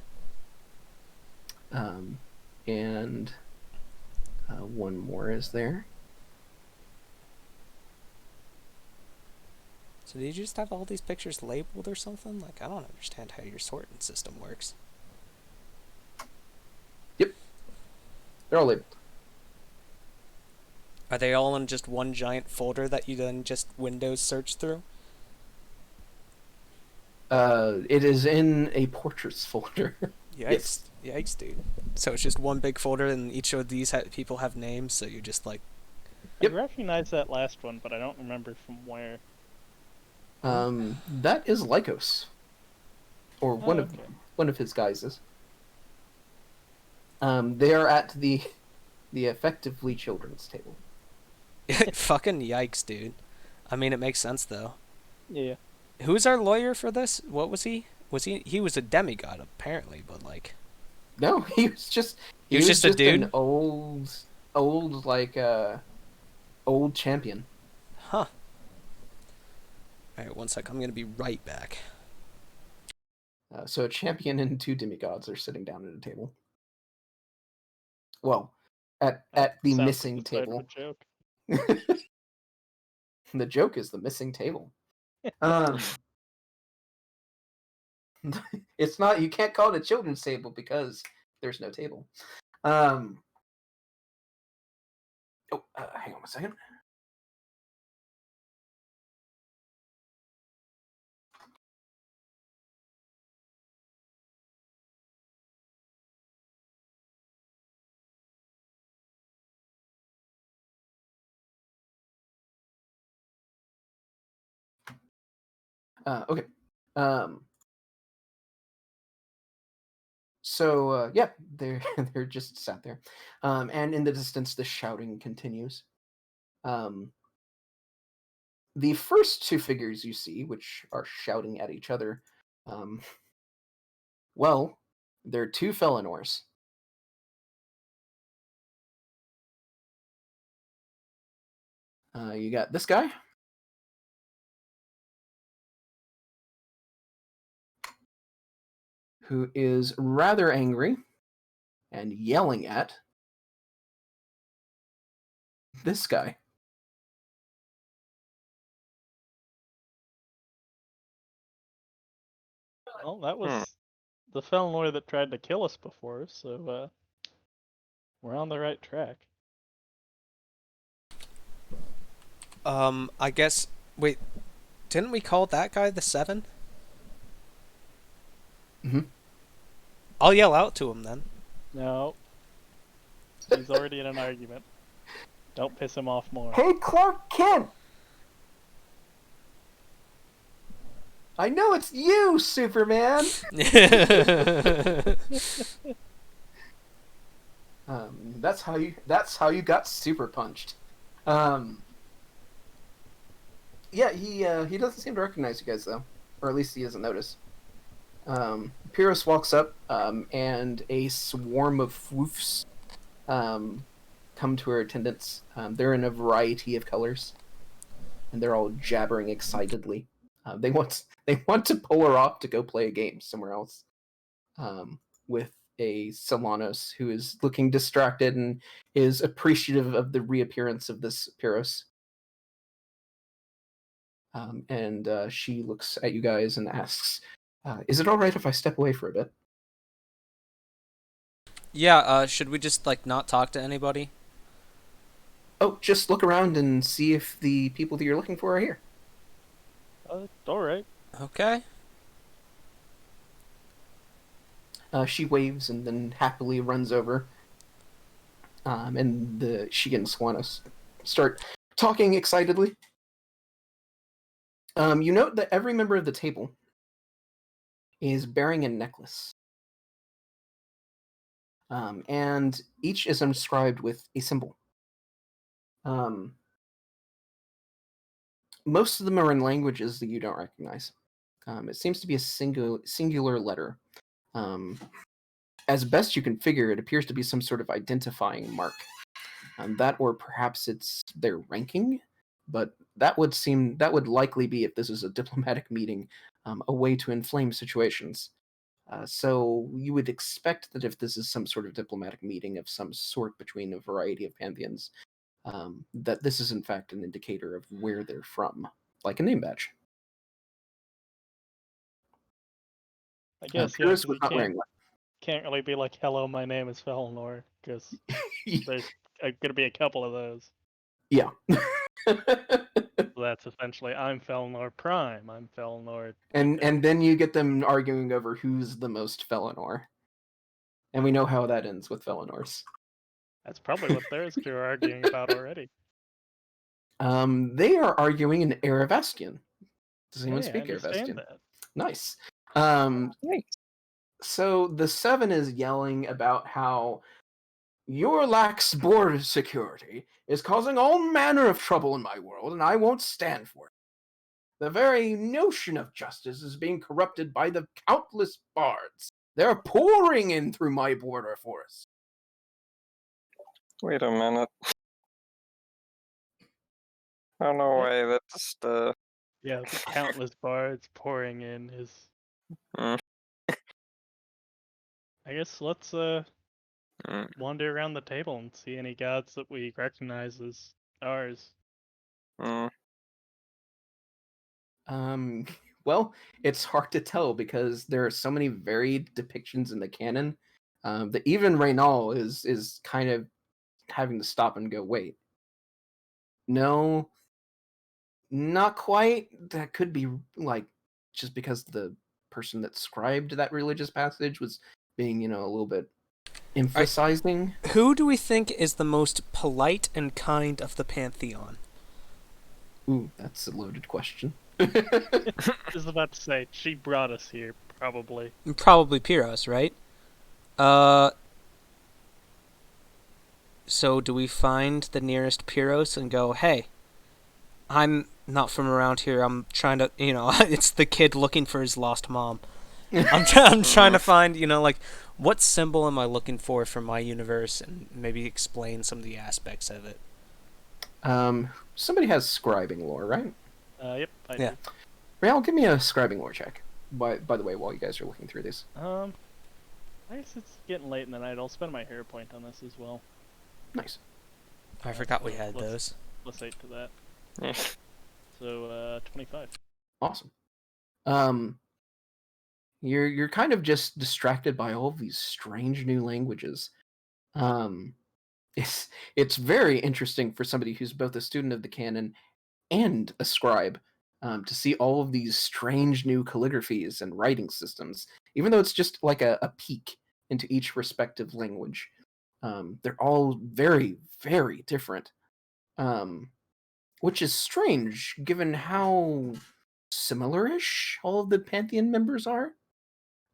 And one more is there. So did you just have all these pictures labeled or something? Like, I don't understand how your sorting system works. Yep. They're all labeled. Are they all in just one giant folder that you then just Windows search through? It is in a portraits folder. Yikes. Yikes, dude. So it's just one big folder and each of these people have names, so you just like... Yep. I recognize that last one, but I don't remember from where. That is Likos. Or one of his guises. They are at the effectively children's table. Fucking yikes, dude. I mean, it makes sense, though. Yeah. Who's our lawyer for this? What was he? He was a demigod, apparently, but like... No, he was just He was just a dude? an old champion. Huh. Alright, one sec. I'm gonna be right back. So a champion and two demigods are sitting down at a table. Well, at the Sounds like missing the start of a table. joke. The joke is the missing table. Um, it's not. You can't call it a children's table because there's no table. Oh, hang on a second. Okay. So yeah, they're just sat there, and in the distance, the shouting continues. The first two figures you see, which are shouting at each other, um, well, they're two Felinors. You got this guy, who is rather angry and yelling at this guy. Well, that was the Felnor that tried to kill us before, so we're on the right track. I guess. Wait, didn't we call that guy the 7? Mm-hmm. I'll yell out to him then. No. He's already in an argument. Don't piss him off more. Hey, Clark Kent! I know it's you, Superman! That's how you got super punched. Yeah, he doesn't seem to recognize you guys though, or at least he doesn't notice. Pyrrhus walks up, and a swarm of woofs come to her attendance. They're in a variety of colors, and they're all jabbering excitedly. They want to pull her off to go play a game somewhere else, with a Solanos who is looking distracted and is appreciative of the reappearance of this Pyrrhus. And she looks at you guys and asks, "Is it all right if I step away for a bit?" Yeah, should we just, like, not talk to anybody? Oh, just look around and see if the people that you're looking for are here. Alright. Okay. She waves and then happily runs over. And she and Swanos start talking excitedly. You note that every member of the table is bearing a necklace. And each is inscribed with a symbol. Most of them are in languages that you don't recognize. It seems to be a singular letter. As best you can figure, it appears to be some sort of identifying mark. That, or perhaps it's their ranking, but that would likely be, if this is a diplomatic meeting, a way to inflame situations. So you would expect that if this is some sort of diplomatic meeting of some sort between a variety of pantheons, that this is in fact an indicator of where they're from, like a name badge. I guess, yeah, Pyrrhus 'cause was you not wearing one. can't really be like, hello, my name is Felnor, because there's gonna be a couple of those. Yeah. So that's essentially, I'm Felnor Prime, I'm Felnor... and then you get them arguing over who's the most Felinor. And we know how that ends with Felinors. That's probably what those two are arguing about already. They are arguing in Erevaskian. Does anyone Hey, I speak understand Erevaskian? that. Nice. So the 7 is yelling about how your lax border security is causing all manner of trouble in my world, and I won't stand for it. The very notion of justice is being corrupted by the countless bards. They're pouring in through my border forest. Wait a minute. I don't know why that just Yeah, the countless bards pouring in is... Mm. I guess let's wander around the table and see any gods that we recognize as ours. Well, it's hard to tell because there are so many varied depictions in the canon that even Reynal is kind of having to stop and go, wait, no, not quite. That could be like just because the person that scribed that religious passage was being, a little bit emphasizing. Who do we think is the most polite and kind of the pantheon? Ooh, that's a loaded question. I was about to say, she brought us here, probably. Probably Pyros, right? So do we find the nearest Pyros and go, hey, I'm not from around here. I'm trying to, it's the kid looking for his lost mom. I'm trying to find, like, what symbol am I looking for my universe, and maybe explain some of the aspects of it. Somebody has scribing lore, right? Yep, I Yeah. do. Real, give me a scribing lore check. By the way, while you guys are looking through this. I guess it's getting late in the night. I'll spend my hero point on this as well. Nice. I forgot we had those. Plus 8 to that. So, 25. Awesome. You're kind of just distracted by all of these strange new languages. It's very interesting for somebody who's both a student of the canon and a scribe to see all of these strange new calligraphies and writing systems, even though it's just like a peek into each respective language. They're all very, very different, which is strange given how similar-ish all of the Pantheon members are.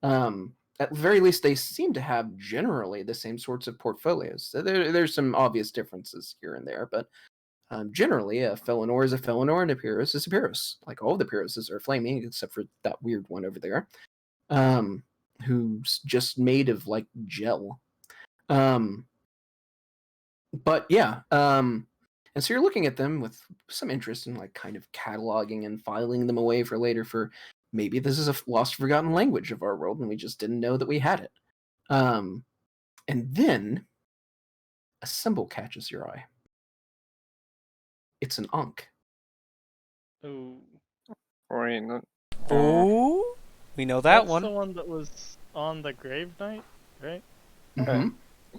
At the very least, they seem to have generally the same sorts of portfolios. So there's some obvious differences here and there, but generally, a Felinor is a Felinor and a Pyrrhus is a Pyrrhus. Like all the Pyrrhuses are flaming, except for that weird one over there, who's just made of like gel. But yeah, and so you're looking at them with some interest in like kind of cataloging and filing them away for later for maybe this is a lost forgotten language of our world and we just didn't know that we had it. And then a symbol catches your eye. It's an Ankh. Oh. Oh, we know that That's one. the one that was on the Grave Knight, right? Mm-hmm.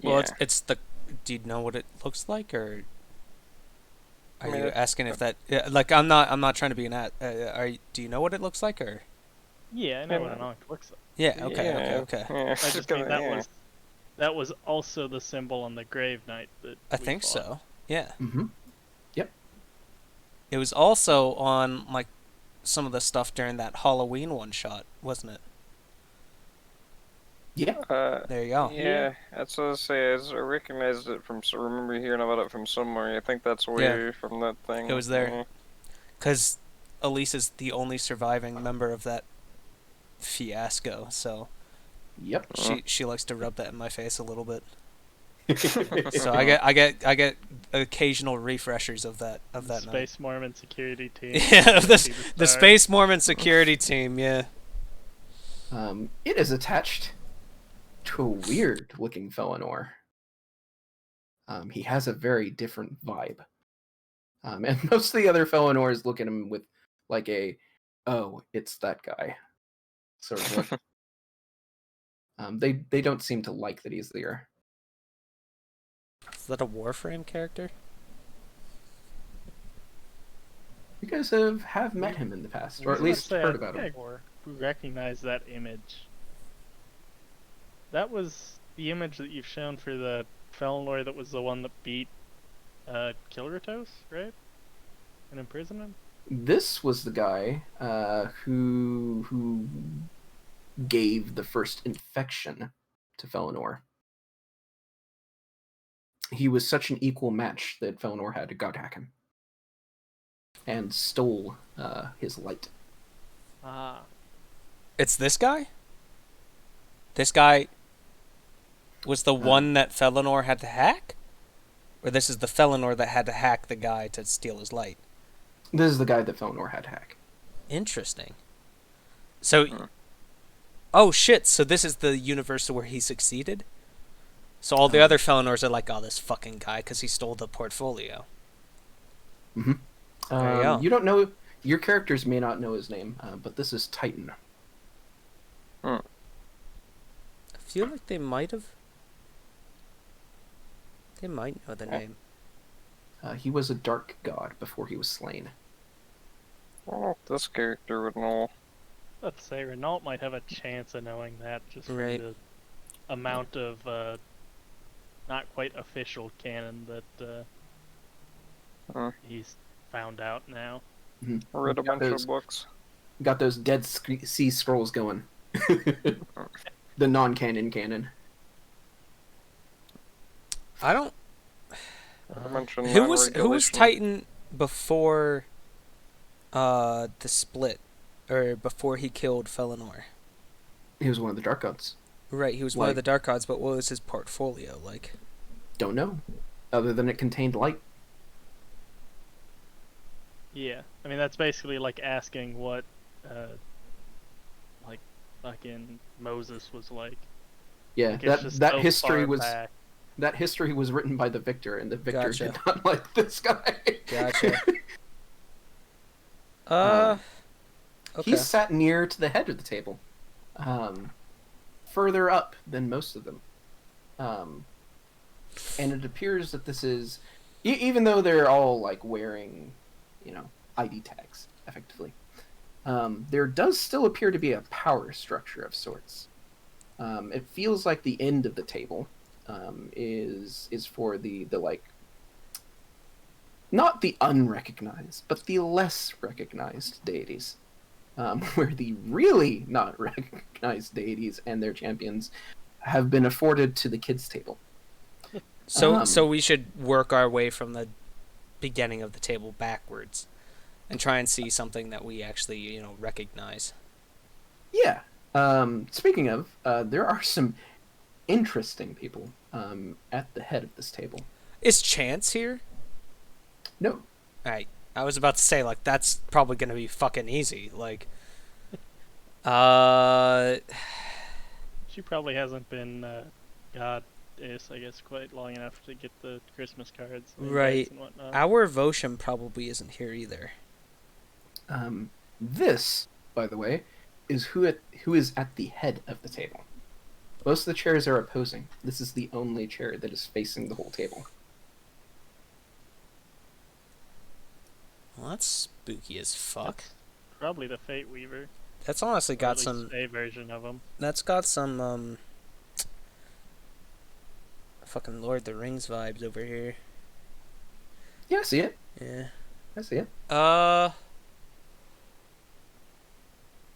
Well, it's the. Do you know what it looks like, or are you asking if that? Like, I'm not trying to be an. Do you know what it looks like, or? Yeah, I know what an Ankh looks like. Yeah. Okay. I just mean that was also the symbol on the Grave Knight that I we think fought. so. Yeah. Mm-hmm. Yep. It was also on like some of the stuff during that Halloween one shot, wasn't it? Yeah. There you go. Yeah, that's what I say. I recognized it from. Remember hearing about it from somewhere. I think that's where from that thing. It was there. Because Elise is the only surviving member of that fiasco, so Yep. she likes to rub that in my face a little bit. So I get occasional refreshers of that night. Space Mormon security team. Yeah, the Space Mormon security team. Yeah. It is attached to a weird-looking Felinor. He has a very different vibe. And most of the other Felinors look at him with like oh, it's that guy sort of look. They don't seem to like that he's there. Is that a Warframe character? You guys have met him in the past, or at least heard about him. We recognize that image. That was the image that you've shown for the Felinor that was the one that beat Kilratos, right? And imprisoned him? This was the guy who gave the first infection to Felinor. He was such an equal match that Felinor had to god hack him and stole his light. Ah. It's this guy? This guy was the one that Felinor had to hack? Or this is the Felinor that had to hack the guy to steal his light? This is the guy that Felinor had to hack. Interesting. So, oh shit, so this is the universe where he succeeded? So all the other Felinors are like, oh, this fucking guy, because he stole the portfolio. Mm-hmm. There you go. You don't know. Your characters may not know his name, but this is Titan. I feel like they might have. They might know the name. He was a dark god before he was slain. I don't know if this character would know. Let's say Renault might have a chance of knowing that just from Right. the amount of not quite official canon that he's found out now. Mm-hmm. I read a bunch of books. Got those Dead Sea Scrolls going. The non-canon canon. I don't. I mentioned Who was non-regulation. Titan before the split, or before he killed Felinor? He was one of the dark gods. Right, he was one of the dark gods, but what was his portfolio like? Don't know, other than it contained light. Yeah, I mean that's basically like asking what, like, fucking Moses was like. Yeah, Like, it's just that so history far was back. that history was written by the Victor, and the Victor Gotcha. did not like this guy. Gotcha. Okay. He sat near to the head of the table, further up than most of them, and it appears that this is, even though they're all like wearing, ID tags effectively, there does still appear to be a power structure of sorts. It feels like the end of the table is for the like, not the unrecognized, but the less recognized deities. Where the really not recognized deities and their champions have been afforded to the kids' table. So we should work our way from the beginning of the table backwards, and try and see something that we actually recognize. Yeah. Speaking of, there are some interesting people at the head of this table. Is Chance here? No. Alright. I was about to say, like, that's probably gonna be fucking easy. Like, She probably hasn't been goddess, I guess, quite long enough to get the Christmas cards, and right. invites and whatnot. Our Vosham probably isn't here either. This, by the way, is who is at the head of the table. Most of the chairs are opposing. This is the only chair that is facing the whole table. Well, that's spooky as fuck. That's probably the Fateweaver. That's honestly Or got at least some. a version of him. That's got some fucking Lord of the Rings vibes over here. Yeah, I see it. Yeah. I see it.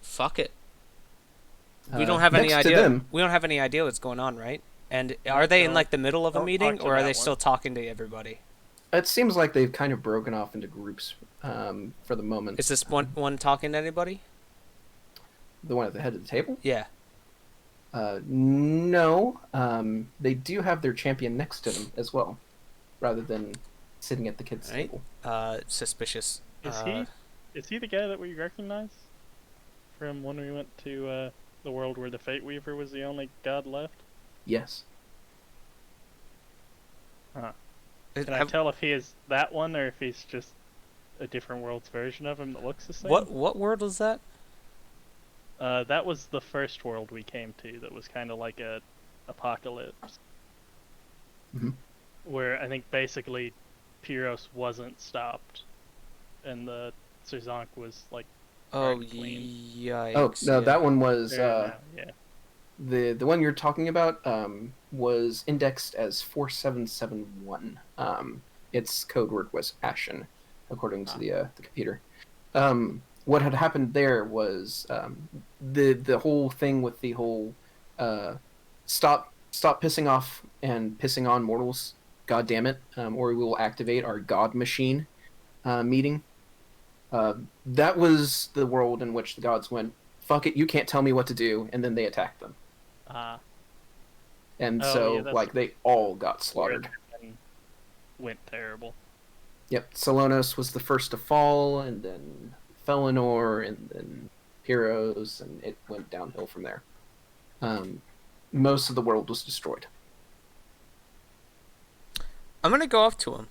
Fuck it. We don't have any next to idea. them- We don't have any idea what's going on, right? And are they in Don't- like the middle of a don't meeting, talk to or are that they one. still talking to everybody? It seems like they've kind of broken off into groups for the moment. Is this one talking to anybody? The one at the head of the table? Yeah. No. They do have their champion next to them as well, rather than sitting at the kids' Right. table. Suspicious. Is he the guy that we recognize from when we went to the world where the Fateweaver was the only god left? Yes. Can I tell if he is that one or if he's just a different world's version of him that looks the same? What word was that? That was the first world we came to. That was kind of like a apocalypse, where I think basically Pyros wasn't stopped, and the Serzank was like. Oh, clean. yikes. Oh no, yeah. that one was Yeah. the one you're talking about was indexed as 4771. Its code word was Ashen, according to the computer. What had happened there was the whole thing with the whole stop pissing off and pissing on mortals, god damn it, or we will activate our god machine meeting. That was the world in which the gods went, fuck it, you can't tell me what to do, and then they attacked them. And that's they all got slaughtered. and went terrible. Yep, Salonos was the first to fall, and then Felinor, and then Pyros, and it went downhill from there. Most of the world was destroyed. I'm gonna go up to him.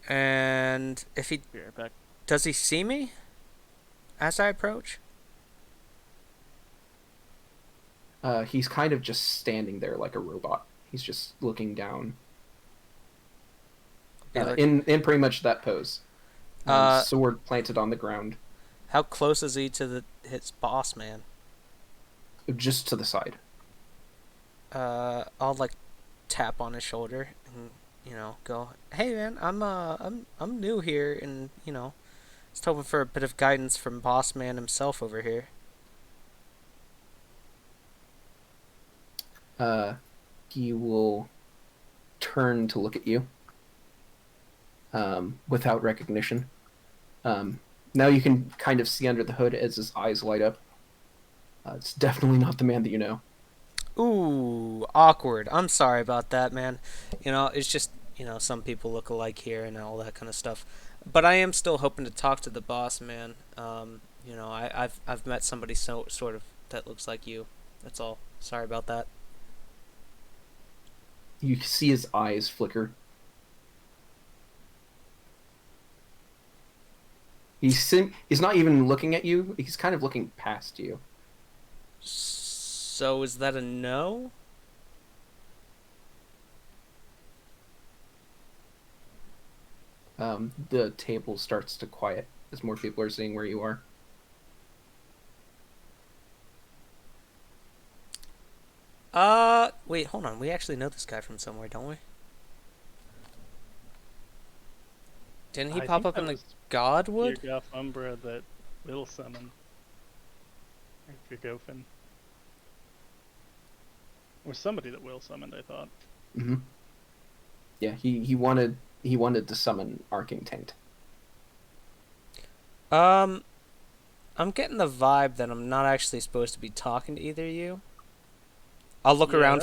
And if he Be right back. does he see me as I approach? He's kind of just standing there like a robot. He's just looking down. Be like, In pretty much that pose. Sword planted on the ground. how close is he to his boss man? Just to the side. I'll like tap on his shoulder and go, hey man, I'm new here, and just hoping for a bit of guidance from boss man himself over here. He will turn to look at you without recognition. Now you can kind of see under the hood as his eyes light up. It's definitely not the man that you know. Ooh, awkward. I'm sorry about that, man. It's just, some people look alike here and all that kind of stuff. But I am still hoping to talk to the boss, man. I've met somebody sort of that looks like you. That's all. Sorry about that. You see his eyes flicker. He's not even looking at you. He's kind of looking past you. So is that a no? The table starts to quiet as more people are seeing where you are. Wait, hold on. We actually know this guy from somewhere, don't we? Didn't he I pop think up that in the was Godwood? Geargoff Umbra that will summon. Or Geargofen. Or somebody that will summoned, I thought. Mm-hmm. Yeah, he wanted to summon Arcing Taint. I'm getting the vibe that I'm not actually supposed to be talking to either of you. I'll look around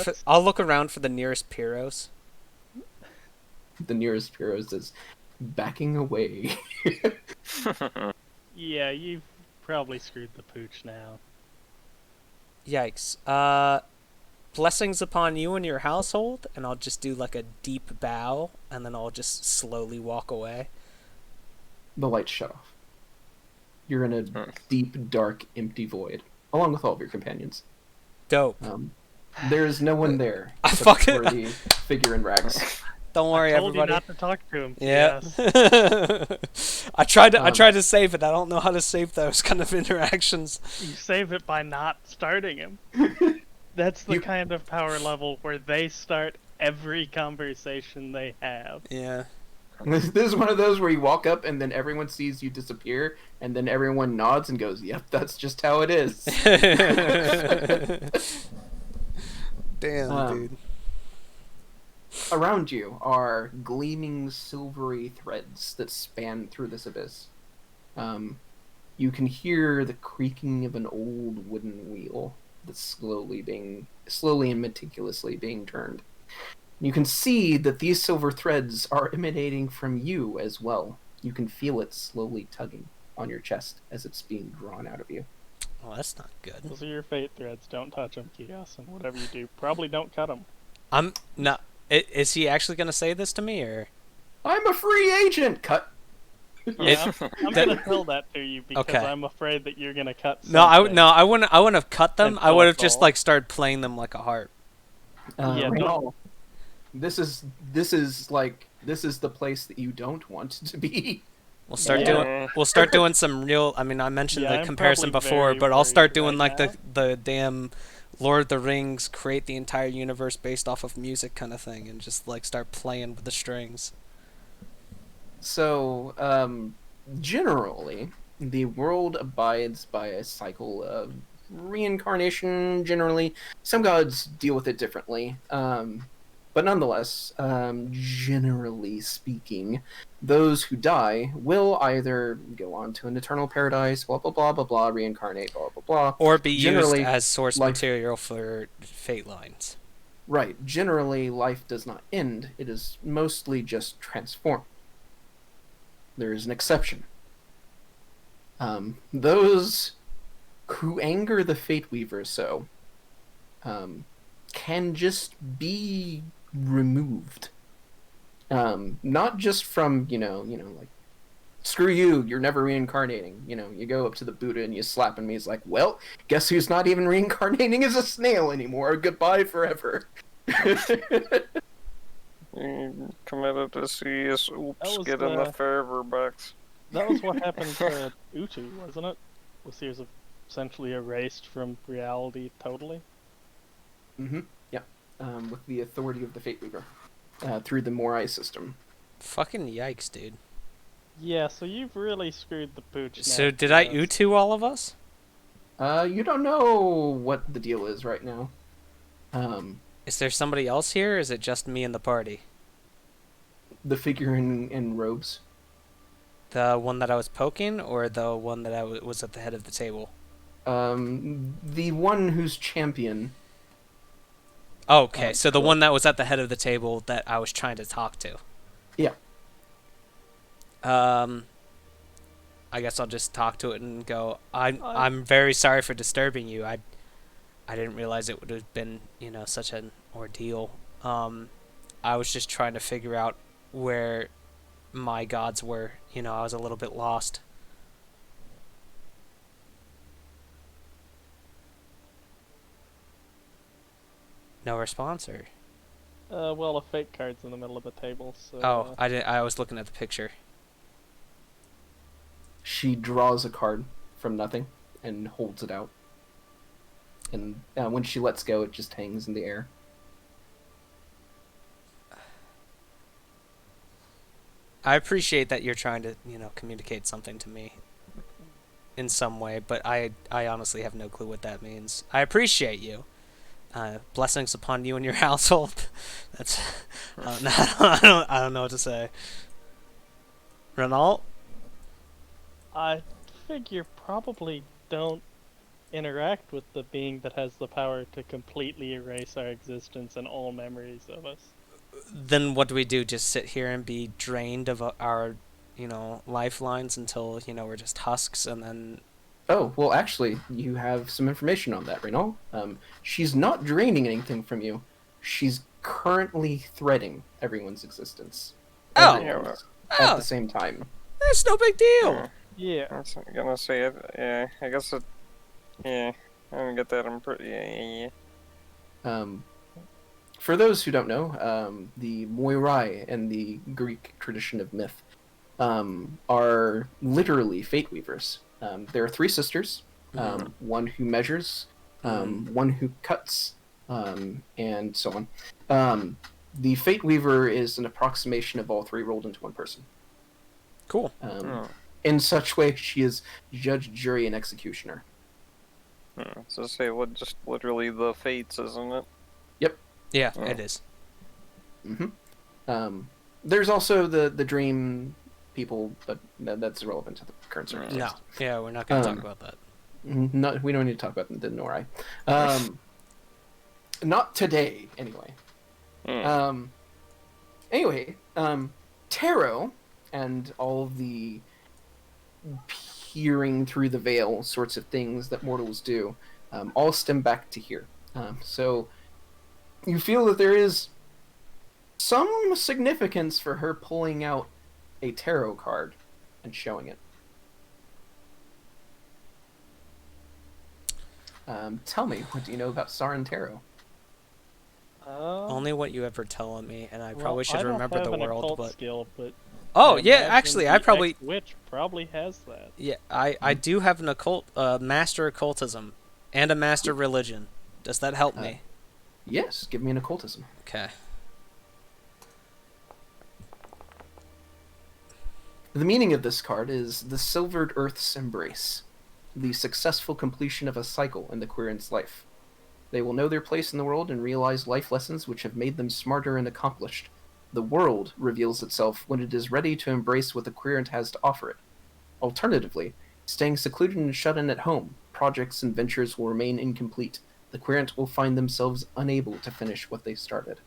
for the nearest Pyros. The nearest Pyros is backing away. Yeah, you've probably screwed the pooch now. Yikes. Blessings upon you and your household, and I'll just do like a deep bow, and then I'll just slowly walk away. The lights shut off. You're in a deep, dark, empty void, along with all of your companions. Dope. There is no one there I except fucking- for the figure in rags. Don't worry, I told everybody. you not to talk to him. Yeah. Yes. I tried to save it. I don't know how to save those kind of interactions. You save it by not starting him. That's the kind of power level where they start every conversation they have. Yeah. This is one of those where you walk up and then everyone sees you disappear, and then everyone nods and goes, "Yep, that's just how it is." Damn, dude. Around you are gleaming silvery threads that span through this abyss. You can hear the creaking of an old wooden wheel that's slowly and meticulously being turned. You can see that these silver threads are emanating from you as well. You can feel it slowly tugging on your chest as it's being drawn out of you. Oh, that's not good. Those are your fate threads. Don't touch them, Kios, and whatever you do, probably don't cut them. I'm not. Is he actually gonna say this to me, or? I'm a free agent! Cut! Yeah, I'm gonna tell that to you because Okay. I'm afraid that you're gonna cut. I something. wouldn't have cut them. I Until would have it's just all- like started playing them like a harp. Yeah, Right. don't- This is the place that you don't want to be. We'll start Yeah. doing some real. I mean, I mentioned Yeah, the I'm comparison probably before, very but I'll start worried doing right like the damn Lord of the Rings, create the entire universe based off of music kind of thing, and just like start playing with the strings. So, generally, the world abides by a cycle of reincarnation, generally. Some gods deal with it differently. But nonetheless, generally speaking, those who die will either go on to an eternal paradise, blah, blah, blah, blah, blah, reincarnate, blah, blah, blah. Or be used Generally, as source life- material for fate lines. Right. Generally, life does not end. It is mostly just transformed. There is an exception. Those who anger the Fateweaver so can just be removed. Not just from, like, screw you, you're never reincarnating. You go up to the Buddha and you slap him, he's like, well, guess who's not even reincarnating as a snail anymore? Goodbye forever. You committed to serious oops, was get in the forever box. That was what happened to Utu, wasn't it? Was he was essentially erased from reality totally? Mm-hmm. Yeah. With the authority of the Fateweaver. Through the Morai system. Fucking yikes, dude. Yeah, so you've really screwed the pooch. So did I Utu all of us? You don't know what the deal is right now. Is there somebody else here, or is it just me and the party? The figure in robes. The one that I was poking, or the one that I was at the head of the table? The one who's champion. Okay, so the one that was at the head of the table that I was trying to talk to. Yeah. I guess I'll just talk to it and go, I'm very sorry for disturbing you. I didn't realize it would have been, such an ordeal. I was just trying to figure out where my gods were. I was a little bit lost. No response, or? Well, a fate card's in the middle of the table, so... Oh, I was looking at the picture. She draws a card from nothing and holds it out. And when she lets go, it just hangs in the air. I appreciate that you're trying to, communicate something to me in some way, but I honestly have no clue what that means. I appreciate you. Blessings upon you and your household. That's I don't know what to say. Renault? I figure probably don't interact with the being that has the power to completely erase our existence and all memories of us. Then what do we do? Just sit here and be drained of our, lifelines until, we're just husks, and then... Oh, well, actually, you have some information on that, Renault. She's not draining anything from you. She's currently threading everyone's existence. Oh! At the same time. That's no big deal! Yeah. I was gonna say it. Yeah, I guess it. Yeah, I don't get that. Yeah. For those who don't know, the Moirai in the Greek tradition of myth are literally Fateweavers. There are three sisters, one who measures, one who cuts, and so on. The Fateweaver is an approximation of all three rolled into one person. Cool. In such way, she is judge, jury, and executioner. So say what? Just literally the fates, isn't it? Yep. Yeah, it is. Mm-hmm. There's also the dream people, but that's irrelevant to the current circumstance. No. Yeah, we're not going to talk about that. No, we don't need to talk about the Norai. Not today, anyway. Anyway, tarot and all of the peering through the veil sorts of things that mortals do all stem back to here. So you feel that there is some significance for her pulling out a tarot card and showing it. Tell me, what do you know about Sarin Tarot? Only what you ever tell me, and I probably should remember the world, but... Skill, but oh, yeah, actually, I probably... Witch probably has that. Yeah, I do have an occult, master occultism, and a master religion. Does that help me? Yes, give me an occultism. Okay. The meaning of this card is the Silvered Earth's Embrace, the successful completion of a cycle in the querent's life. They will know their place in the world and realize life lessons which have made them smarter and accomplished. The world reveals itself when it is ready to embrace what the querent has to offer it. Alternatively, staying secluded and shut in at home, projects and ventures will remain incomplete. The querent will find themselves unable to finish what they started.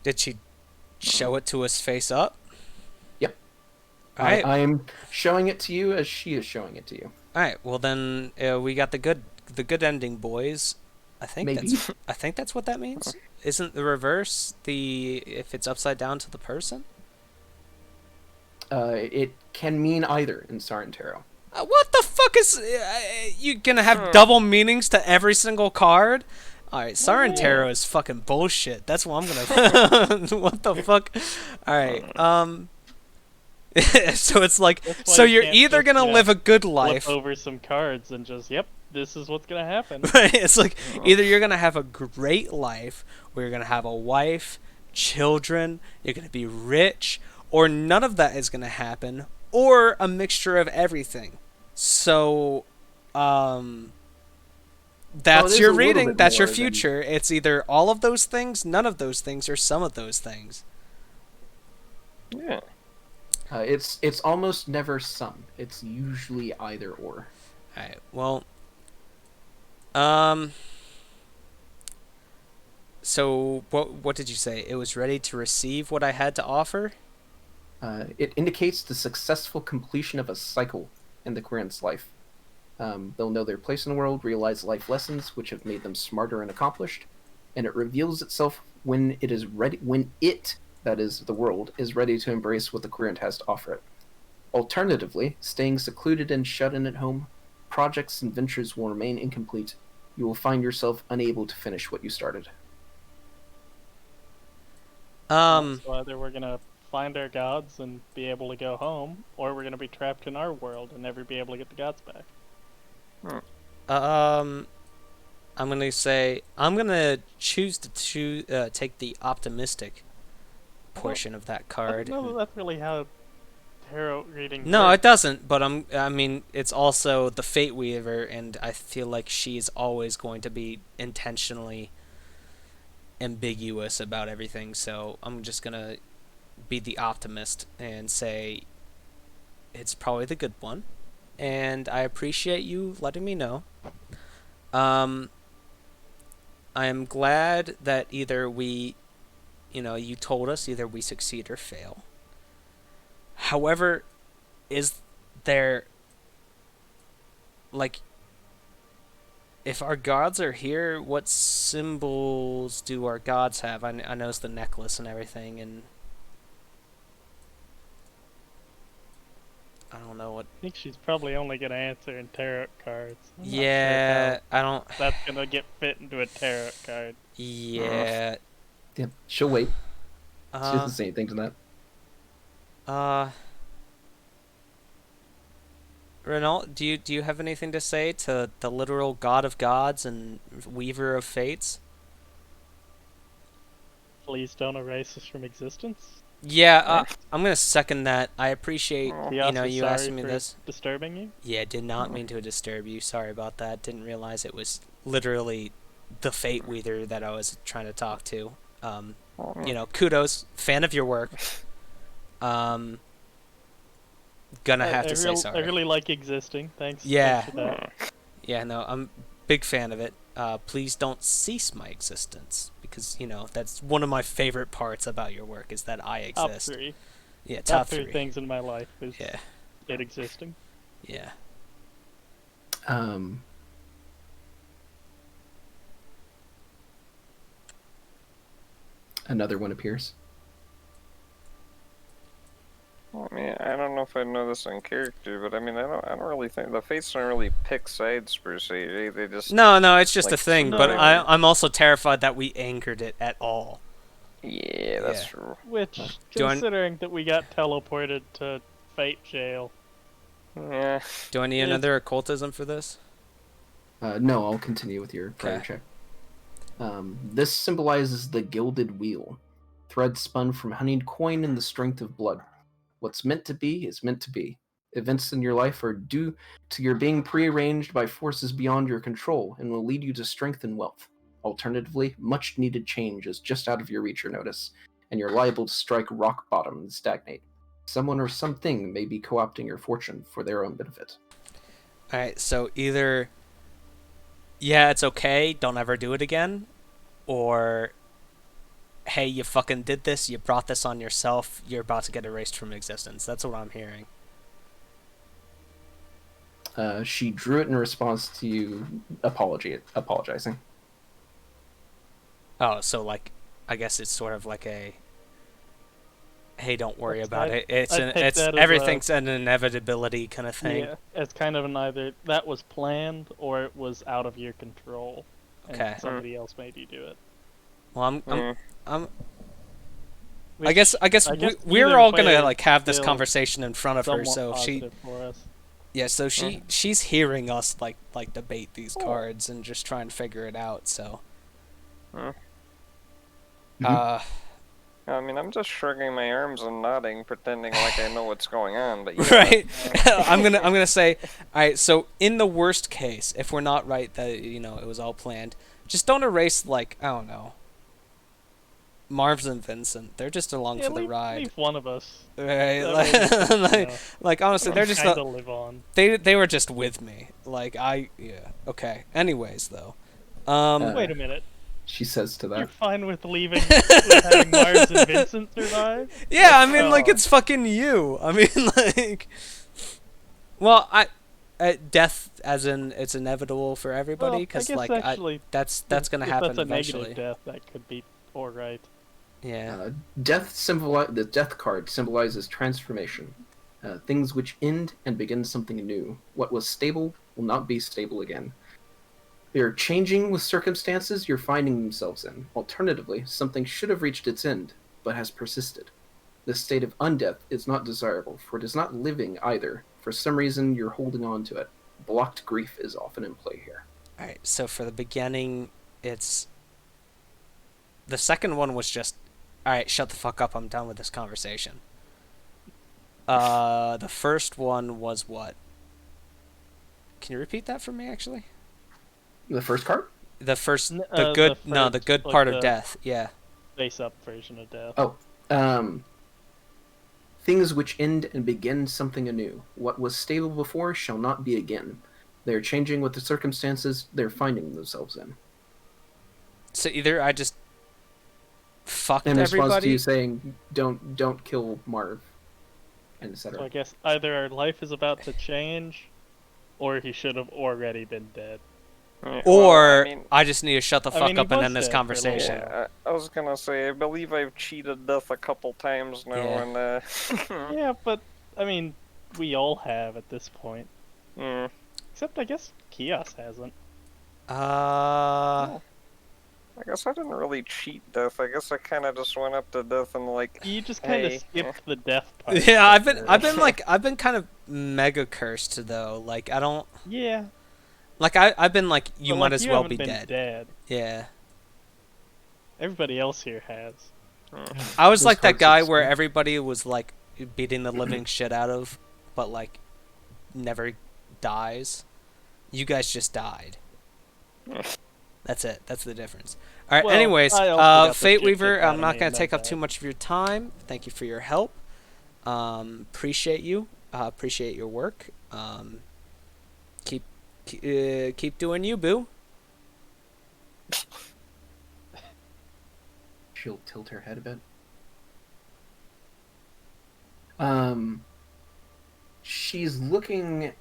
Did she show it to us face up? Yep. Alright. I am showing it to you as she is showing it to you. Alright, well then, we got the good ending, boys. Maybe. I think that's what that means. Isn't the reverse if it's upside down to the person? It can mean either in Sarin Tarot. What the fuck is you gonna have double meanings to every single card? All right, Sarin Tarot is fucking bullshit. That's what I'm gonna. What the fuck? All right. So it's like, That's why so you you're can't either just, gonna live a good Flip life. over some cards and just, yep, this is what's gonna happen. It's like either you're gonna have a great life, or you're gonna have a wife, children, you're gonna be rich, or none of that is gonna happen, or a mixture of everything. So, that's is your a little reading. bit That's your more than- future. It's either all of those things, none of those things, or some of those things. Yeah. It's almost never some. It's usually either or. All right. Well, so what did you say? It was ready to receive what I had to offer? It indicates the successful completion of a cycle in the Quirrent's life. They'll know their place in the world, realize life lessons which have made them smarter and accomplished, and it reveals itself when it is ready. When it, that is the world, is ready to embrace what the Quirrent has to offer it. Alternatively, staying secluded and shut in at home, projects and ventures will remain incomplete. You will find yourself unable to finish what you started. So either we're gonna find our gods and be able to go home, or we're gonna be trapped in our world and never be able to get the gods back. I'm gonna say I'm gonna choose to take the optimistic portion of that I card. don't know that that's really how tarot reading No, works. it doesn't. But I mean, it's also the Fateweaver, and I feel like she's always going to be intentionally ambiguous about everything. So I'm just gonna be the optimist and say it's probably the good one. And I appreciate you letting me know. I am glad that either you told us either we succeed or fail. However, is there, like, if our gods are here, what symbols do our gods have? I know it's the necklace and everything, and I don't know what. I think she's probably only gonna answer in tarot cards. I'm not sure Yeah, how I don't. that's gonna get fit into a tarot card. Yeah. Yeah, she'll wait. She doesn't Uh. say anything to that. Renault, do you have anything to say to the literal god of gods and weaver of fates? Please don't erase us from existence. Yeah, I'm gonna second that. I appreciate Be you also you asking sorry me for this. disturbing you. Yeah, did not mean to disturb you. Sorry about that. Didn't realize it was literally the Fateweaver that I was trying to talk to. Kudos, fan of your work. Gonna have to say sorry. I really like existing. Thanks. Yeah. Thanks for that. Yeah, no, I'm big fan of it. Please don't cease my existence because that's one of my favorite parts about your work is that I Top exist. three. Yeah, Top top three three. things in my life is Yeah, it existing. yeah. Another one appears. I mean, I don't know if I know this in character, but I mean, I don't really think the Fates don't really pick sides per se. They just No, it's just a like, thing. no. But I'm also terrified that we anchored it at all. yeah, that's Yeah. true. Which, Do I- considering that we got teleported to Fate Jail, Yeah. Do I need Is- another occultism for this? No, I'll continue with your prayer Okay. check. This symbolizes the gilded wheel, thread spun from honeyed coin and the strength of blood. What's meant to be is meant to be. Events in your life are due to your being prearranged by forces beyond your control and will lead you to strength and wealth. Alternatively, much needed change is just out of your reach or notice, and you're liable to strike rock bottom and stagnate. Someone or something may be co-opting your fortune for their own benefit. Alright, so either yeah, it's okay, don't ever do it again, or hey, you fucking did this, you brought this on yourself, you're about to get erased from existence. That's what I'm hearing. She drew it in response to you apologizing. Oh, so like, I guess it's sort of like a, hey, don't worry That's- about I'd- it. It's I'd take it's that as a- everything's an inevitability kind of thing. Yeah, it's kind of an either that was planned or it was out of your control, and Okay. somebody else made you do it. Well, I'm I Which, guess we're either all way gonna is like have this still conversation in front of her, somewhat so positive for us. she's hearing us like debate these Oh. cards and just try and figure it out. So, Mhm. I mean, I'm just shrugging my arms and nodding, pretending like I know what's going on. But yeah. right, I'm gonna say, all right. So in the worst case, if we're not right that it was all planned, just don't erase like I don't know. Marv's and Vincent, they're just along for the ride. Leave one of us. Right, That like, way we can, like honestly, they're just kinda live on. they were just with me. Like okay. Anyways, though, Wait a minute. She says to You're that. fine with with having Mars and Vincent survive? yeah, I mean, like Oh. it's fucking you. I mean, like, well, death as in it's inevitable for everybody Well, I because guess like actually, that's gonna if happen that's a eventually. negative death, that could be alright. Yeah. The death card symbolizes transformation. Things which end and begin something new. What was stable will not be stable again. They are changing with circumstances you're finding themselves in. Alternatively, something should have reached its end, but has persisted. This state of undeath is not desirable, for it is not living either. For some reason, you're holding on to it. Blocked grief is often in play here. All right. So for the beginning, it's the second one was just, all right, shut the fuck up. I'm done with this conversation. The first one was what? Can you repeat that for me, actually? The first card? The first, N- the the good, no, the first, good like part of the- death. Yeah. Face-up version of death. Oh, things which end and begin something anew. What was stable before shall not be again. They are changing with the circumstances they're finding themselves in. So either I just fucked In response to everybody. you saying, don't kill Marv, and etc. So I guess either our life is about to change, or he should have already been dead. Yeah, Or I mean, I just need to shut the fuck mean, he up and was end this dead for a little conversation. while. I was gonna say, I believe I've cheated death a couple times now, Yeah. and Yeah, but I mean, we all have at this point. mm, Except I guess Kios hasn't. I guess I didn't really cheat death. I guess I kind of just went up to death and like, You just kind of Hey, skipped the death part. Yeah, I've been kind of mega cursed though. Like I don't Yeah. like I've been like you but, might like, as you well haven't be been dead. Yeah. Everybody else here has. I was Those like that cards guy are where sweet. everybody was like beating the living shit out of, but like never dies. You guys just died. That's it. That's the difference. All right. Well, Anyways, I also got the shit Fateweaver, kicked out I'm of not me gonna and take then up too died. much of your time. Thank you for your help. Appreciate you. Appreciate your work. Keep doing you, boo. She'll tilt her head a bit. She's looking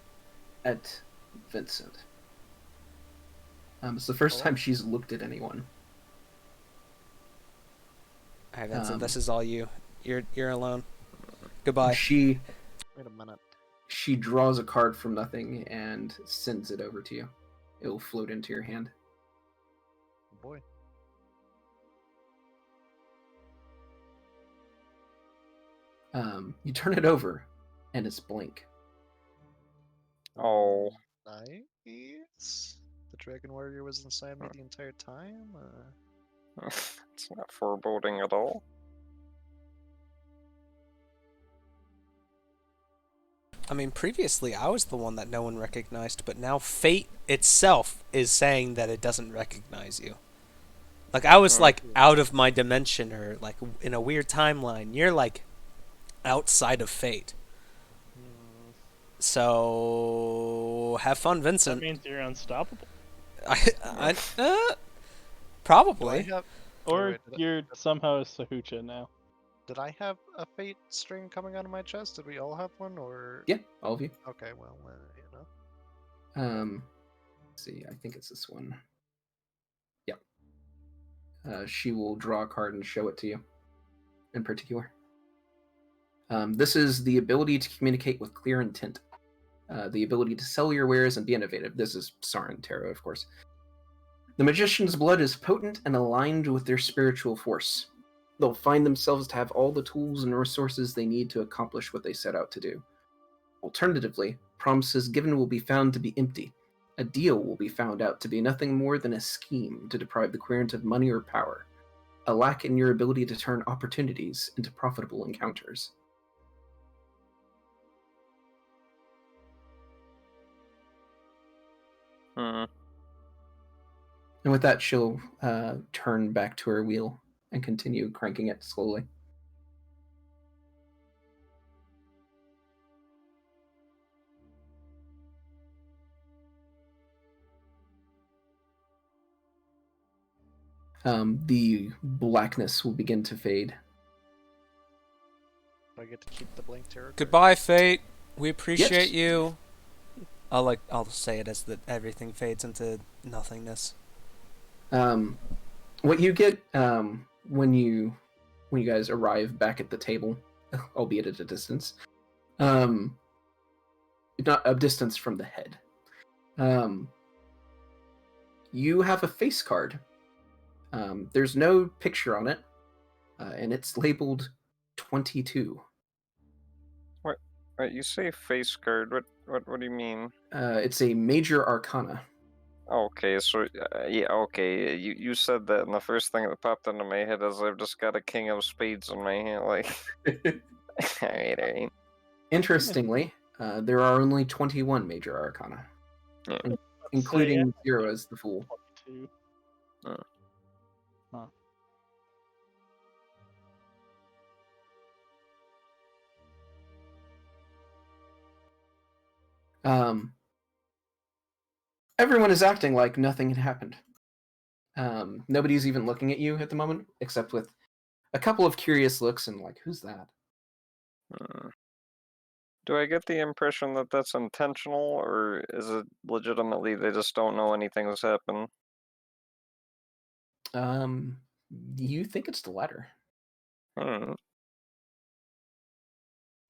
at Vincent. It's the first time she's looked at anyone. All right, Vincent. Um, This is all you. You're alone. Goodbye. She Wait a minute. she draws a card from nothing and sends it over to you. It'll float into your hand. Oh boy. You turn it over, and it's blank. oh, Nice. The Dragon Warrior was inside me the entire time. it's not foreboding at all. I mean, previously I was the one that no one recognized, but now fate itself is saying that it doesn't recognize you. Like I was like out of my dimension or like in a weird timeline. You're like outside of fate. So have fun, That Vincent. means you're unstoppable. Probably. Do I have, Or wait, did I- you're somehow a Sahucha now. Did I have a fate string coming out of my chest? Did we all have one, or? Yeah, all of you. Okay, well, you know. Let's see, I think it's this one. Yep. she will draw a card and show it to you in particular. This is the ability to communicate with clear intent. The ability to sell your wares and be innovative. This is Sarin Tarot, of course. The magician's blood is potent and aligned with their spiritual force. They'll find themselves to have all the tools and resources they need to accomplish what they set out to do. Alternatively, promises given will be found to be empty. A deal will be found out to be nothing more than a scheme to deprive the querent of money or power. A lack in your ability to turn opportunities into profitable encounters. Hmm. And with that, she'll turn back to her wheel and continue cranking it slowly. The blackness will begin to fade. I get to keep the blank tarot card. Goodbye, Fate. We appreciate Yes. you. I'll say it as that everything fades into nothingness. What you get when you guys arrive back at the table, albeit at a distance, not a distance from the head, you have a face card. There's no picture on it, and it's labeled 22. Right, you say face card. What do you mean? It's a major arcana. Okay, so yeah, okay. You said that, and the first thing that popped into my head is I've just got a king of spades in my hand. Like, alright. Interestingly, there are only 21 major arcana, Yeah. including 0 as the fool. 22. Huh. Everyone is acting like nothing had happened. Nobody's even looking at you at the moment, except with a couple of curious looks and like, who's that? Do I get the impression that that's intentional, or is it legitimately they just don't know anything's happened? You think it's the latter. Hmm.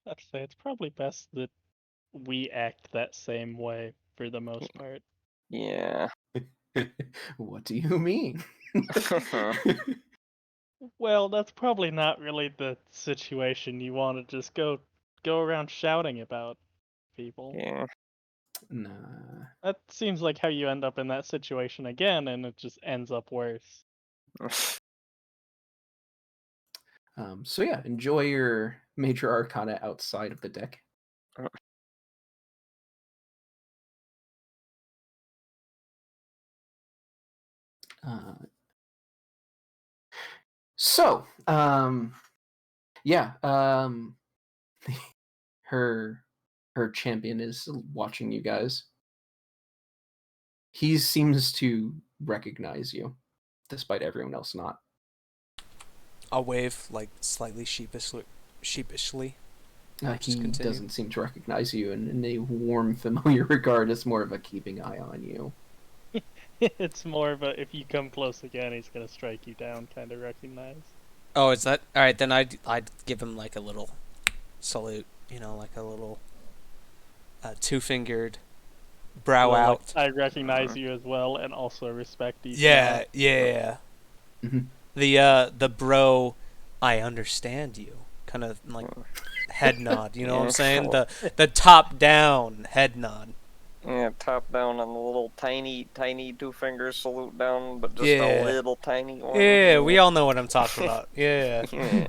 I'd say it's probably best that we act that same way for the most part. Yeah. What do you mean? Well, that's probably not really the situation you want to just go around shouting about people. Yeah. Nah. That seems like how you end up in that situation again, and it just ends up worse. So yeah, enjoy your major arcana outside of the deck. So, yeah, her champion is watching you guys. He seems to recognize you, despite everyone else not. I'll wave, like, slightly sheepishly. He continue. doesn't seem to recognize you in a warm, familiar regard. It's more of a keeping eye on you. It's more of a if you come close again, he's gonna strike you down kind of recognize. Oh, is that all right? Then I'd give him like a little salute, like a little two-fingered brow Well, out. like, I recognize you as well, and also respect each. Yeah. Mhm. The bro, I understand you. Kind of like head nod. You know what I'm saying? The top down head nod. Yeah, top down on the little tiny two-finger salute down, but just Yeah. a little tiny one. Yeah, we all know what I'm talking about. Yeah. Yeah.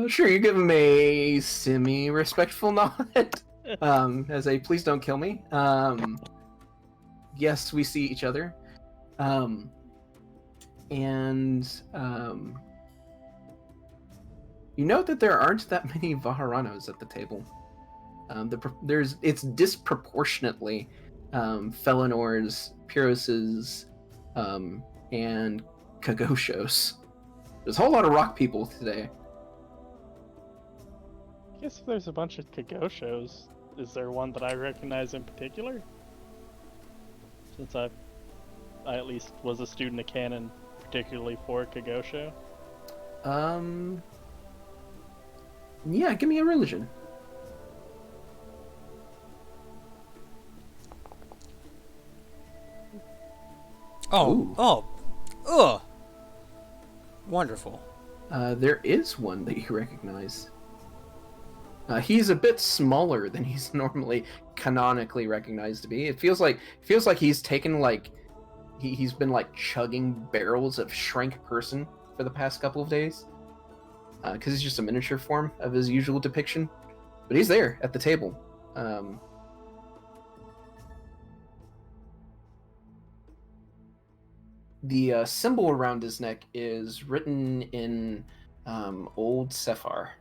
Sure, you give him a semi-respectful nod. As a please don't kill me. Yes, we see each other. You note that there aren't that many Vaharanos at the table. It's disproportionately Felinors, Pyrrhoses, and Kagoshos. There's a whole lot of rock people today. I guess if there's a bunch of Kagoshos, is there one that I recognize in particular? Since I I at least was a student of canon, particularly for Kagosho. Yeah, give me a religion. Oh, Ooh. ugh. Wonderful. There is one that you recognize. He's a bit smaller than he's normally canonically recognized to be. It feels like he's taken like he's been like chugging barrels of Shrink Person for the past couple of days. Because he's just a miniature form of his usual depiction, but he's there at the table. The symbol around his neck is written in Old Sephar.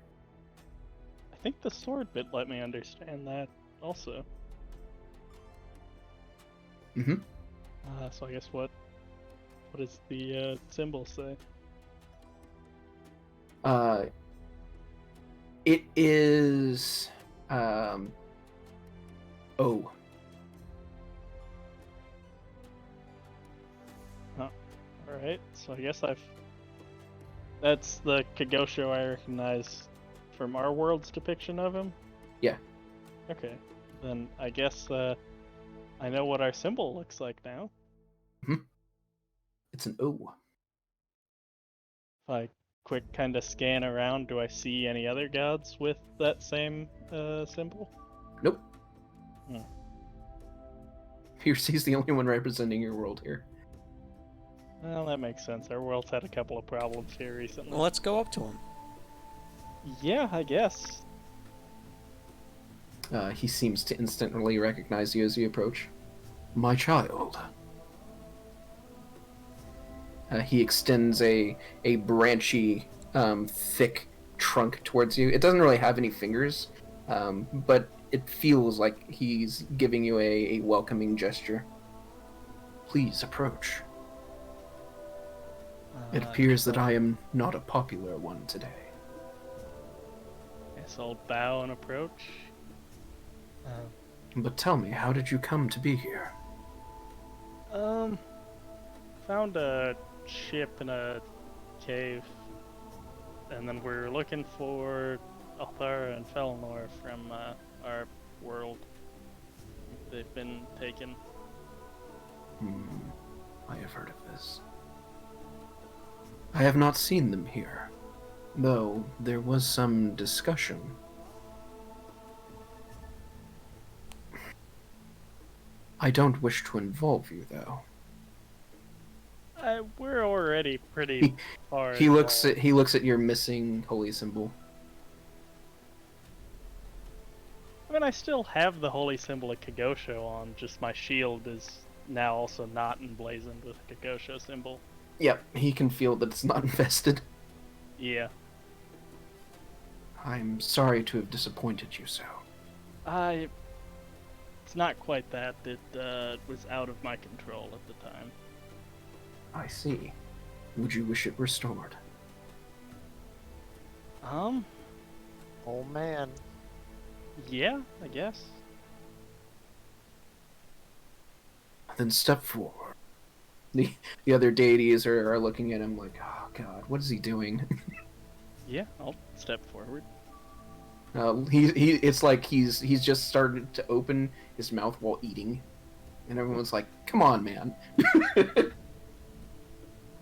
I think the sword bit let me understand that also. Mm-hmm. So I guess what does the symbol say? It is O. Alright, so I guess that's the Kagosho I recognize from our world's depiction of him? Yeah. Okay, then I guess I know what our symbol looks like now. Mm-hmm. It's an O. If I quick kind of scan around, do I see any other gods with that same symbol? Nope. Hmm. He's the only one representing your world here. Well, that makes sense. Our world's had a couple of problems here recently. Well, let's go up to him. Yeah, I guess. He seems to instantly recognize you as you approach. My child. He extends a branchy, thick trunk towards you. It doesn't really have any fingers, but it feels like he's giving you a welcoming gesture. Please approach. It appears that I am not a popular one today. Guess I'll bow and approach. But tell me, how did you come to be here? Found a ship in a cave, and then we're looking for Althara and Felnor from our world. They've been taken. I have heard of this. I have not seen them here, though there was some discussion. I don't wish to involve you, though. We're already pretty far. He looks at your missing holy symbol. I mean, I still have the holy symbol of Kagosho on, just my shield is now also not emblazoned with a Kagosho symbol. Yep, he can feel that it's not infested. Yeah. I'm sorry to have disappointed you so. It's not quite that. It was out of my control at the time. I see. Would you wish it restored? Oh man. Yeah, I guess. Then step forward. The other deities are looking at him like, oh god, what is he doing? Yeah, I'll step forward. It's like he's just started to open his mouth while eating, and everyone's like, come on, man.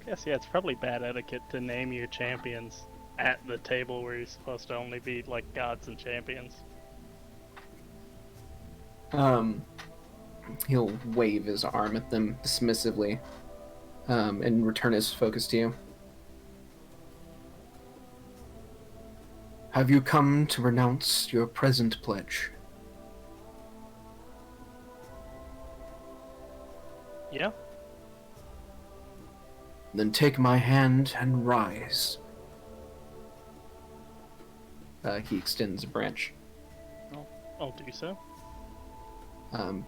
Guess yeah, it's probably bad etiquette to name your champions at the table where you're supposed to only be like gods and champions. He'll wave his arm at them dismissively, and return his focus to you. Have you come to renounce your present pledge? Yeah. Then take my hand and rise. He extends a branch. I'll do so.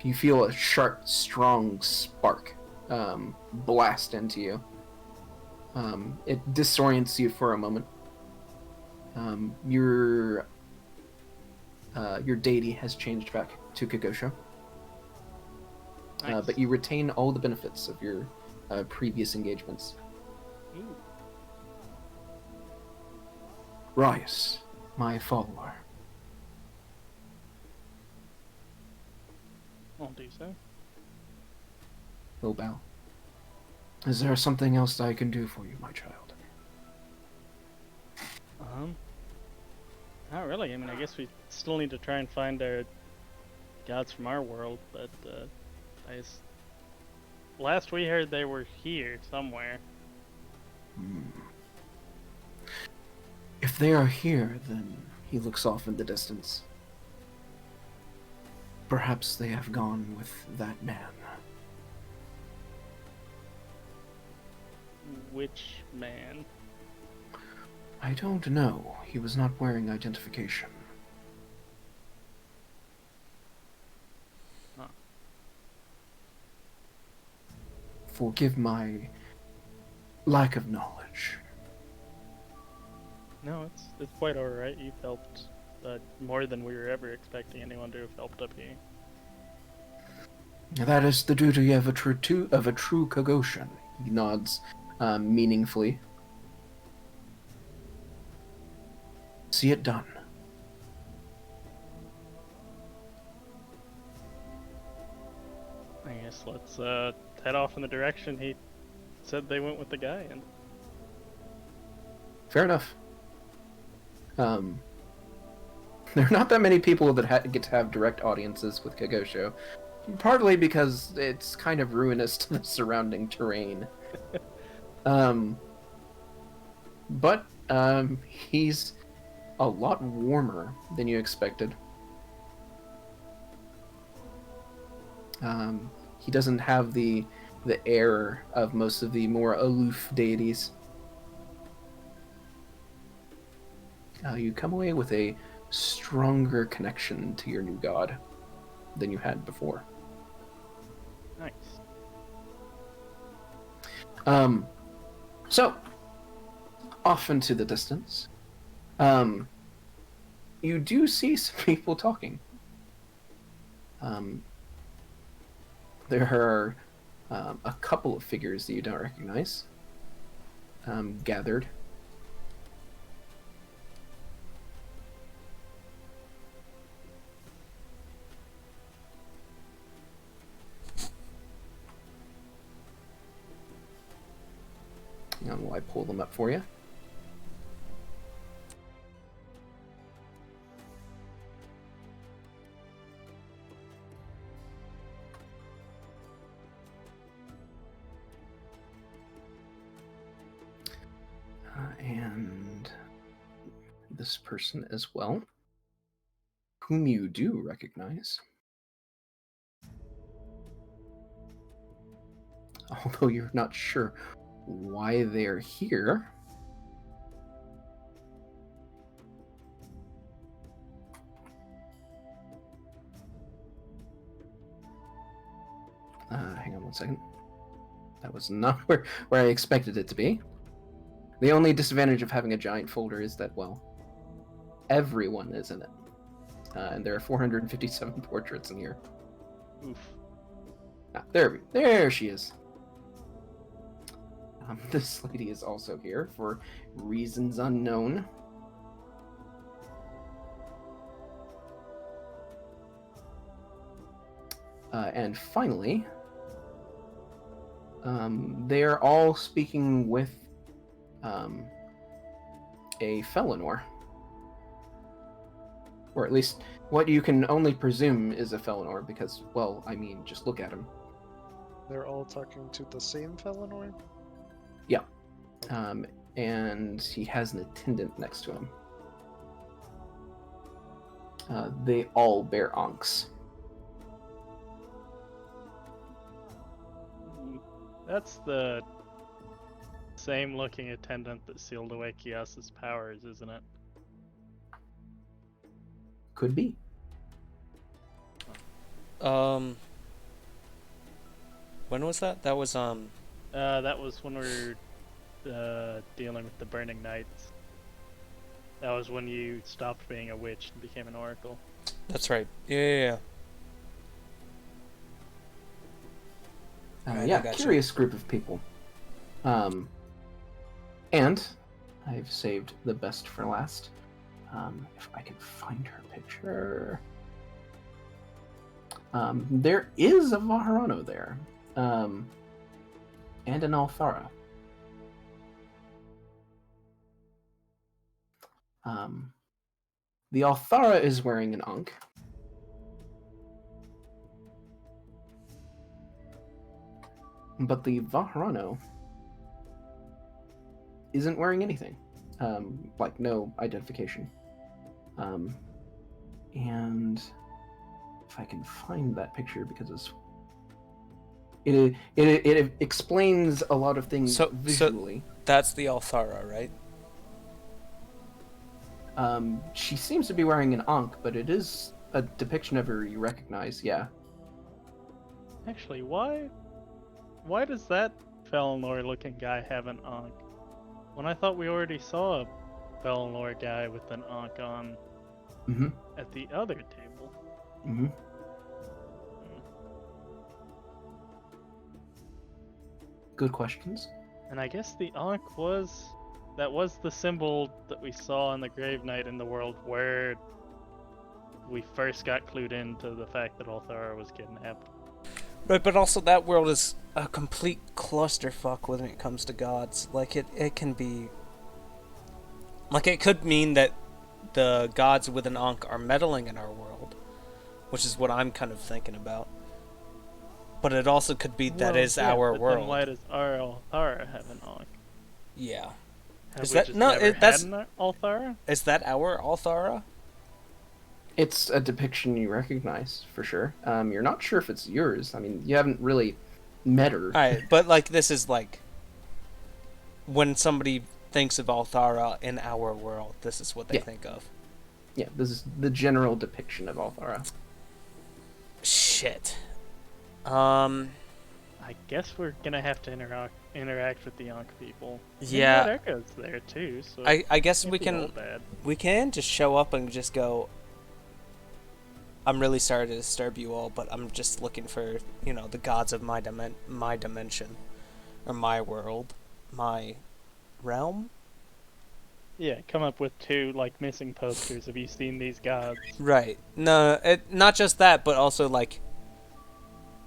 You feel a sharp, strong spark blast into you. It disorients you for a moment. Your deity has changed back to Kagosho. Nice. But you retain all the benefits of your previous engagements. Ooh. Rias, my follower. I'll do so. He'll bow. Is there something else I can do for you, my child? Not really. I mean, I guess we still need to try and find our gods from our world, but last we heard they were here somewhere. If they are here, then he looks off in the distance. Perhaps they have gone with that man. Which man? I don't know. He was not wearing identification. Huh. Forgive my lack of knowledge. No, it's quite alright. You've helped more than we were ever expecting anyone to have helped up here. That is the duty of a true Kogoshan. He nods meaningfully. See it done. I guess let's head off in the direction he said they went with the guy in. Fair enough. There are not that many people that get to have direct audiences with Kagosho, partly because it's kind of ruinous to the surrounding terrain. But he's a lot warmer than you expected. He doesn't have the air of most of the more aloof deities. You come away with a stronger connection to your new god than you had before. Nice. So, off into the distance, you do see some people talking. There are a couple of figures that you don't recognize gathered. Hang on while I pull them up for you. And this person as well, whom you do recognize. Although you're not sure why they're here. Hang on one second. That was not where I expected it to be. The only disadvantage of having a giant folder is that, well, everyone is in it. And there are 457 portraits in here. Oof. There she is. This lady is also here for reasons unknown. And finally, they're all speaking with a Felinor. Or at least what you can only presume is a Felinor, because, well, I mean, just look at him. They're all talking to the same Felinor? Yeah. And he has an attendant next to him. They all bear Ankhs. That's the same looking attendant that sealed away Kios's powers, isn't it? Could be. When was that? That was That was when we were dealing with the Burning Knights. That was when you stopped being a witch and became an oracle. That's right. Yeah. Right, I Yeah, gotcha. curious group of people. And I've saved the best for last. If I can find her picture. There is a Vaharano there. And an Althara. The Althara is wearing an Ankh. But the Vaharano isn't wearing anything. Like, no identification. And if I can find that picture, because it explains a lot of things visually. That's the Althara, right? She seems to be wearing an Ankh, but it is a depiction of her you recognize, yeah. Actually, why does that Felnor looking guy have an Ankh? When I thought we already saw a Felnor guy with an Ankh on at the other table. Good questions. And I guess the Ankh was the symbol that we saw in the Grave Knight in the world where we first got clued into the fact that Althara was kidnapped. Right, but also that world is a complete clusterfuck when it comes to gods. Like, it can be... Like, it could mean that the gods with an Ankh are meddling in our world, which is what I'm kind of thinking about. But it also could be that is our but world. Then why does our Althara have an Ankh? Yeah. Have we just never had an Althara? Is that our Althara? It's a depiction you recognize, for sure. You're not sure if it's yours. I mean, you haven't really met her. Alright, but, like, this is, like... When somebody thinks of Althara in our world, this is what they think of. Yeah, this is the general depiction of Althara. Shit. I guess we're gonna have to interact with the Ankh people. Yeah. That Echo's there too, so I guess can't we be all can bad. we can just show up and just go, I'm really sorry to disturb you all, but I'm just looking for, you know, the gods of my dimension, or my world, my realm. Yeah, come up with 2 like missing posters. Have you seen these gods? Right. No, not just that, but also like,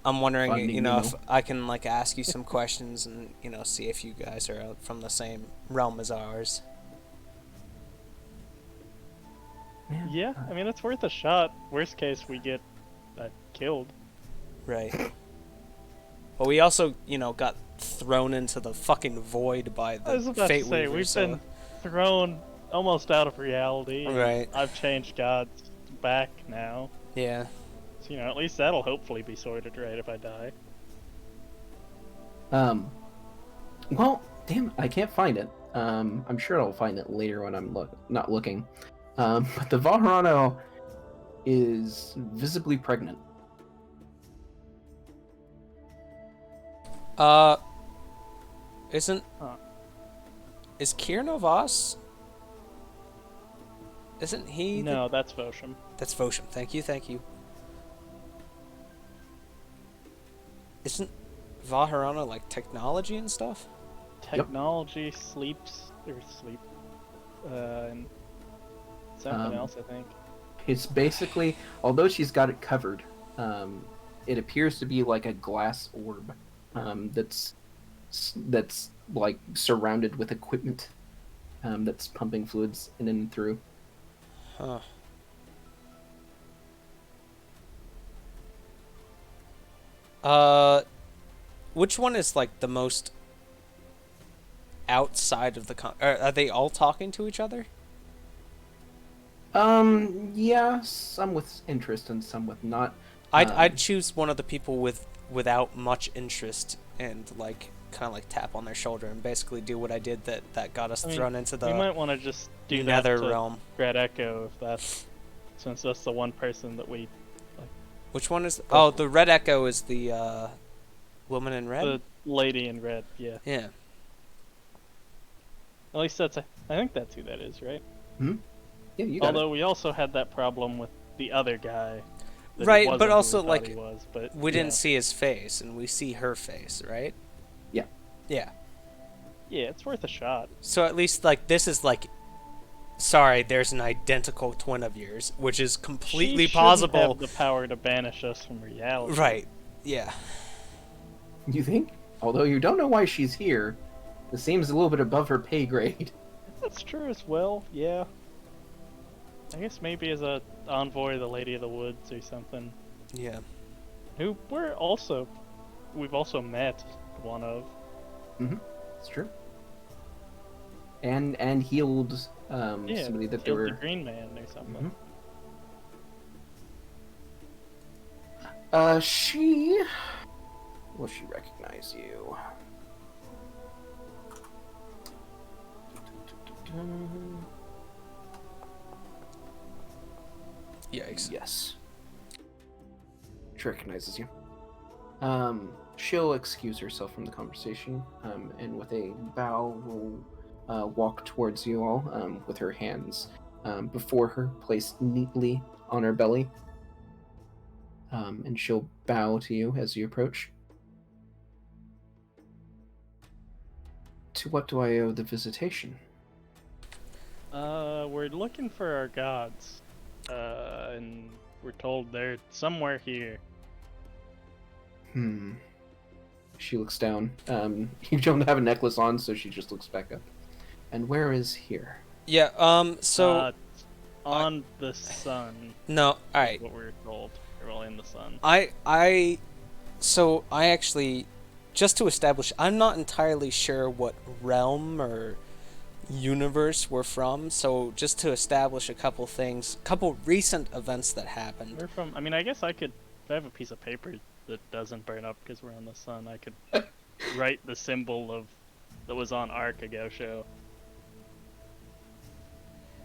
I'm wondering, Finding you know, Nemo. if I can like ask you some questions and, you know, see if you guys are from the same realm as ours. Yeah, I mean it's worth a shot. Worst case, we get killed. Right. But we also, you know, got thrown into the fucking void by I was the about to say Fateweaver, we've so... been thrown almost out of reality. and Right. I've changed gods back now. Yeah. So, you know, at least that'll hopefully be sorted right if I die. Well, damn, I can't find it. I'm sure I'll find it later when I'm not looking. But the Vaharano is visibly pregnant. Isn't... Huh. Is Kirnovas? Isn't he... No, that's Vosham. That's Vosham. Thank you. Isn't Vaharana like technology and stuff? Technology, sleep, and something else, I think. It's basically, although she's got it covered, it appears to be like a glass orb that's like surrounded with equipment that's pumping fluids in and through. Huh. Which one is like the most outside of the are they all talking to each other? Yeah, some with interest and some with not. I'd choose one of the people without much interest and like kind of like tap on their shoulder and basically do what I did that got us thrown into the we might want to just do nether that to realm. Red Echo since that's the one person that we Which one is? Oh, the Red Echo is the woman in red. the lady in red. Yeah. Yeah. At least I think that's who that is, right? Yeah, you got Although we also had that problem with the other guy. that Right, he wasn't but who also, we thought like, he was, but we yeah. didn't see his face, and we see her face, right? Yeah. Yeah. Yeah, it's worth a shot. So at least, like, this is like, sorry, there's an identical twin of yours, which is completely She shouldn't plausible. have the power to banish us from reality. Right. Yeah. You think? Although you don't know why she's here, it seems a little bit above her pay grade. That's true as well. Yeah. I guess maybe as a envoy of the Lady of the Woods or something. Yeah. Who we've also met one of. It's true. And healed Yeah, somebody that they killed were. the Green Man or something. She. Will she recognize you? Yikes. Yes. She recognizes you. She'll excuse herself from the conversation, and with a bow will walk towards you all, with her hands before her, placed neatly on her belly. And she'll bow to you as you approach. To what do I owe the visitation? We're looking for our gods. And we're told they're somewhere here. She looks down. You don't have a necklace on, so she just looks back up. And where is here? Yeah, so... on the sun. no, alright. What we're told. Well, in the sun. So I actually, just to establish, I'm not entirely sure what realm or universe we're from, so just to establish a couple things, couple recent events that happened. We're from. I mean, I guess I could. If I have a piece of paper that doesn't burn up because we're on the sun, I could write the symbol of that was on our Kagosho.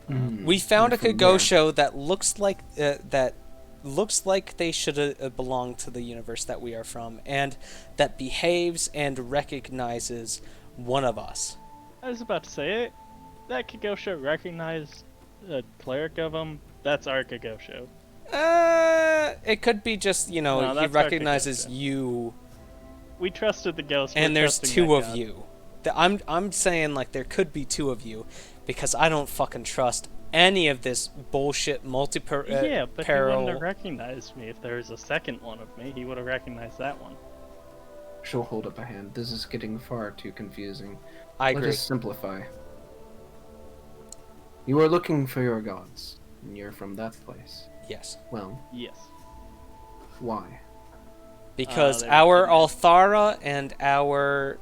We found a From Kagosho that looks like they should belong to the universe that we are from, and that behaves and recognizes one of us. I was about to say it. That Kagosho recognized a cleric of him. That's our Kagosho. It could be just, you know, No, he that's our recognizes Kagosho. you, We trusted the ghost. and we're there's trusting two that of god. you. I'm saying, like, there could be two of you, because I don't fucking trust any of this bullshit Yeah, but he wouldn't have peril. recognized me if there was a second one of me. He would have recognized that one. She'll hold up a hand. This is getting far too confusing. I Let agree. us simplify. You are looking for your gods, and you're from that place. Yes. Well, Yes. why? Because they're our kidnapped. Althara and our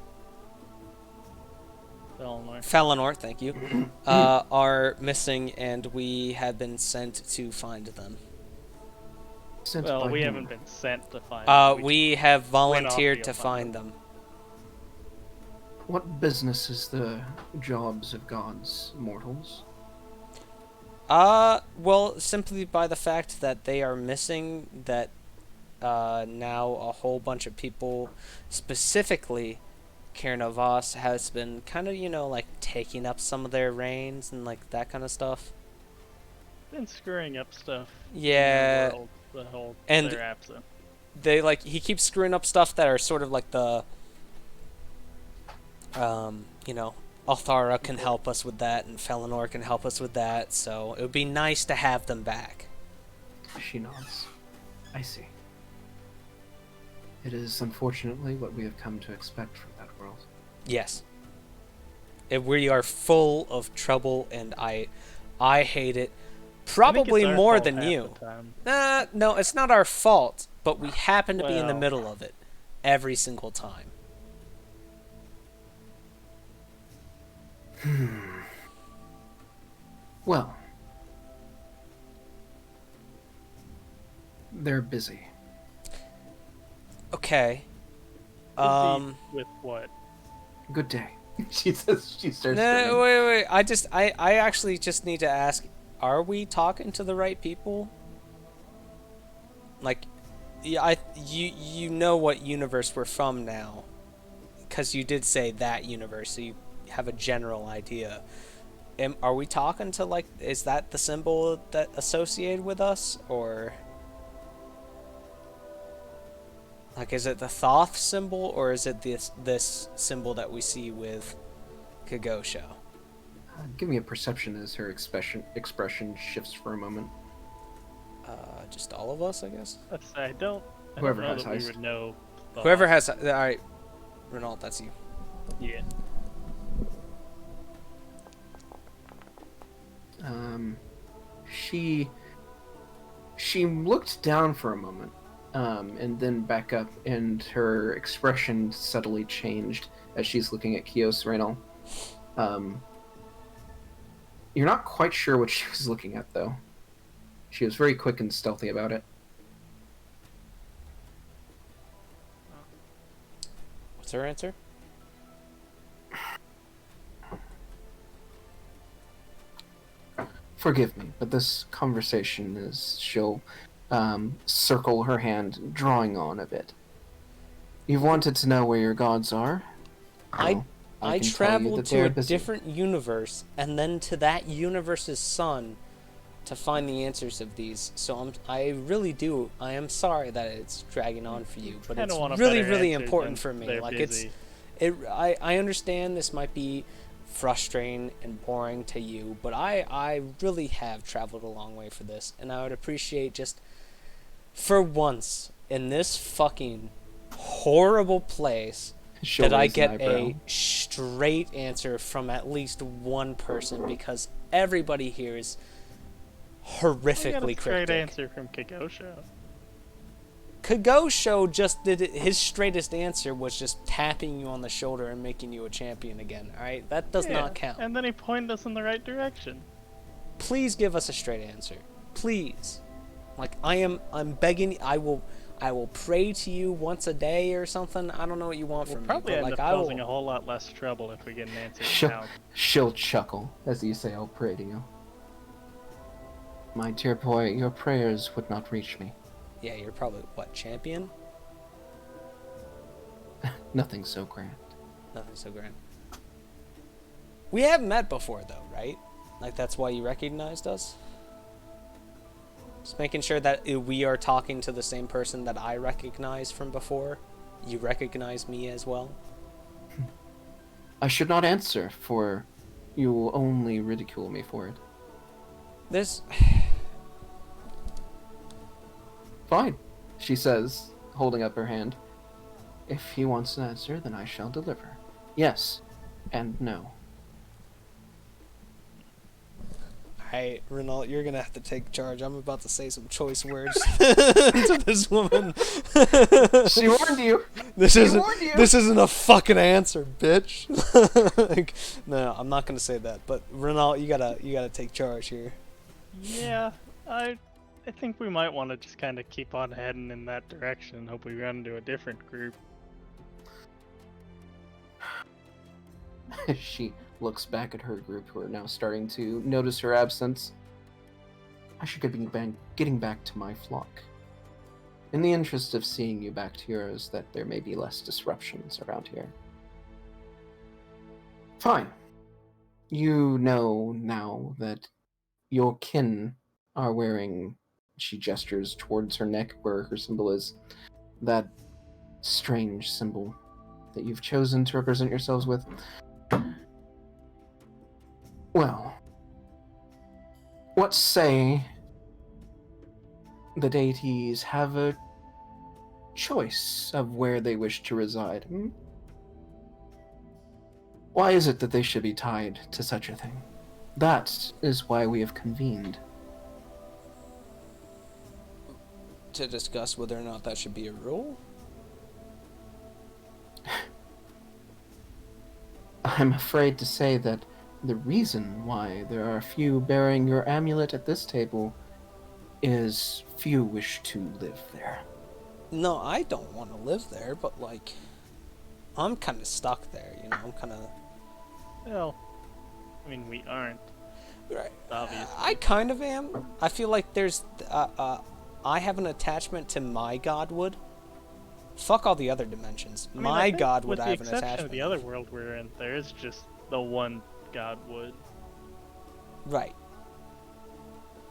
Eleanor. Falinor, thank you, are missing, and we have been sent to find them. Sent Well, by we whom? haven't been sent to find them. We have volunteered the to find them. What business is the jobs of gods, mortals? Well, simply by the fact that they are missing, that now a whole bunch of people, specifically Cairnavas, has been kind of, you know, like, taking up some of their reins and, like, that kind of stuff. Been screwing up stuff. Yeah, In the world, the whole and they're absent. they, like, he keeps screwing up stuff that are sort of like the, you know, Althara can help us with that, and Falinor can help us with that, so it would be nice to have them back. She nods. I see. It is unfortunately what we have come to expect from that world. Yes. We are full of trouble, and I hate it. I think Probably it's our more fault than half you. the time. No, it's not our fault, but we happen to be in the Well. middle of it every single time. Well, they're busy. Okay. Busy with what? Good day. She says. She starts. No, wait. I actually just need to ask: are we talking to the right people? Like, yeah, you know what universe we're from now, because you did say that universe, so you have a general idea. Are we talking to, like, is that the symbol that associated with us, or? Like, is it the Thoth symbol, or is it this symbol that we see with Kagosho? Give me a perception as her expression shifts for a moment. Just all of us, I guess? I don't Whoever know has that we heist. would know. Whoever has... Alright, Renault, that's you. Yeah. She looked down for a moment, and then back up, and her expression subtly changed as she's looking at Kios Reynol. You're not quite sure what she was looking at, though. She was very quick and stealthy about it. What's her answer? Forgive me, but this conversation is... She'll circle her hand, drawing on a bit. You've wanted to know where your gods are? Well, I can tell you traveled that to they're a busy. different universe, and then to that universe's sun to find the answers of these. So I am sorry that it's dragging on for you, but I it's don't want a really, better really answer important than for me. they're Like busy. I understand this might be frustrating and boring to you, but I really have traveled a long way for this, and I would appreciate just for once in this fucking horrible place She'll that I raise an get eyebrow. a straight answer from at least one person, because everybody here is I got a horrifically straight cryptic. answer from Kagosho. Kagosho just did it. His straightest answer was just tapping you on the shoulder and making you a champion again. All right, that does not count. And then he pointed us in the right direction. Please give us a straight answer, please. Like I'm begging. I will pray to you once a day or something. I don't know what you want We'll from me, probably but end like up I will. causing a whole lot less trouble if we get an answer She'll, now. she'll chuckle as you say, I'll pray to you. My dear boy, your prayers would not reach me. Yeah, you're probably what, champion? Nothing so grand. Nothing so grand. We haven't met before though, right? Like that's why you recognized us? Just making sure that we are talking to the same person that I recognize from before. You recognize me as well? I should not answer, for you will only ridicule me for it. This... Fine, she says, holding up her hand. If he wants an answer, then I shall deliver. Yes, and no. Hey, Renault, you're gonna have to take charge. I'm about to say some choice words to this woman. She warned you! This warned you! isn't a fucking answer, bitch. Like, no, I'm not gonna say that. But Renault, you gotta take charge here. Yeah, I think we might want to just kind of keep on heading in that direction. Hope we run into a different group. She looks back at her group, who are now starting to notice her absence. I should getting back to my flock. In the interest of seeing you back to yours, that there may be less disruptions around here. Fine. You know now that your kin are wearing, she gestures towards her neck where her symbol is, that strange symbol that you've chosen to represent yourselves with. Well, what say the deities have a choice of where they wish to reside? Hmm? Why is it that they should be tied to such a thing? That is why we have convened. To discuss whether or not that should be a rule? I'm afraid to say that the reason why there are few bearing your amulet at this table is few wish to live there. No, I don't want to live there, but like, I'm kind of stuck there, you know. I'm kind of. Well, I mean, we aren't. Right. Obviously. I kind of am. I feel like there's. I have an attachment to my godwood. Fuck all the other dimensions. I mean, My I think godwood with I the have an exception attachment. of the other world we're in, there is just the one godwood. Right.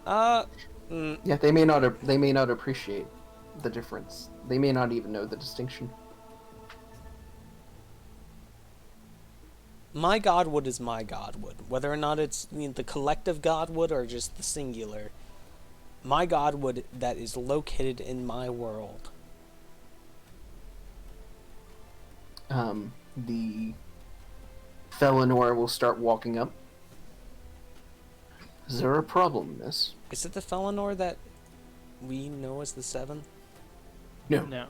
Yeah, they may not appreciate the difference. They may not even know the distinction. My godwood is my godwood, whether or not it's the collective godwood or just the singular. My godwood that is located in my world. The Felinor will start walking up. Is there a problem, miss? Is it the Felinor that we know as the Seven? No. No.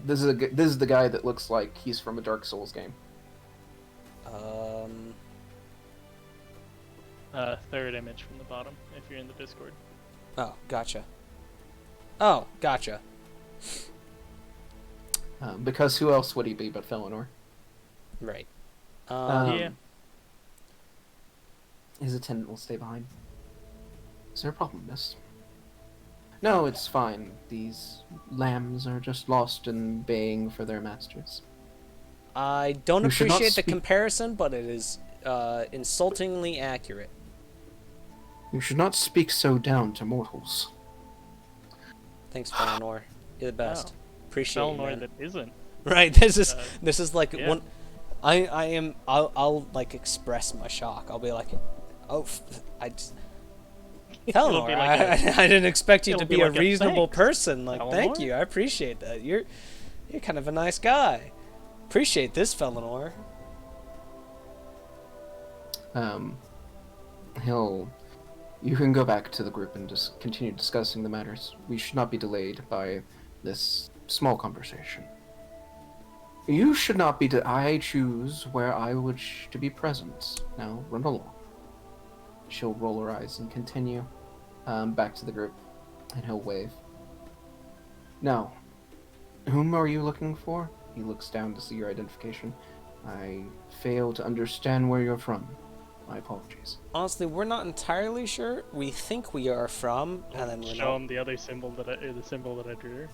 This is the guy that looks like he's from a Dark Souls game. Third image from the bottom, if you're in the Discord. Oh, gotcha. Oh, gotcha. Because who else would he be but Felinor? Right. Yeah. His attendant will stay behind. Is there a problem, miss? No, it's fine. These lambs are just lost and baying for their masters. I don't You should not appreciate the speak- comparison, but it is insultingly accurate. You should not speak so down to mortals. Thanks, Felinor. You're the best. Appreciate you, Felinor man. that isn't. Right. This is like yeah. one. I'll like express my shock. I'll be like, oh, I just. It'll Felinor, be like I didn't expect you to it'll be be a like a reasonable thanks, person. Like, thank Felinor. you. I appreciate that. You're kind of a nice guy. Appreciate this, Felinor. You can go back to the group and just continue discussing the matters. We should not be delayed by this small conversation. You should not be. I choose where I wish to be present. Now, run along. She'll roll her eyes and continue back to the group, and he'll wave. Now, whom are you looking for? He looks down to see your identification. I fail to understand where you're from. My apologies. Honestly, we're not entirely sure. We think we are from, and then we're Show not. him the other symbol the symbol that I drew.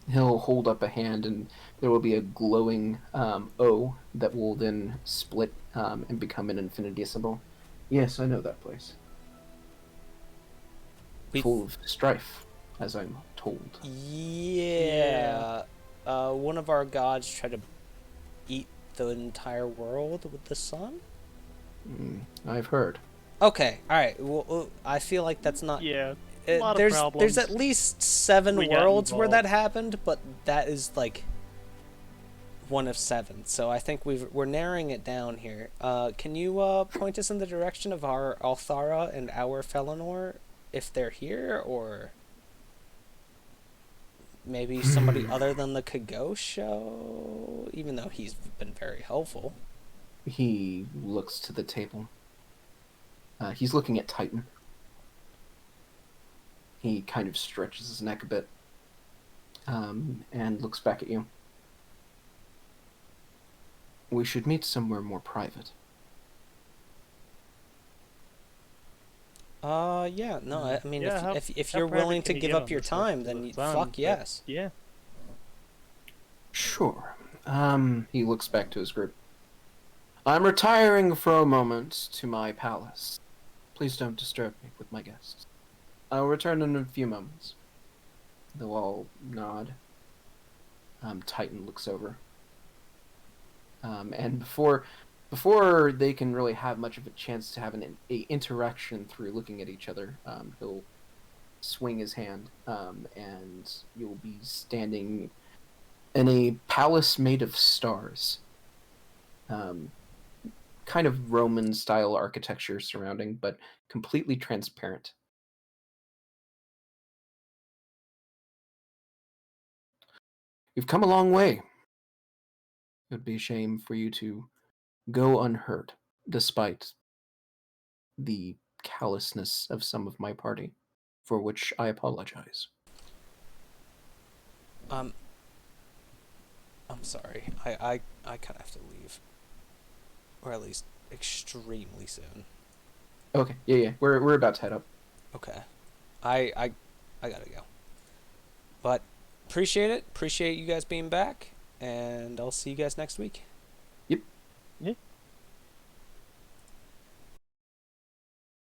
He'll hold up a hand, and there will be a glowing O that will then split and become an infinity symbol. Yes, I know that place. Full of strife, as I'm told. Yeah. One of our gods tried to eat the entire world with the sun? I've heard. Okay, alright. Well, I feel like that's not... Yeah. A lot of there's problems. at least 7 We got worlds where that involved. happened, but that is like one of 7. So I think we're narrowing it down here. Can you point us in the direction of our Althara and our Felinor, if they're here, or maybe somebody other than the Kagosho, even though he's been very helpful. He looks to the table. He's looking at Titan. He kind of stretches his neck a bit and looks back at you. We should meet somewhere more private. Yeah, no, I mean, Yeah, if how you're private willing to can you give get up on your this time, with then the sun? fuck But, yes. Yeah. Sure. He looks back to his group. I'm retiring for a moment to my palace. Please don't disturb me with my guests. I'll return in a few moments. They'll all nod. Titan looks over. And before they can really have much of a chance to have an interaction through looking at each other, he'll swing his hand, and you'll be standing in a palace made of stars. Kind of Roman-style architecture surrounding, but completely transparent. You've come a long way. It would be a shame for you to go unheard, despite the callousness of some of my party, for which I apologize. I'm sorry. I kind of have to leave. Or at least extremely soon. Okay, yeah. We're about to head up. Okay. I gotta go. But appreciate it. Appreciate you guys being back. And I'll see you guys next week. Yep. Yeah.